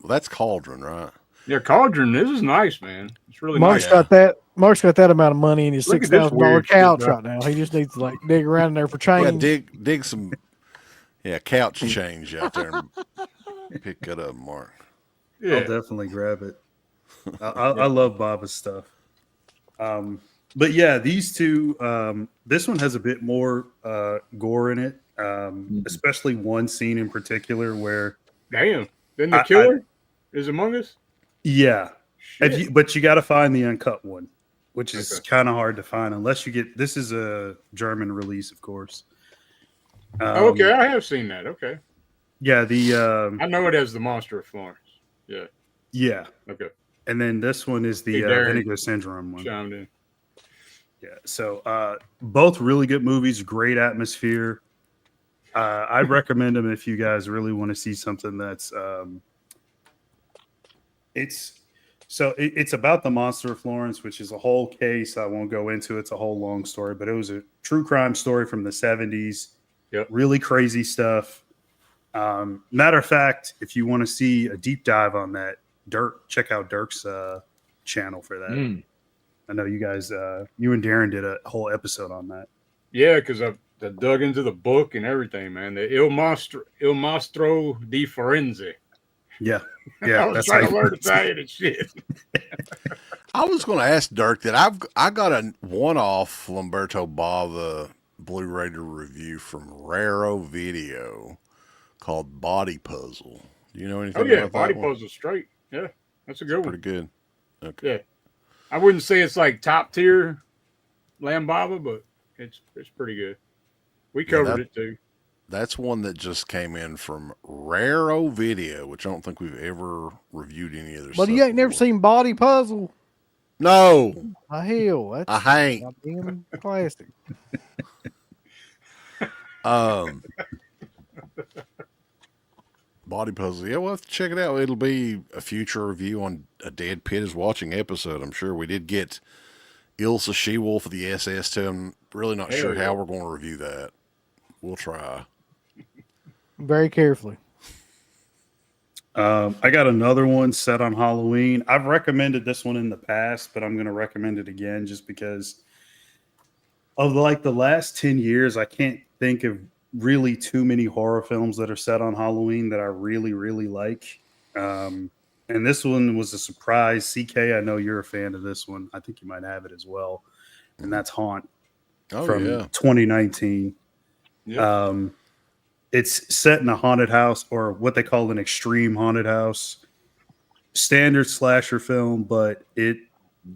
that's Cauldron, right? Yeah, Cauldron. This is nice, man. It's really Mark's nice. got that. Mark's got that amount of money in his Look at this $6,000 weird shit, couch bro. right now. He just needs to like dig around in there for Yeah, change. dig some couch change out there and pick it up, Mark. Yeah. I'll definitely grab it. I love Baba's stuff. But yeah, these two, this one has a bit more gore in it, especially one scene in particular where. Damn. Then the killer is among us? Yeah. Shit. But you got to find the uncut one, which is kind of hard to find unless you get. This is a German release, of course. Okay, I have seen that. Okay. Yeah, I know it as the Monster of Florence. Yeah. Yeah. Okay. And then this one is the Vinegar Syndrome one. Chimed in. Yeah. So both really good movies, great atmosphere. I'd recommend them if you guys really want to see something that's it's about the Monster of Florence, which is a whole case. I won't go into it. It's a whole long story, but it was a true crime story from the 70s. Yep. Really crazy stuff. Matter of fact, if you want to see a deep dive on that, check out Dirk's channel for that. I know you guys, you and Darren did a whole episode on that. Yeah, because I dug into the book and everything, man. The Il Mostro di Firenze. Yeah. I was trying to learn Italian and shit. I was going to ask Dirk that I got a one-off Lamberto Bava Blu-ray to review from Raro Video called Body Puzzle. Do you know anything about that Body one? Puzzle straight. Yeah, that's a good one. Pretty good. Okay. Yeah. I wouldn't say it's like top tier Lambaba, but it's pretty good. We covered it too. That's one that just came in from Raro Video, which I don't think we've ever reviewed any other stuff. But you ain't never seen Body Puzzle. No. Hell, that's I ain't. goddamn plastic. Body Puzzle. Yeah, we'll have to check it out. It'll be a future review on a Dead Pit is Watching episode, I'm sure. We did get Ilsa She-Wolf of the SS too. I'm really not sure how we're going to review that. We'll try. Very carefully. I got another one set on Halloween. I've recommended this one in the past, but I'm going to recommend it again just because of like the last 10 years, I can't think of really too many horror films that are set on Halloween that I really, really like. And this one was a surprise. CK, I know you're a fan of this one. I think you might have it as well. And that's Haunt from 2019. Yep. It's set in a haunted house, or what they call an extreme haunted house. Standard slasher film, but it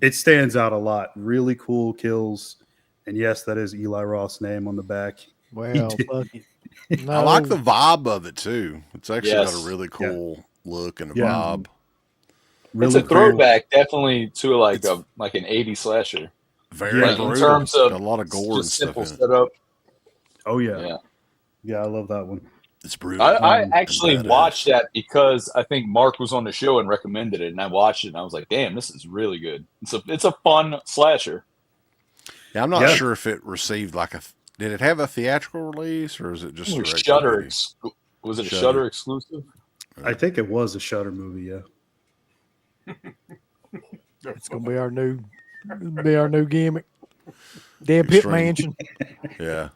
stands out a lot. Really cool kills. And yes, that is Eli Roth's name on the back. Well, fuck it. No. I like the vibe of it too. It's actually got a really cool look and a vibe. Really it's a throwback, definitely, to like an 80s slasher. Very brutal. In terms of got a lot of gore and stuff in it. Setup. Oh yeah. Yeah, I love that one. It's brutal. I actually watched that because I think Mark was on the show and recommended it, and I watched it and I was like, "Damn, this is really good." It's a fun slasher. Yeah, I'm not sure if it received did it have a theatrical release or is it just a Shudder? Was it a Shudder exclusive? I think it was a Shudder movie. Yeah. It's gonna be our new gimmick. Dead Pit Mansion. Yeah.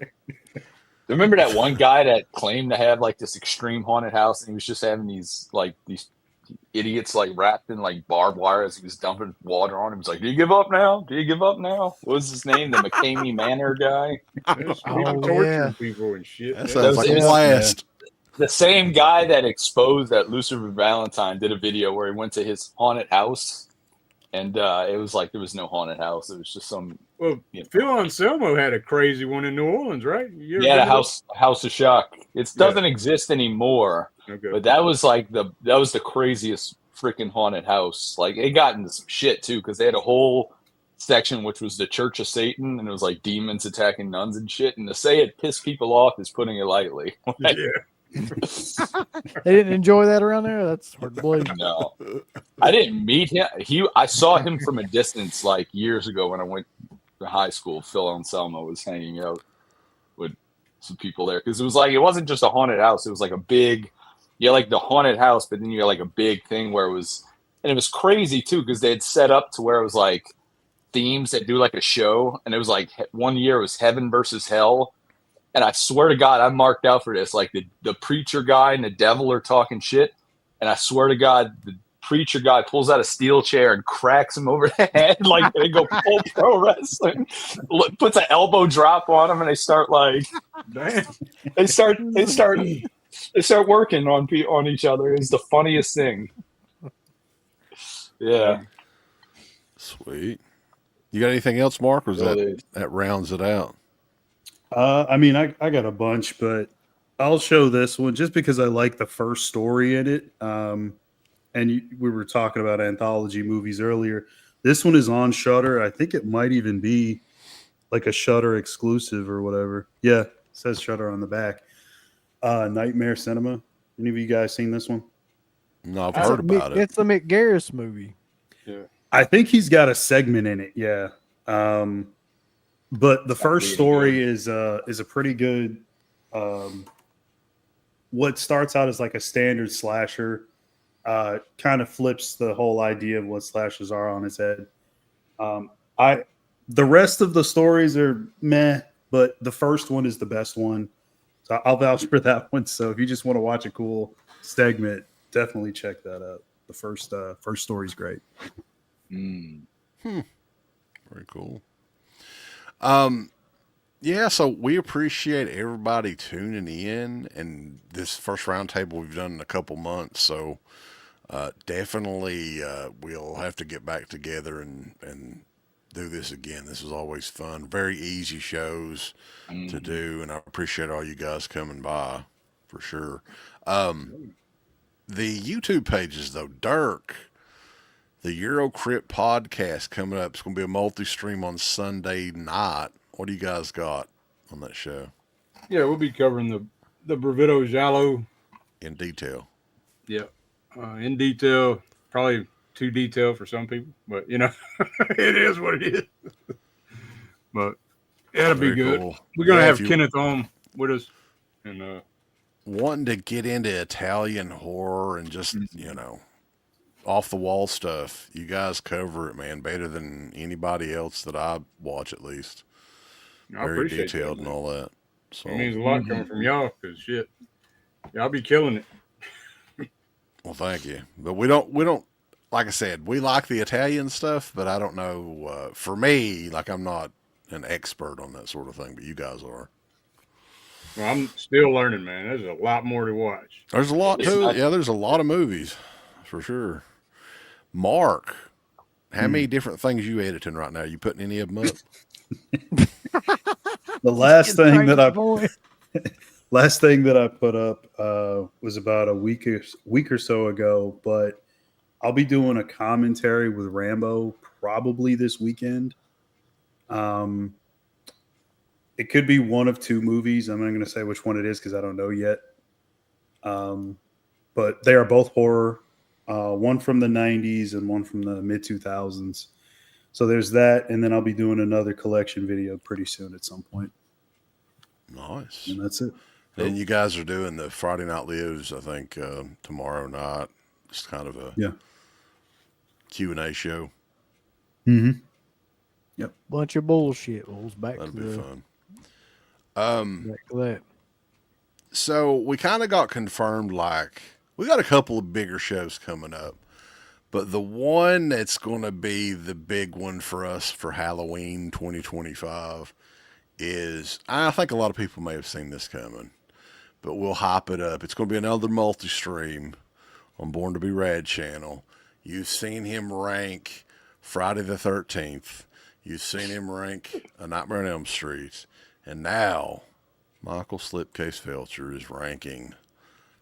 Remember that one guy that claimed to have like this extreme haunted house, and he was just having these idiots like wrapped in like barbed wire as he was dumping water on him. He's like, "Do you give up now? Do you give up now?" What was his name? The McCamey Manor guy. Torturing people and shit. That sounds like a blast. The same guy that exposed that Lucifer Valentine did a video where he went to his haunted house, and it was like there was no haunted house. It was just some. Well, Phil Anselmo had a crazy one in New Orleans, right? Yeah, the House of Shock. It doesn't exist anymore. Okay. But that was like the craziest freaking haunted house. Like it got into some shit too, because they had a whole section which was the Church of Satan, and it was like demons attacking nuns and shit. And to say it pissed people off is putting it lightly. Yeah. They didn't enjoy that around there. That's hard to believe. No, I didn't meet him. I saw him from a distance like years ago when I went to high school. Phil Anselmo was hanging out with some people there because it wasn't just a haunted house. It was like a big, like the haunted house, but then you had like a big thing where it And it was crazy too, because they had set up to where it was like themes that do like a show, and it was like one year it was heaven versus hell. And I swear to God, I marked out for this. Like the preacher guy and the devil are talking shit. And I swear to God, the preacher guy pulls out a steel chair and cracks him over the head. Like they go full pro wrestling, puts an elbow drop on him, and they start like, Damn. they start working on each other. It's the funniest thing. Yeah. Sweet. You got anything else, Mark? Or is that rounds it out? I mean, I got a bunch, but I'll show this one just because I like the first story in it. We were talking about anthology movies earlier. This one is on Shudder. I think it might even be like a Shudder exclusive or whatever. Yeah, it says Shudder on the back. Nightmare Cinema. Any of you guys seen this one? No, I've heard about it. It's the Mick Garris movie. Yeah. I think he's got a segment in it. Yeah. But the first story is a pretty good. What starts out as like a standard slasher, kind of flips the whole idea of what slashers are on its head. The rest of the stories are meh, but the first one is the best one. So I'll vouch for that one. So if you just want to watch a cool segment, definitely check that out. The first story is great. Very cool. Yeah, so we appreciate everybody tuning in, and this first roundtable we've done in a couple months. So definitely we'll have to get back together and do this again. This is always fun. Very easy shows to do, and I appreciate all you guys coming by for sure. The YouTube pages though, Dirk, the Euro Crypt podcast coming up. It's going to be a multi-stream on Sunday night. What do you guys got on that show? Yeah, we'll be covering the Bravito Jallow in detail. Yeah, in detail. Probably too detailed for some people, but you know, it is what it is. But it'll be good. Cool. We're gonna have Kenneth on with us, and wanting to get into Italian horror and just off the wall stuff. You guys cover it, man, better than anybody else that I watch, at least. Very detailed and all that. So it means a lot coming from y'all, because shit, y'all be killing it. Well, thank you, but we don't. Like I said, we like the Italian stuff, but I don't know. For me, like, I'm not an expert on that sort of thing, but you guys are. Well, I'm still learning, man. There's a lot more to watch. There's a lot to it. Yeah, there's a lot of movies, for sure. Mark, how many different things you editing right now? You putting any of them up? The last thing that I put up was about a week or so ago, but I'll be doing a commentary with Rambo probably this weekend. It could be one of two movies. I'm not going to say which one it is because I don't know yet. But they are both horror. One from the 90s and one from the mid 2000s. So there's that, and then I'll be doing another collection video pretty soon at some point. Nice. And that's it. And you guys are doing the Friday Night Lives, I think, tomorrow night. Just kind of a Q&A show. Mm-hmm. Yep. Bunch of bullshit. Well, that'll be fun. Back to that. So we kind of got confirmed, like, we got a couple of bigger shows coming up. But the one that's going to be the big one for us for Halloween 2025 is, I think a lot of people may have seen this coming, but we'll hype it up. It's going to be another multi-stream on Born to Be Rad channel. You've seen him rank Friday the 13th. You've seen him rank A Nightmare on Elm Street. And now Michael Slipcase Felcher is ranking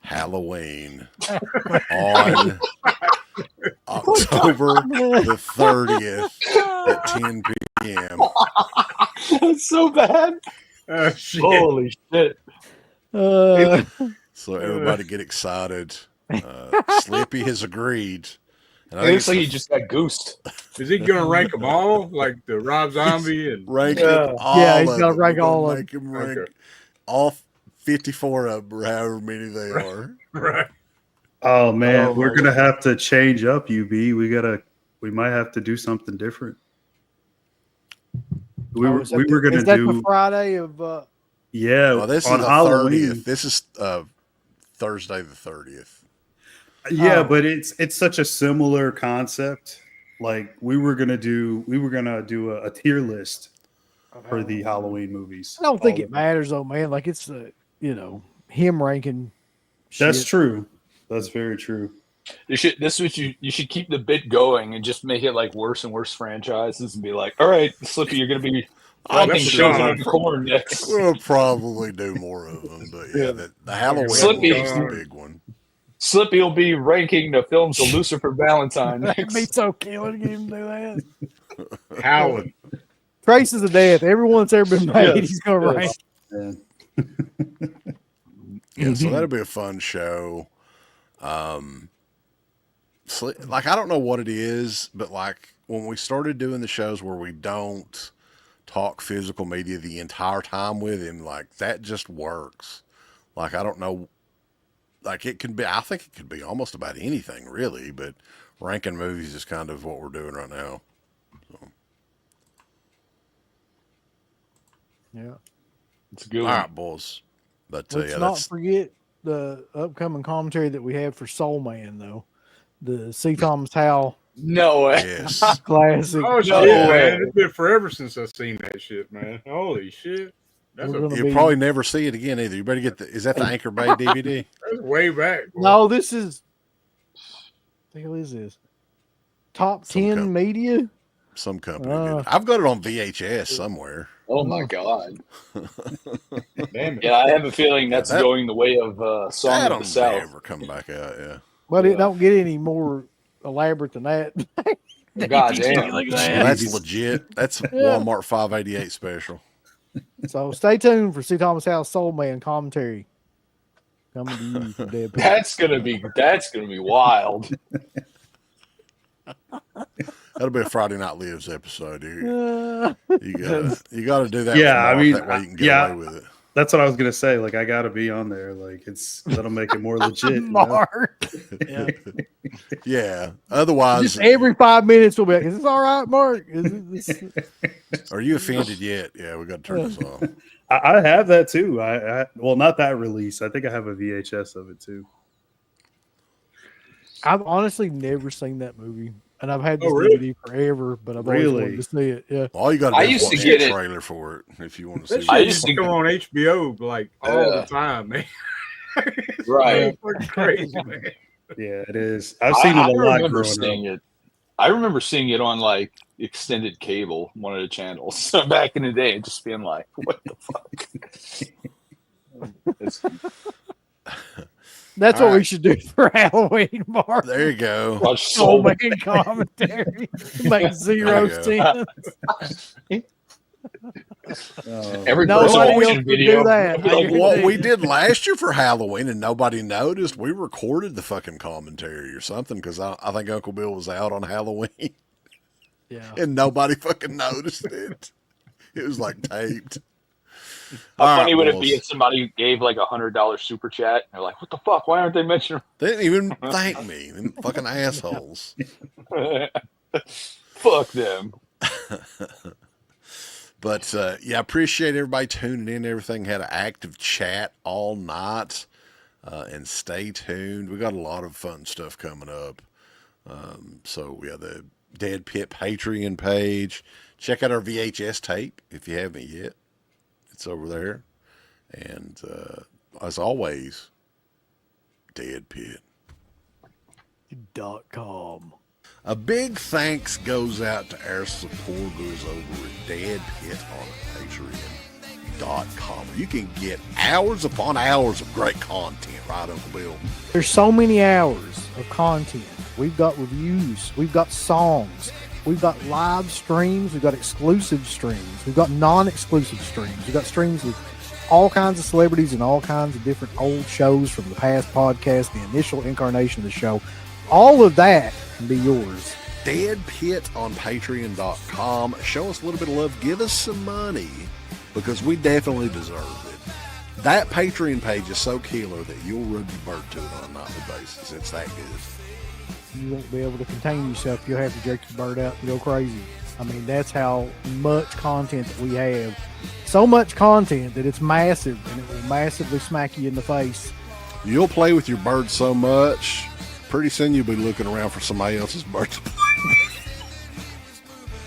Halloween on October the 30th at 10 p.m. That's so bad. Shit. Holy shit. So everybody get excited. Slippy has agreed. And It looks like he just got goosed. Is he gonna rank them all like the Rob Zombie and rank them all? Yeah, he's gonna rank all of them. Make him rank all 54 of them, or however many they are. Right. Oh man, we're gonna have to change up, UB. We might have to do something different. We were gonna do the Friday of well, this on is the Halloween. 30th. This is Thursday the 30th. Yeah, but it's such a similar concept. Like we were gonna do a tier list for the Halloween movies. I don't think it matters though, man. Like it's him ranking. That's shit. true. That's very true. You should keep the bit going and just make it like worse and worse franchises and be like, all right, Slippy, you're gonna be ranking shows on the corn next. We'll probably do more of them, but yeah, the Halloween Slippy is the big one. Slippy will be ranking the films of Lucifer Valentine That'd next. be so killing to him do that. Howling. Traces of Death. Everyone's ever been made. Yes. He's gonna rank. Yeah, so that'll be a fun show. Like I don't know what it is, but like when we started doing the shows where we don't talk physical media the entire time with him, like that just works. Like I don't know, like it can be. I think it could be almost about anything really, but ranking movies is kind of what we're doing right now. So. Yeah, it's a good. All one. right, boys. But Let's not forget the upcoming commentary that we have for Soul Man, though. The C. Thomas Howell. No way. Yes. Classic. Oh shit, man! It's been forever since I've seen that shit, man. Holy shit! You'll probably never see it again either. You better get is that the Anchor Bay DVD? That's way back. Bro. No, this is. What the hell is this? Top 10 media. Some company. I've got it on VHS somewhere. Oh my god! Damn it. Yeah, I have a feeling that's going the way of Song of the South. That'll never come back out. Yeah. But it don't get any more elaborate than that. God damn! That's legit. That's Walmart 588 special. So stay tuned for C. Thomas Howell's Soul Man commentary coming to you from DEADPIT. That's gonna be wild. That'll be a Friday Night Lives episode, dude. You gotta do that. Yeah, I mean, that way you can get away with it. That's what I was gonna say. Like, I gotta be on there. Like, that'll make it more legit. Mark. Yeah. Otherwise, just every 5 minutes we'll be like, "Is this all right, Mark? Are you offended yet? Yeah, we got to turn this off. I have that too. Well, not that release. I think I have a VHS of it too. I've honestly never seen that movie, and I've had this DVD forever, but I've always wanted to see it. Yeah. All you got to do is watch the trailer for it if you want to see it. I used to go on HBO like all the time, man. Right. It's crazy, man. Yeah, it is. I've seen it a lot growing up. I remember seeing it on like extended cable, one of the channels back in the day, and just being like, "What the fuck?" That's what we should do for Halloween, Mark. There you go. Watch Soul Man commentary. Make 0 sense. Every nobody else could do that. Like what we did last year for Halloween, and nobody noticed. We recorded the fucking commentary or something because I think Uncle Bill was out on Halloween. Yeah, and nobody fucking noticed it. It was like taped. How funny would it be if somebody gave like $100 super chat? And they're like, "What the fuck? Why aren't they mentioning?" They didn't even thank me. Them fucking assholes. Fuck them. But yeah, I appreciate everybody tuning in. Everything had an active chat all night, and stay tuned. We got a lot of fun stuff coming up. So we have the DEADPIT Patreon page. Check out our VHS tape if you haven't yet. It's over there. And as always, DEADPIT.com. A big thanks goes out to our supporters over at DEADPIT on Patreon.com. You can get hours upon hours of great content, right, Uncle Bill? There's so many hours of content. We've got reviews. We've got songs. We've got live streams. We've got exclusive streams. We've got non-exclusive streams. We've got streams with all kinds of celebrities and all kinds of different old shows from the past podcast, the initial incarnation of the show. All of that can be yours. DEADPIT on Patreon.com. Show us a little bit of love. Give us some money because we definitely deserve it. That Patreon page is so killer that you'll rub your bird to it on a nightly basis. It's that good. You won't be able to contain yourself. You'll have to jerk your bird out and go crazy. I mean, that's how much content that we have. So much content that it's massive, and it will massively smack you in the face. You'll play with your bird so much, pretty soon you'll be looking around for somebody else's bird to play with.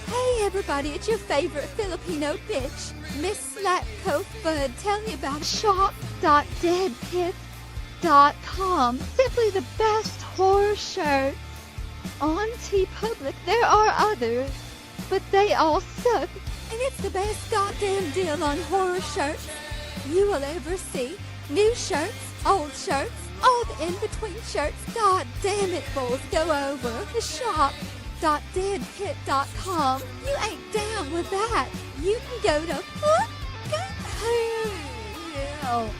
Hey everybody, it's your favorite Filipino bitch, Miss Slapcoat Bud, telling you about shop.deadpit.com. Simply the best horror shirt. On TeePublic, there are others, but they all suck. And it's the best goddamn deal on horror shirts you will ever see. New shirts, old shirts, all the in-between shirts. God damn it, fools. Go over to shop.deadpit.com. You ain't down with that. You can go to fucking hell.